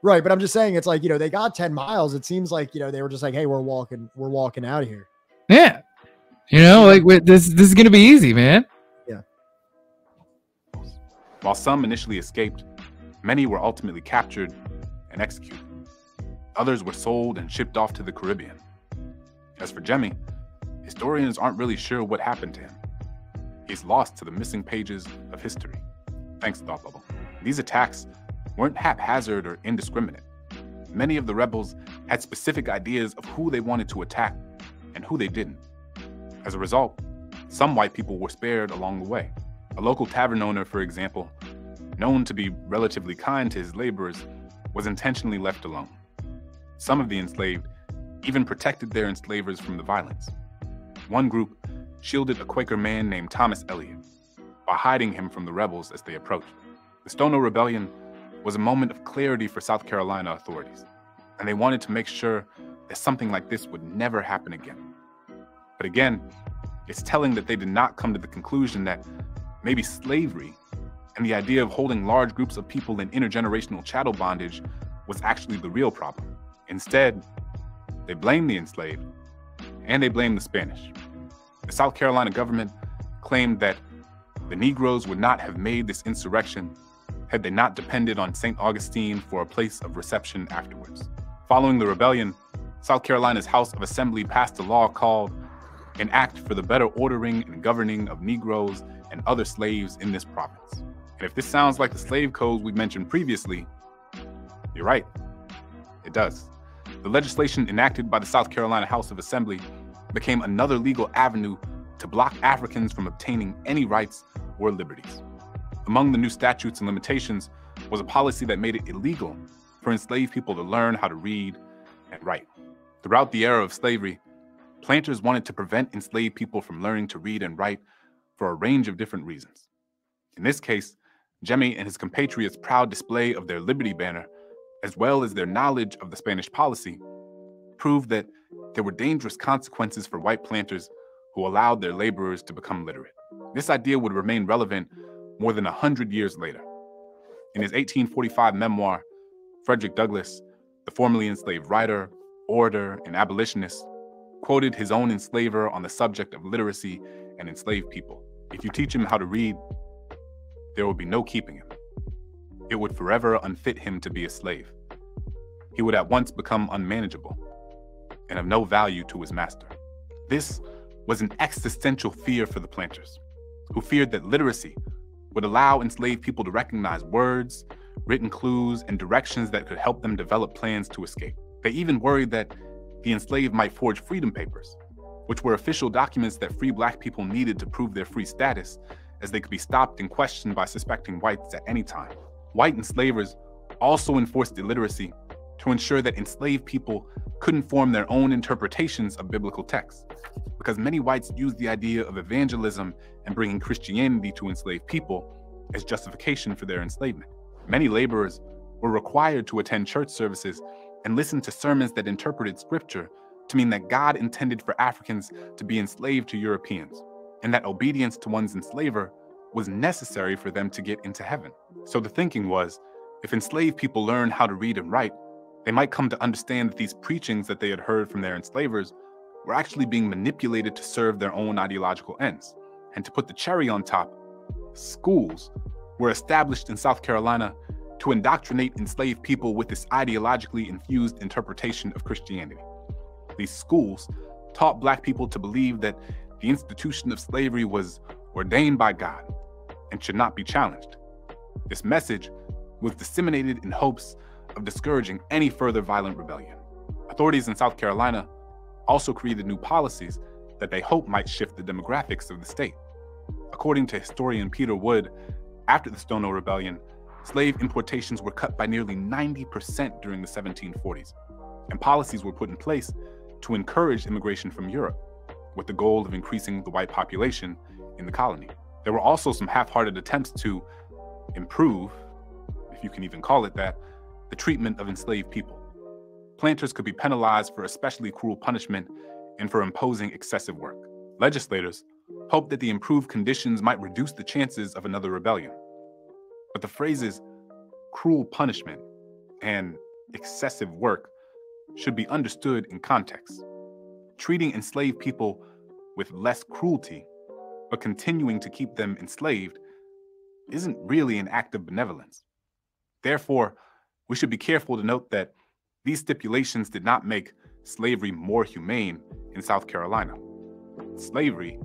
[SPEAKER 4] Right, but I'm just saying it's like, they got 10 miles. It seems like, they were just like, hey, we're walking out of here.
[SPEAKER 3] Yeah. Like this is going to be easy, man.
[SPEAKER 4] Yeah.
[SPEAKER 5] While some initially escaped, many were ultimately captured and executed. Others were sold and shipped off to the Caribbean. As for Jemmy, historians aren't really sure what happened to him. He's lost to the missing pages of history. Thanks, Thought Bubble. These attacks weren't haphazard or indiscriminate. Many of the rebels had specific ideas of who they wanted to attack and who they didn't. As a result, some white people were spared along the way. A local tavern owner, for example, known to be relatively kind to his laborers, was intentionally left alone. Some of the enslaved even protected their enslavers from the violence. One group shielded a Quaker man named Thomas Eliot by hiding him from the rebels as they approached. The Stono Rebellion was a moment of clarity for South Carolina authorities, and they wanted to make sure that something like this would never happen again. But again, it's telling that they did not come to the conclusion that maybe slavery and the idea of holding large groups of people in intergenerational chattel bondage was actually the real problem. Instead, they blamed the enslaved, and they blamed the Spanish. The South Carolina government claimed that the Negroes would not have made this insurrection had they not depended on St. Augustine for a place of reception afterwards. Following the rebellion, South Carolina's House of Assembly passed a law called An Act for the Better Ordering and Governing of Negroes and Other Slaves in this Province. And if this sounds like the slave codes we mentioned previously, you're right, it does. The legislation enacted by the South Carolina House of Assembly became another legal avenue to block Africans from obtaining any rights or liberties. Among the new statutes and limitations was a policy that made it illegal for enslaved people to learn how to read and write. Throughout the era of slavery, planters wanted to prevent enslaved people from learning to read and write for a range of different reasons. In this case, Jemmy and his compatriots' proud display of their Liberty Banner, as well as their knowledge of the Spanish policy, proved that there were dangerous consequences for white planters who allowed their laborers to become literate. This idea would remain relevant more than 100 years later. In his 1845 memoir, Frederick Douglass, the formerly enslaved writer, orator, and abolitionist, quoted his own enslaver on the subject of literacy and enslaved people. If you teach him how to read, there will be no keeping him. It would forever unfit him to be a slave. He would at once become unmanageable and of no value to his master. This was an existential fear for the planters, who feared that literacy would allow enslaved people to recognize words, written clues, and directions that could help them develop plans to escape. They even worried that the enslaved might forge freedom papers, which were official documents that free Black people needed to prove their free status, as they could be stopped and questioned by suspecting whites at any time. White enslavers also enforced illiteracy to ensure that enslaved people couldn't form their own interpretations of biblical texts, because many whites used the idea of evangelism and bringing Christianity to enslaved people as justification for their enslavement. Many laborers were required to attend church services and listen to sermons that interpreted scripture to mean that God intended for Africans to be enslaved to Europeans, and that obedience to one's enslaver was necessary for them to get into heaven. So the thinking was, if enslaved people learn how to read and write, they might come to understand that these preachings that they had heard from their enslavers were actually being manipulated to serve their own ideological ends. And to put the cherry on top, schools were established in South Carolina to indoctrinate enslaved people with this ideologically infused interpretation of Christianity. These schools taught Black people to believe that the institution of slavery was ordained by God and should not be challenged. This message was disseminated in hopes of discouraging any further violent rebellion. Authorities in South Carolina also created new policies that they hoped might shift the demographics of the state. According to historian Peter Wood, after the Stono Rebellion, slave importations were cut by nearly 90% during the 1740s, and policies were put in place to encourage immigration from Europe, with the goal of increasing the white population in the colony. There were also some half-hearted attempts to improve, if you can even call it that, the treatment of enslaved people. Planters could be penalized for especially cruel punishment and for imposing excessive work. Legislators hoped that the improved conditions might reduce the chances of another rebellion. But the phrases cruel punishment and excessive work should be understood in context. Treating enslaved people with less cruelty, but continuing to keep them enslaved, isn't really an act of benevolence. Therefore, we should be careful to note that these stipulations did not make slavery more humane in South Carolina. slavery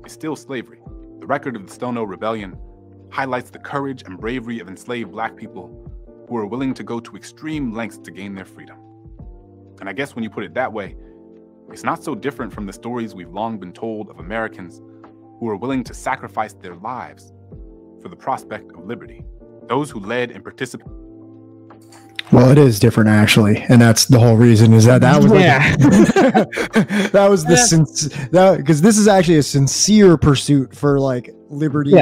[SPEAKER 5] is still slavery. The record of the Stono Rebellion highlights the courage and bravery of enslaved Black people who were willing to go to extreme lengths to gain their freedom. And I guess when you put it that way, it's not so different from the stories we've long been told of Americans who were willing to sacrifice their lives for the prospect of liberty. Those who led and participated.
[SPEAKER 4] Well, it is different actually, and that's the whole reason. Is that was that was the because this is actually a sincere pursuit for like liberty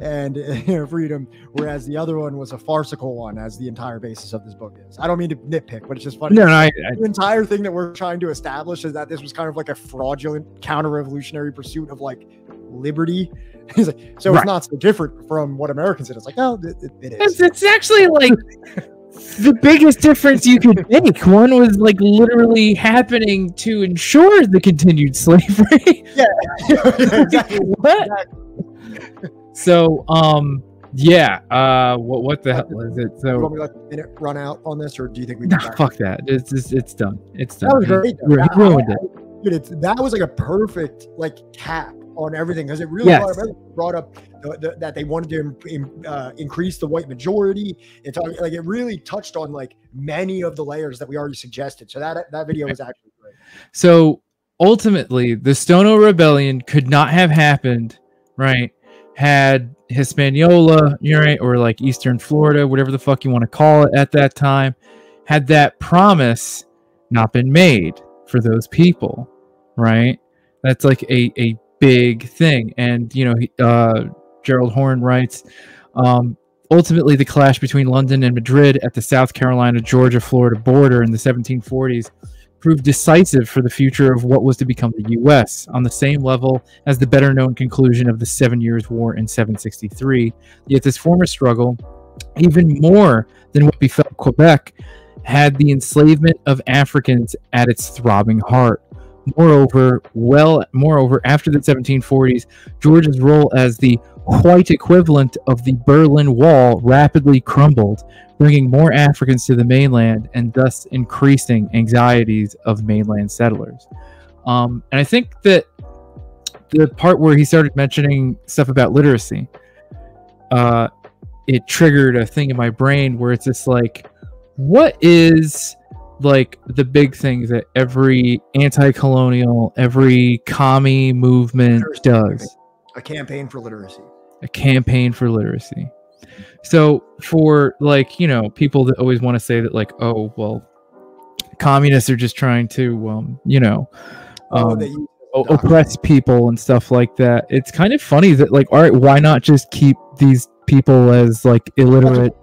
[SPEAKER 4] and freedom, whereas the other one was a farcical one, as the entire basis of this book is. I don't mean to nitpick, but it's just funny. The entire thing that we're trying to establish is that this was kind of like a fraudulent counter-revolutionary pursuit of like liberty. He's like, so it's not so different from what Americans did. It's like, oh, it is.
[SPEAKER 3] It's actually like the biggest difference you could make. One was like literally happening to ensure the continued slavery.
[SPEAKER 4] Yeah, exactly.
[SPEAKER 3] What? So, what the hell is it? So,
[SPEAKER 4] you want me to let the minute run out on this, or do you think we?
[SPEAKER 3] Fuck that. It's done. It's done.
[SPEAKER 4] That was great.
[SPEAKER 3] He ruined it.
[SPEAKER 4] That was like a perfect like cap on everything, because it really brought up that they wanted to increase the white majority. It's like it really touched on like many of the layers that we already suggested. So that video was actually great.
[SPEAKER 3] So ultimately, the Stono Rebellion could not have happened, right, had Hispaniola, right, or like Eastern Florida, whatever the fuck you want to call it at that time, had that promise not been made for those people, right? That's like a big thing. And, you know, Gerald Horne writes, ultimately the clash between London and Madrid at the South Carolina, Georgia, Florida border in the 1740s proved decisive for the future of what was to become the U.S., on the same level as the better-known conclusion of the 7 Years' War in 763. Yet this former struggle, even more than what befell Quebec, had the enslavement of Africans at its throbbing heart. Moreover, after the 1740s, Georgia's role as the white equivalent of the Berlin Wall rapidly crumbled, bringing more Africans to the mainland and thus increasing anxieties of mainland settlers. And I think that the part where he started mentioning stuff about literacy, it triggered a thing in my brain where it's just like, what is like the big things that every anti-colonial, every commie movement does?
[SPEAKER 4] A campaign for literacy.
[SPEAKER 3] A campaign for literacy. So for like, you know, people that always want to say that like, oh, well, communists are just trying to, you know, oppress people and stuff like that. It's kind of funny that like, all right, why not just keep these people as like illiterate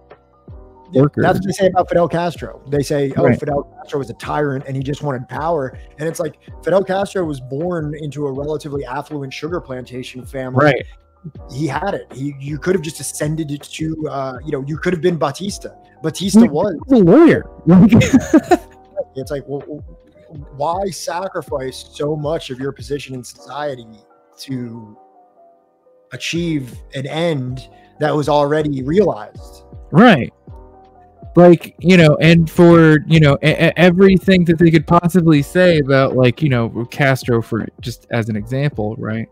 [SPEAKER 3] workers?
[SPEAKER 4] That's what they say about Fidel Castro. They say, oh, Fidel Castro was a tyrant and he just wanted power. And it's like, Fidel Castro was born into a relatively affluent sugar plantation family.
[SPEAKER 3] Right.
[SPEAKER 4] He had it. You could have just ascended it to, you know, you could have been Batista. Batista was
[SPEAKER 3] a lawyer.
[SPEAKER 4] It's like, well, why sacrifice so much of your position in society to achieve an end that was already realized?
[SPEAKER 3] Right. Like, you know, and for, you know, everything that they could possibly say about, like, you know, Castro, for just as an example, right?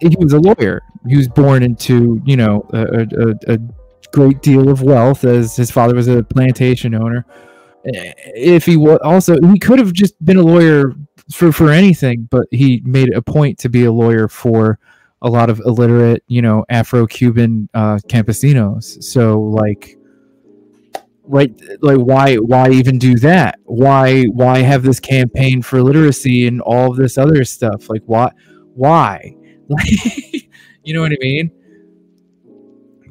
[SPEAKER 3] He was a lawyer. He was born into, you know, a great deal of wealth, as his father was a plantation owner. If he was also, he could have just been a lawyer for anything, but he made a point to be a lawyer for a lot of illiterate, you know, Afro-Cuban campesinos. So like, right, like why even do that? Why have this campaign for literacy and all of this other stuff? Like why? You know what I mean?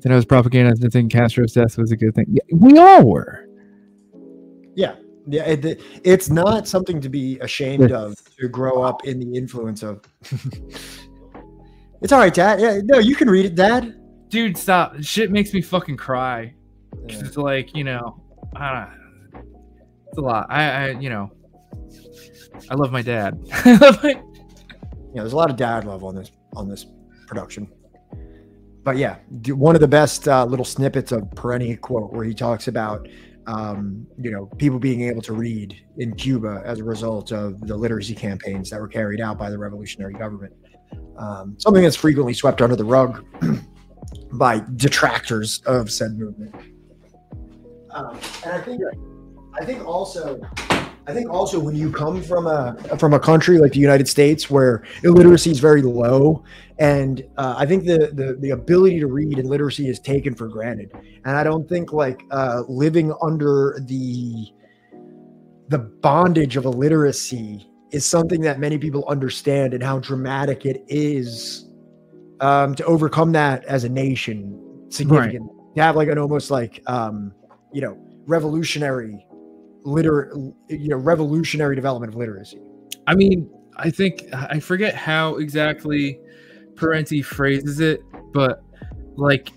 [SPEAKER 3] That I was propaganda to think Castro's death was a good thing. Yeah, we all were.
[SPEAKER 4] Yeah. It's not something to be ashamed of, to grow up in the influence of. It's all right, Dad. Yeah, no, you can read it, Dad.
[SPEAKER 3] Dude, stop. Shit makes me fucking cry. Yeah. It's like, you know, it's a lot. I you know, I love my dad.
[SPEAKER 4] Yeah, there's a lot of dad love on this production. But yeah, one of the best little snippets of Perenni quote where he talks about you know, people being able to read in Cuba as a result of the literacy campaigns that were carried out by the revolutionary government. Something that's frequently swept under the rug by detractors of said movement. And I think also when you come from a country like the United States where illiteracy is very low, and I think the ability to read and literacy is taken for granted. And I don't think like living under the bondage of illiteracy is something that many people understand, and how dramatic it is to overcome that as a nation significantly. Right. To have like an almost like you know, revolutionary development of literacy.
[SPEAKER 3] I mean, I think I forget how exactly Parenti phrases it, but like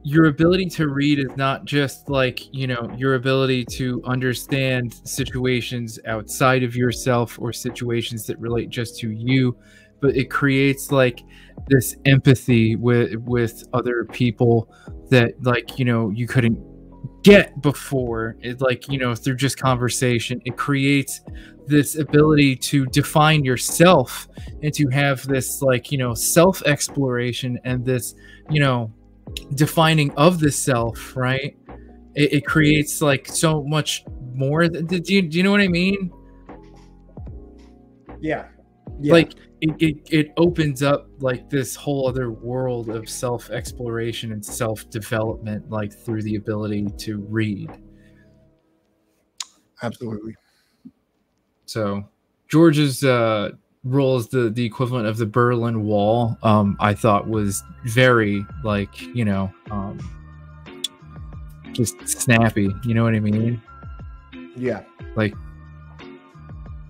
[SPEAKER 3] your ability to read is not just like, you know, your ability to understand situations outside of yourself or situations that relate just to you, but it creates like this empathy with other people that, like, you know, you couldn't get before. It, like, you know, through just conversation, it creates this ability to define yourself and to have this, like, you know, self-exploration and this, you know, defining of the self, right? It creates like so much more. Do you know what I mean?
[SPEAKER 4] Yeah.
[SPEAKER 3] Like it opens up like this whole other world of self-exploration and self-development, like through the ability to read.
[SPEAKER 4] Absolutely.
[SPEAKER 3] So George's role as the equivalent of the Berlin Wall, I thought was very, like, you know, just snappy. You know what I mean?
[SPEAKER 4] Yeah.
[SPEAKER 3] Like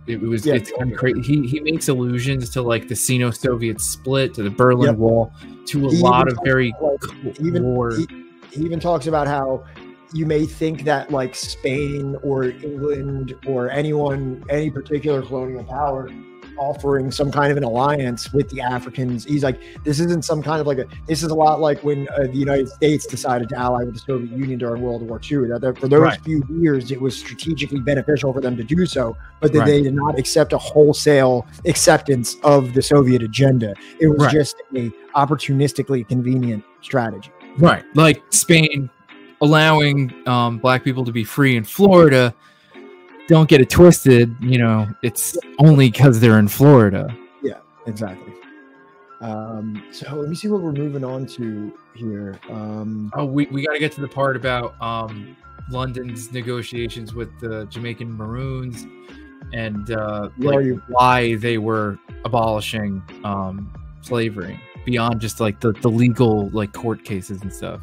[SPEAKER 3] it's kind of crazy. He makes allusions to like the Sino-Soviet split, to the Berlin Wall, to a lot of very
[SPEAKER 4] he even talks about how you may think that like Spain or England or any particular colonial power offering some kind of an alliance with the Africans. He's like, this isn't some kind of like this is a lot like when the United States decided to ally with the Soviet Union during World War II. That for those few years, it was strategically beneficial for them to do so, but that they did not accept a wholesale acceptance of the Soviet agenda. It was just a opportunistically convenient strategy.
[SPEAKER 3] Right. Like Spain allowing black people to be free in Florida. Don't get it twisted, you know, it's only because they're in Florida.
[SPEAKER 4] Yeah, exactly. So let me see what we're moving on to here.
[SPEAKER 3] We got to get to the part about London's negotiations with the Jamaican Maroons and why they were abolishing slavery beyond just like the legal like court cases and stuff.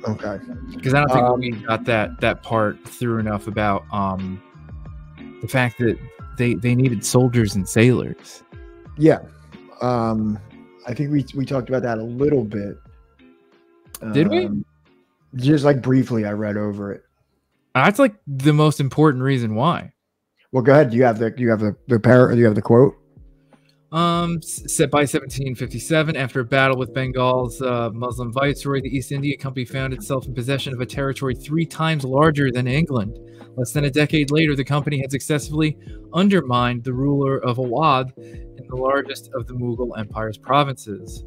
[SPEAKER 4] Okay.
[SPEAKER 3] Because I don't think we got that part through enough about the fact that they needed soldiers and sailors.
[SPEAKER 4] Yeah. I think we talked about that a little bit.
[SPEAKER 3] Did we?
[SPEAKER 4] Just like briefly, I read over it.
[SPEAKER 3] That's like the most important reason why.
[SPEAKER 4] Well, go ahead. Do you have the quote?
[SPEAKER 3] Set by 1757, after a battle with Bengal's Muslim viceroy, the East India Company found itself in possession of a territory 3 times larger than England. Less than a decade later, the company had successfully undermined the ruler of Awadh in the largest of the Mughal Empire's provinces.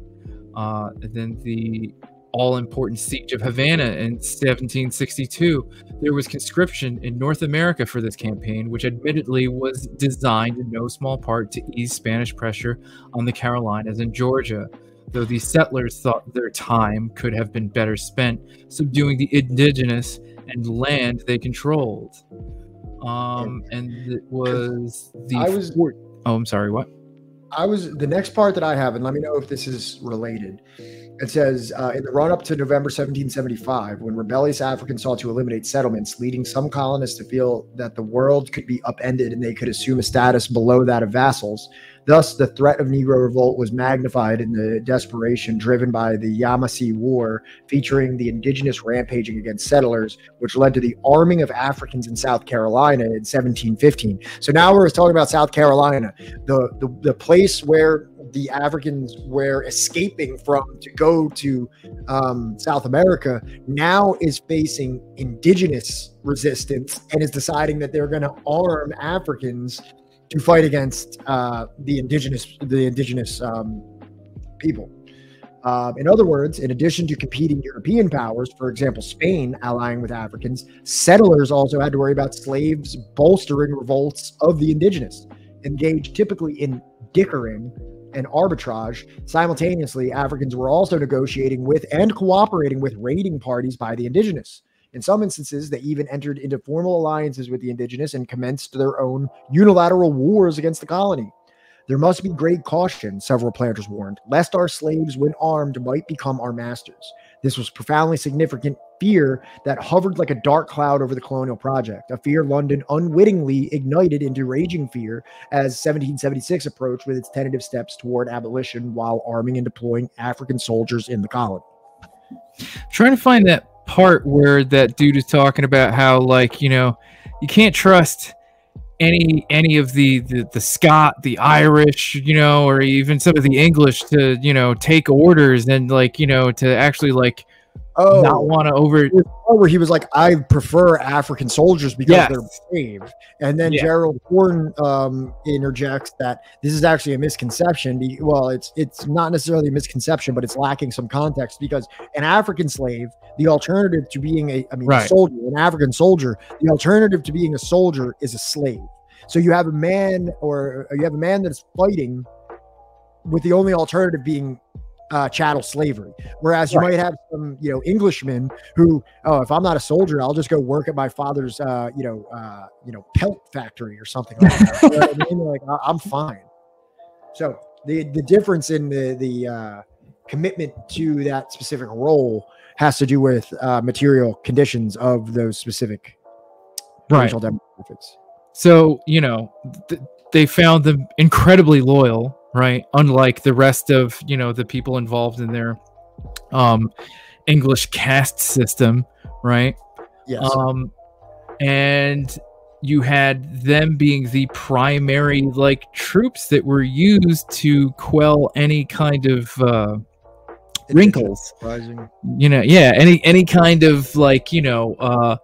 [SPEAKER 3] And then the all-important siege of Havana in 1762. There was conscription in North America for this campaign, which admittedly was designed in no small part to ease Spanish pressure on the Carolinas and Georgia, though the settlers thought their time could have been better spent subduing the indigenous and land they controlled. And it was the... I'm sorry, what?
[SPEAKER 4] The next part that I have, and let me know if this is related. It says, in the run-up to November 1775, when rebellious Africans sought to eliminate settlements, leading some colonists to feel that the world could be upended and they could assume a status below that of vassals. Thus, the threat of Negro revolt was magnified in the desperation driven by the Yamasee War, featuring the indigenous rampaging against settlers, which led to the arming of Africans in South Carolina in 1715. So now we're talking about South Carolina, the place where the Africans were escaping from to go to South America now is facing indigenous resistance and is deciding that they're going to arm Africans to fight against the indigenous people. In other words, in addition to competing European powers, for example, Spain allying with Africans, settlers also had to worry about slaves bolstering revolts of the indigenous, engaged typically in dickering and arbitrage. Simultaneously, Africans were also negotiating with and cooperating with raiding parties by the indigenous. In some instances, they even entered into formal alliances with the indigenous and commenced their own unilateral wars against the colony. There must be great caution, several planters warned, lest our slaves, when armed, might become our masters. This was profoundly significant fear that hovered like a dark cloud over the colonial project, a fear London unwittingly ignited into raging fear as 1776 approached with its tentative steps toward abolition while arming and deploying African soldiers in the colony.
[SPEAKER 3] Trying to find that part where that dude is talking about how, like, you know, you can't trust any of the Scot, the Irish, you know, or even some of the English to, you know, take orders and, like, you know, to actually, like, not want to over.
[SPEAKER 4] Where he was like, I prefer African soldiers because they're brave. And then Gerald Horne interjects that this is actually a misconception. Well, it's not necessarily a misconception, but it's lacking some context, because an African slave, the alternative to being a soldier, an African soldier, the alternative to being a soldier is a slave. So you have a man, or you have a man that's fighting with the only alternative being chattel slavery. Whereas you might have some, you know, Englishmen who, oh, if I'm not a soldier, I'll just go work at my father's, pelt factory or something like that. You know what I mean? Like, I'm fine. So the difference in the commitment to that specific role has to do with material conditions of those specific racial demographics.
[SPEAKER 3] So, you know, they found them incredibly loyal, right? Unlike the rest of, you know, the people involved in their English caste system, right?
[SPEAKER 4] Yes.
[SPEAKER 3] And you had them being the primary, like, troops that were used to quell any kind of wrinkles. You know, any kind of, like, you know,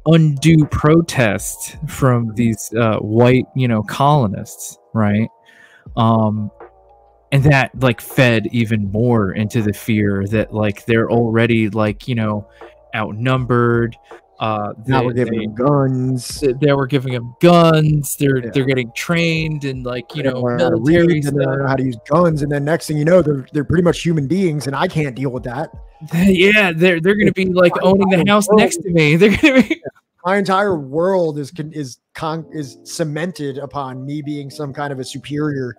[SPEAKER 3] undue protest from these white, you know, colonists, right? And that, like, fed even more into the fear that, like, they're already, like, you know, outnumbered.
[SPEAKER 4] Now we're giving them guns.
[SPEAKER 3] They were giving them guns. They're getting trained and, like, you know, military stuff.
[SPEAKER 4] And they know how to use guns, and then next thing you know, they're pretty much human beings, and I can't deal with that.
[SPEAKER 3] Yeah, they're going to be, like, owning the house next to me. They're going to be.
[SPEAKER 4] My entire world is cemented upon me being some kind of a superior,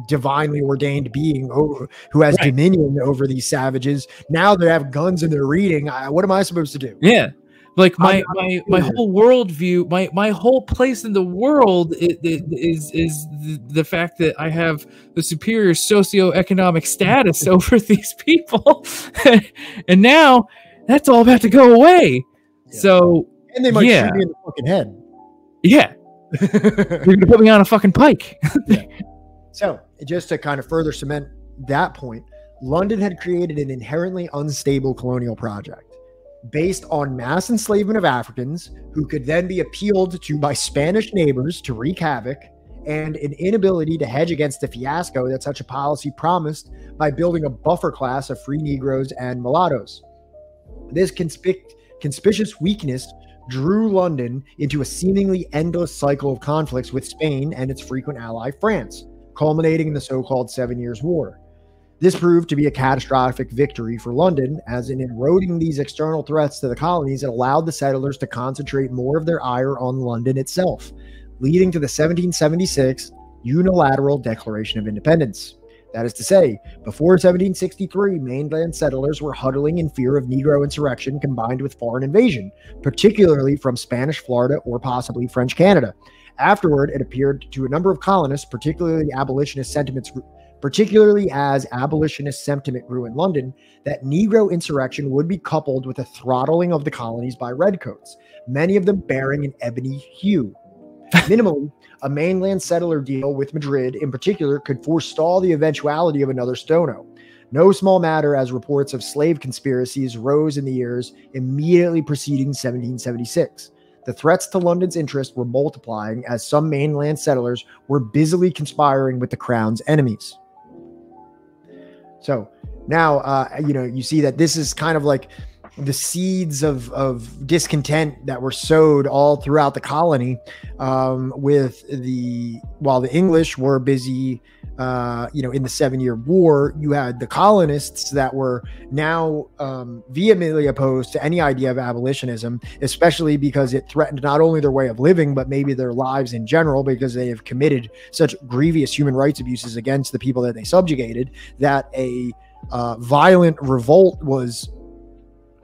[SPEAKER 4] divinely ordained being who has dominion over these savages. Now they have guns and they're reading. What am I supposed to do?
[SPEAKER 3] Yeah, like my whole worldview, my whole place in the world is the fact that I have the superior socioeconomic status over these people, and now that's all about to go away. Yeah. So,
[SPEAKER 4] and they might shoot me in the fucking head.
[SPEAKER 3] Yeah, you're gonna put me on a fucking pike.
[SPEAKER 4] So, just to kind of further cement that point, London had created an inherently unstable colonial project based on mass enslavement of Africans who could then be appealed to by Spanish neighbors to wreak havoc, and an inability to hedge against the fiasco that such a policy promised by building a buffer class of free Negroes and mulattoes. This conspicuous weakness drew London into a seemingly endless cycle of conflicts with Spain and its frequent ally France, culminating in the so-called 7 Years' War. This proved to be a catastrophic victory for London, as in eroding these external threats to the colonies, it allowed the settlers to concentrate more of their ire on London itself, leading to the 1776 unilateral Declaration of Independence. That is to say, before 1763, mainland settlers were huddling in fear of Negro insurrection combined with foreign invasion, particularly from Spanish Florida or possibly French Canada. Afterward, it appeared to a number of colonists, particularly as abolitionist sentiment grew in London, that Negro insurrection would be coupled with a throttling of the colonies by redcoats, many of them bearing an ebony hue. Minimally, a mainland settler deal with Madrid in particular could forestall the eventuality of another Stono. No small matter, as reports of slave conspiracies rose in the years immediately preceding 1776. The threats to London's interest were multiplying as some mainland settlers were busily conspiring with the crown's enemies. So now, you see that this is kind of like the seeds of discontent that were sowed all throughout the colony, while the English were busy, in the 7-Year War. You had the colonists that were now vehemently opposed to any idea of abolitionism, especially because it threatened not only their way of living, but maybe their lives in general, because they have committed such grievous human rights abuses against the people that they subjugated, that a violent revolt was,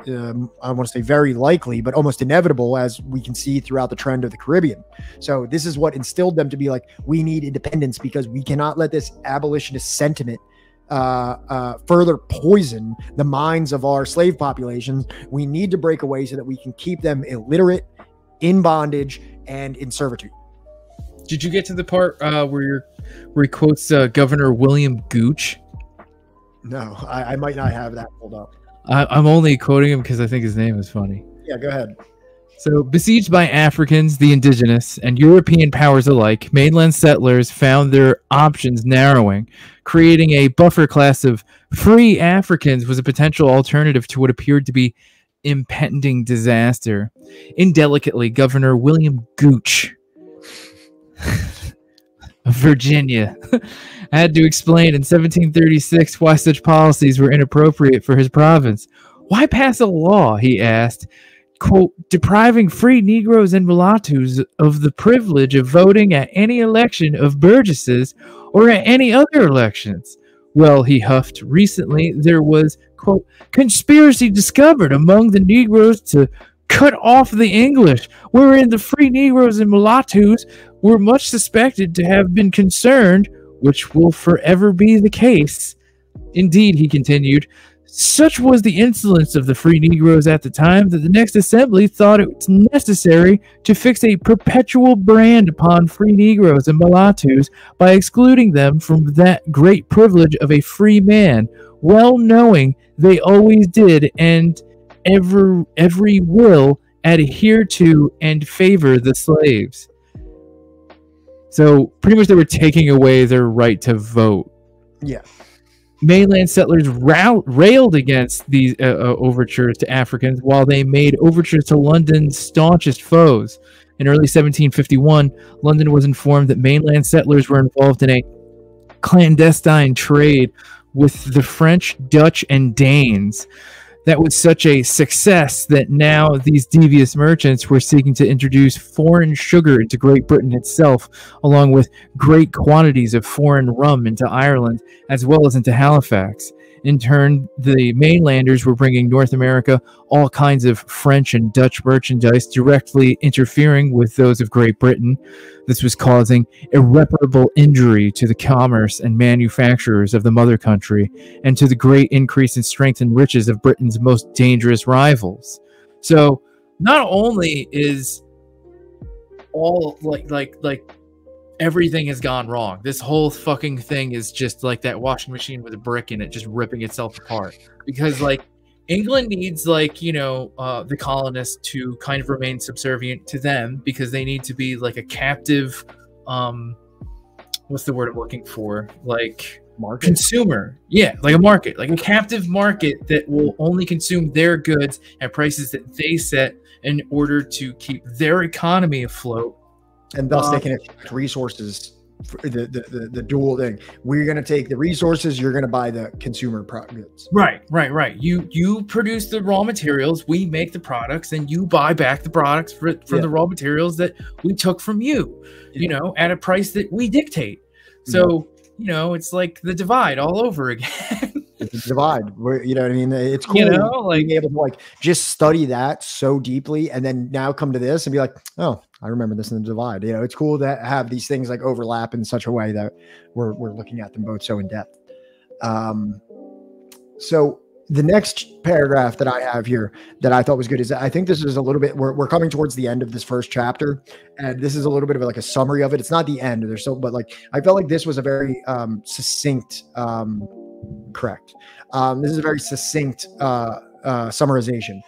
[SPEAKER 4] I want to say very likely, but almost inevitable, as we can see throughout the trend of the Caribbean. So this is what instilled them to be like, we need independence because we cannot let this abolitionist sentiment further poison the minds of our slave populations. We need to break away so that we can keep them illiterate, in bondage, and in servitude.
[SPEAKER 3] Did you get to the part where he quotes Governor William Gooch?
[SPEAKER 4] No, I might not have that pulled up.
[SPEAKER 3] I'm only quoting him because I think his name is funny.
[SPEAKER 4] Yeah, go ahead.
[SPEAKER 3] So, besieged by Africans, the indigenous, and European powers alike, mainland settlers found their options narrowing. Creating a buffer class of free Africans was a potential alternative to what appeared to be impending disaster. Indelicately, Governor William Gooch of Virginia had to explain in 1736 why such policies were inappropriate for his province. Why pass a law, he asked, quote, depriving free Negroes and mulattoes of the privilege of voting at any election of burgesses or at any other elections? Well, he huffed, recently there was, quote, conspiracy discovered among the Negroes to cut off the English, wherein the free Negroes and mulattoes were much suspected to have been concerned, which will forever be the case. Indeed, he continued, such was the insolence of the free Negroes at the time that the next assembly thought it necessary to fix a perpetual brand upon free Negroes and mulattoes by excluding them from that great privilege of a free man, well knowing they always did and every will adhere to and favor the slaves. So pretty much they were taking away their right to vote.
[SPEAKER 4] Yeah.
[SPEAKER 3] Mainland settlers railed against these overtures to Africans, while they made overtures to London's staunchest foes. In early 1751, London was informed that mainland settlers were involved in a clandestine trade with the French, Dutch, and Danes. That was such a success that now these devious merchants were seeking to introduce foreign sugar into Great Britain itself, along with great quantities of foreign rum into Ireland, as well as into Halifax. In turn, the mainlanders were bringing North America all kinds of French and Dutch merchandise, directly interfering with those of Great Britain. This was causing irreparable injury to the commerce and manufacturers of the mother country, and to the great increase in strength and riches of Britain's most dangerous rivals. So, not only is all like everything has gone wrong. This whole fucking thing is just like that washing machine with a brick in it, just ripping itself apart. Because like England needs the colonists to kind of remain subservient to them, because they need to be like a captive, what's the word I'm looking for? Like
[SPEAKER 4] market?
[SPEAKER 3] Consumer. Yeah, like a market, like a captive market that will only consume their goods at prices that they set in order to keep their economy afloat.
[SPEAKER 4] And thus they can extract resources, the dual thing. We're going to take the resources, you're going to buy the consumer goods.
[SPEAKER 3] Right. You produce the raw materials, we make the products, and you buy back the products from the raw materials that we took from you, at a price that we dictate. So, it's like the divide all over again.
[SPEAKER 4] It's a divide. You know what I mean? It's cool being able to just study that so deeply, and then now come to this and be like, oh, I remember this in the divide. It's cool to have these things like overlap in such a way that we're looking at them both so in depth. So the next paragraph that I have here that I thought was good is that I think this is a little bit, we're coming towards the end of this first chapter, and this is a little bit of like a summary of it. It's not the end, there's so, but like I felt like this was a very succinct, correct. This is a very succinct summarization.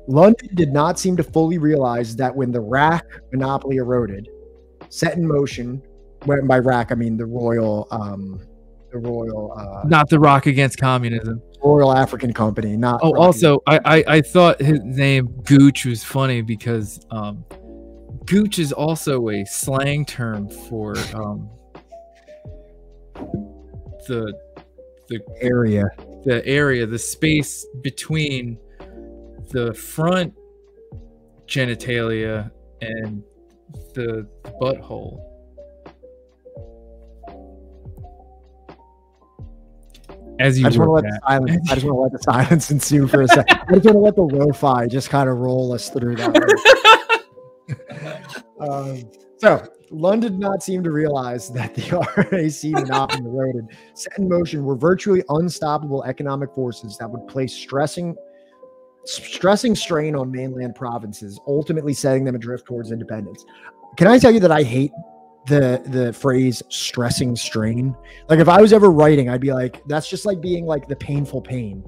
[SPEAKER 4] London did not seem to fully realize that when the rack monopoly eroded, set in motion, when by rack I mean the royal
[SPEAKER 3] not the Rock Against Communism.
[SPEAKER 4] Royal African Company, not.
[SPEAKER 3] Oh, also, I thought his name Gooch was funny because Gooch is also a slang term for the
[SPEAKER 4] area,
[SPEAKER 3] the space between the front genitalia and the butthole. As you
[SPEAKER 4] I just want to let the silence ensue for a second. I just want to let the lo-fi just kind of roll us through that. So London did not seem to realize that the RAC monopoly eroded, set in motion were virtually unstoppable economic forces that would place stressing strain on mainland provinces, ultimately setting them adrift towards independence. Can I tell you that I hate the phrase stressing strain? Like if I was ever writing, I'd be like, that's just like being like the painful pain,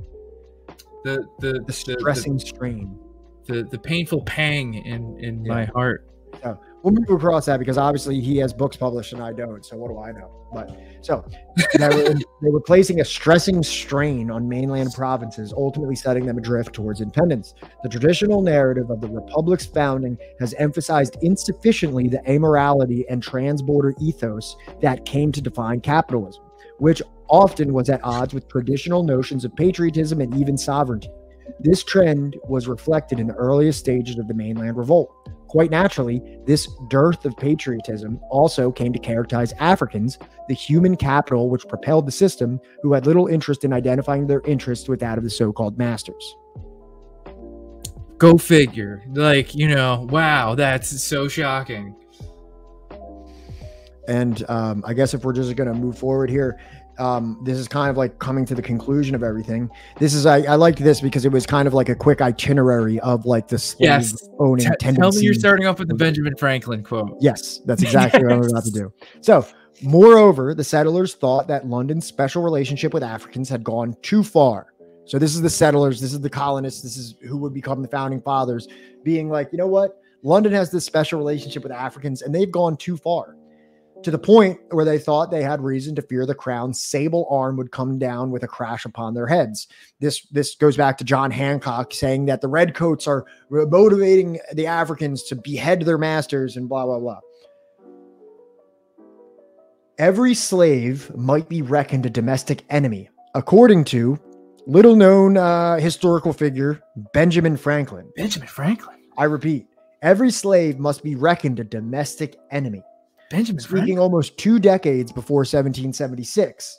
[SPEAKER 4] the stressing strain,
[SPEAKER 3] the painful pang in my heart.
[SPEAKER 4] So we'll move across that because obviously he has books published and I don't. So what do I know? But so they were placing a stressing strain on mainland provinces, ultimately setting them adrift towards independence. The traditional narrative of the republic's founding has emphasized insufficiently the amorality and transborder ethos that came to define capitalism, which often was at odds with traditional notions of patriotism and even sovereignty. This trend was reflected in the earliest stages of the mainland revolt. Quite naturally, this dearth of patriotism also came to characterize Africans, the human capital which propelled the system, who had little interest in identifying their interests with that of the so-called masters.
[SPEAKER 3] Go figure. Like, wow, that's so shocking.
[SPEAKER 4] And I guess if we're just going to move forward here, this is kind of like coming to the conclusion of everything. This is, I liked this because it was kind of like a quick itinerary of like the slave owning tendency.
[SPEAKER 3] Tell me you're starting off with the Benjamin Franklin quote.
[SPEAKER 4] Yes, that's exactly what I'm about to do. So, moreover, the settlers thought that London's special relationship with Africans had gone too far. So this is the settlers, this is the colonists, this is who would become the founding fathers, being like, you know what? London has this special relationship with Africans and they've gone too far. To the point where they thought they had reason to fear the crown's sable arm would come down with a crash upon their heads. This goes back to John Hancock saying that the redcoats are motivating the Africans to behead their masters and blah, blah, blah. Every slave might be reckoned a domestic enemy, according to little-known historical figure Benjamin Franklin.
[SPEAKER 3] Benjamin Franklin?
[SPEAKER 4] I repeat, every slave must be reckoned a domestic enemy.
[SPEAKER 3] Benjamin
[SPEAKER 4] Speaking
[SPEAKER 3] Franklin?
[SPEAKER 4] almost 2 decades before 1776,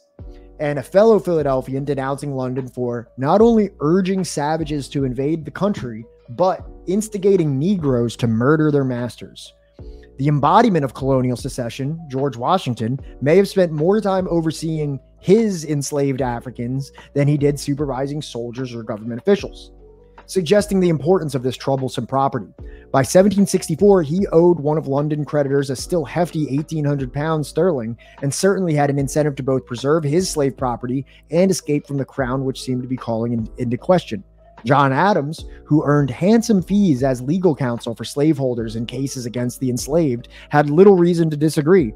[SPEAKER 4] and a fellow Philadelphian denouncing London for not only urging savages to invade the country, but instigating Negroes to murder their masters. The embodiment of colonial secession, George Washington, may have spent more time overseeing his enslaved Africans than he did supervising soldiers or government officials, suggesting the importance of this troublesome property. By 1764, he owed one of London creditors a still hefty 1,800 pounds sterling, and certainly had an incentive to both preserve his slave property and escape from the crown, which seemed to be calling into question. John Adams, who earned handsome fees as legal counsel for slaveholders in cases against the enslaved, had little reason to disagree.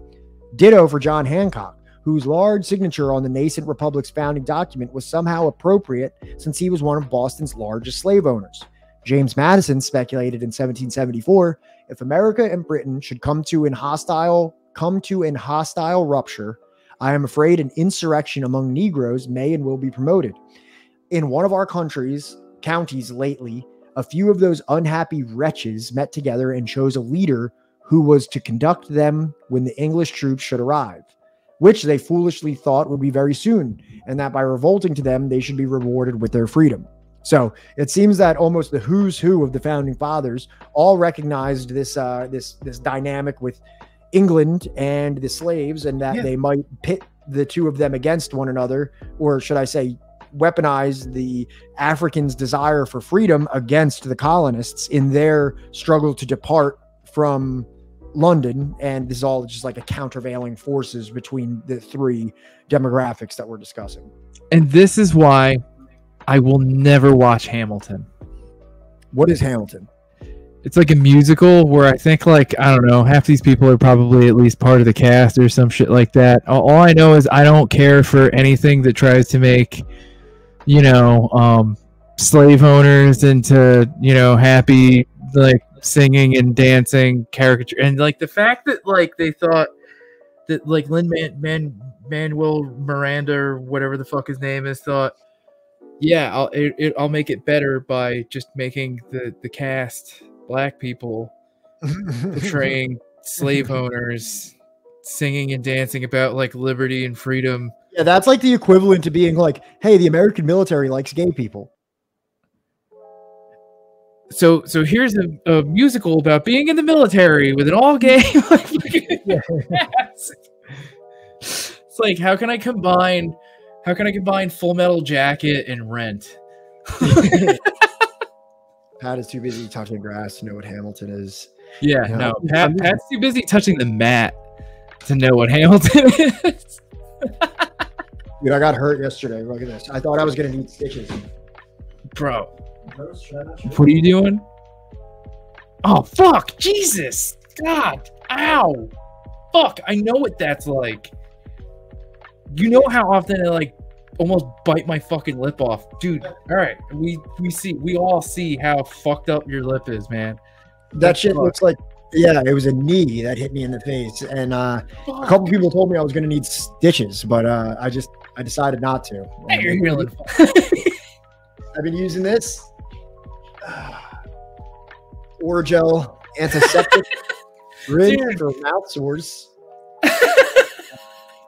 [SPEAKER 4] Ditto for John Hancock, whose large signature on the nascent republic's founding document was somehow appropriate since he was one of Boston's largest slave owners. James Madison speculated in 1774, if America and Britain should come to an hostile rupture, I am afraid an insurrection among Negroes may and will be promoted. In one of our counties lately, a few of those unhappy wretches met together and chose a leader who was to conduct them when the English troops should arrive, which they foolishly thought would be very soon, and that by revolting to them, they should be rewarded with their freedom. So it seems that almost the who's who of the founding fathers all recognized this dynamic with England and the slaves, and that they might pit the two of them against one another, or should I say, weaponize the Africans' desire for freedom against the colonists in their struggle to depart from London. And this is all just like a countervailing forces between the three demographics that we're discussing.
[SPEAKER 3] And this is why I will never watch Hamilton.
[SPEAKER 4] What is Hamilton?
[SPEAKER 3] It's like a musical where I think, like, I don't know, half these people are probably at least part of the cast or some shit like that. All I know is I don't care for anything that tries to make, you know, slave owners into, you know, happy, like, singing and dancing caricature. And, like, the fact that, like, they thought that, like, Lin-Manuel Miranda or whatever the fuck his name is thought, yeah, I'll make it better by just making the cast black people portraying slave owners singing and dancing about like liberty and freedom.
[SPEAKER 4] Yeah, that's like the equivalent to being like, hey, the American military likes gay people.
[SPEAKER 3] So here's a musical about being in the military with an all gay cast. It's like, how can I combine Full Metal Jacket and Rent?
[SPEAKER 4] Pat is too busy touching grass to know what Hamilton is.
[SPEAKER 3] Yeah, you know, no, Pat's too busy touching the mat to know what Hamilton is.
[SPEAKER 4] Dude, I got hurt yesterday. Look at this. I thought I was gonna need stitches.
[SPEAKER 3] Bro, what are you doing? Oh fuck! Jesus! God! Ow! Fuck! I know what that's like. You know how often I like almost bite my fucking lip off, dude. All right, we all see how fucked up your lip is, man.
[SPEAKER 4] That shit looks like, yeah, it was a knee that hit me in the face, and a couple people told me I was gonna need stitches, but I decided not to.
[SPEAKER 3] Hey, you're
[SPEAKER 4] I've been using this Orgel antiseptic rinse for mouth sores.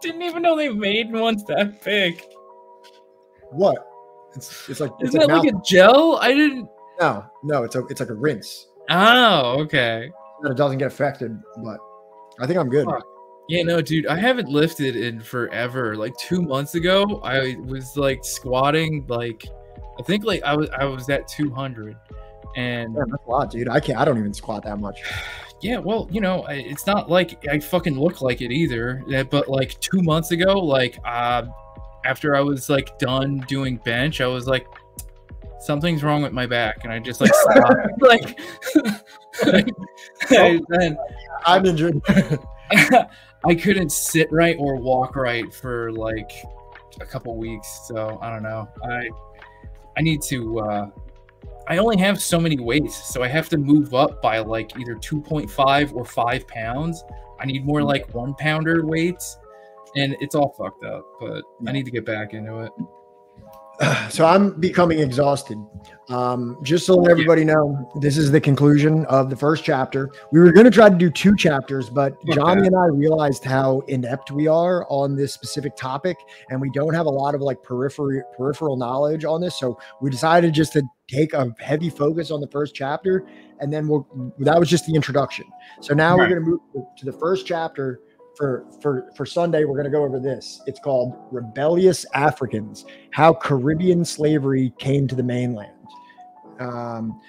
[SPEAKER 3] Didn't even know they made ones that big.
[SPEAKER 4] What? It's like,
[SPEAKER 3] isn't it like a gel? I didn't.
[SPEAKER 4] No, it's like a rinse.
[SPEAKER 3] Oh, okay.
[SPEAKER 4] That it doesn't get affected, but I think I'm good.
[SPEAKER 3] Fuck. Yeah, no, dude, I haven't lifted in forever. Like 2 months ago, I was like squatting, like I think like I was at 200, and
[SPEAKER 4] yeah, that's a lot, dude. I don't even squat that much.
[SPEAKER 3] Yeah, well, you know, it's not like I fucking look like it either. But like 2 months ago, like after I was like done doing bench, I was like, something's wrong with my back, and I just like stopped. Like,
[SPEAKER 4] I'm injured.
[SPEAKER 3] I couldn't sit right or walk right for like a couple weeks, so I don't know. I need to. I only have so many weights, so I have to move up by like either 2.5 or 5 pounds. I need more like 1 pounder weights, and it's all fucked up, but I need to get back into it.
[SPEAKER 4] So I'm becoming exhausted. Just so everybody know, this is the conclusion of the first chapter. We were going to try to do 2 chapters, but Johnny and I realized how inept we are on this specific topic, and we don't have a lot of like peripheral knowledge on this. So we decided just to take a heavy focus on the first chapter, and then that was just the introduction. So now we're going to move to the first chapter. For Sunday, we're going to go over this. It's called Rebellious Africans, How Caribbean Slavery Came to the Mainland.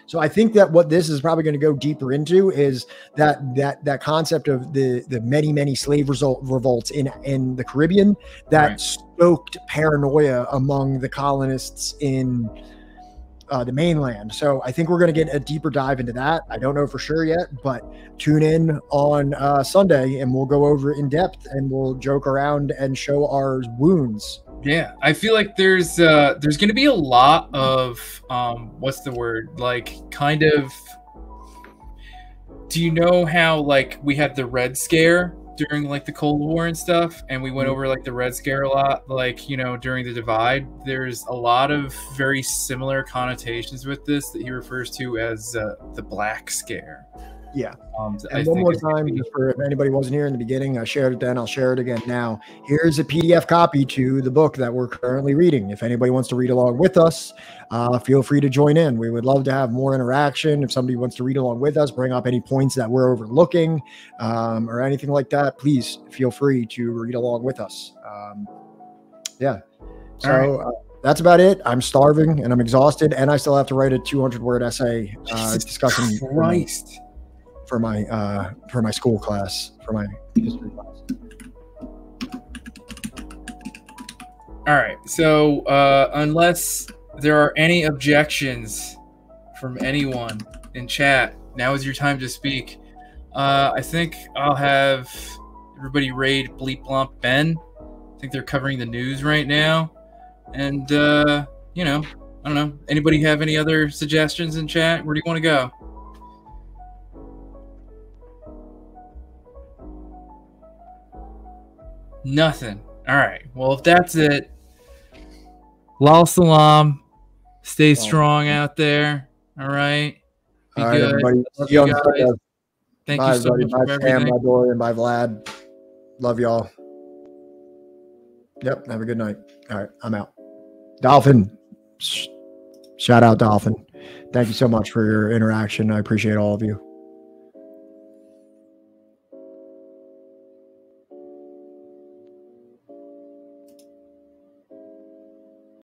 [SPEAKER 4] So I think that what this is probably going to go deeper into is that concept of the many slave revolts in the Caribbean that stoked paranoia among the colonists in the mainland. So I think we're going to get a deeper dive into that. I don't know for sure yet, but tune in on Sunday and we'll go over in depth and we'll joke around and show our wounds.
[SPEAKER 3] Yeah, I feel like there's going to be a lot of what's the word? Like kind of, do you know how like we had the Red Scare during like the Cold War and stuff, and we went over like the Red Scare a lot, like, you know, during the Divide? There's a lot of very similar connotations with this that he refers to as the Black Scare.
[SPEAKER 4] Yeah. And one more time, just for if anybody wasn't here in the beginning, I shared it then, I'll share it again now. Here's a PDF copy to the book that we're currently reading. If anybody wants to read along with us, feel free to join in. We would love to have more interaction. If somebody wants to read along with us, bring up any points that we're overlooking or anything like that, please feel free to read along with us. Yeah. So that's about it. I'm starving and I'm exhausted, and I still have to write a 200-word essay discussing
[SPEAKER 3] Christ.
[SPEAKER 4] for my school class, for my history class.
[SPEAKER 3] All right. So unless there are any objections from anyone in chat, now is your time to speak. I think I'll have everybody raid Bleep Blomp Ben. I think they're covering the news right now. And, you know, I don't know. Anybody have any other suggestions in chat? Where do you want to go? Nothing. All right. Well, if that's it, Lal Salam. Stay strong out there. All right. Be
[SPEAKER 4] All right,
[SPEAKER 3] good.
[SPEAKER 4] everybody.
[SPEAKER 3] Love
[SPEAKER 4] See you
[SPEAKER 3] you
[SPEAKER 4] on
[SPEAKER 3] guys.
[SPEAKER 4] Twitter.
[SPEAKER 3] Thank
[SPEAKER 4] Bye,
[SPEAKER 3] you so
[SPEAKER 4] everybody.
[SPEAKER 3] much for
[SPEAKER 4] Bye,
[SPEAKER 3] everything.
[SPEAKER 4] Sam, bye, Dorian, bye, Vlad. Love y'all. Yep. Have a good night. All right. I'm out. Dolphin. Shout out, Dolphin. Thank you so much for your interaction. I appreciate all of you.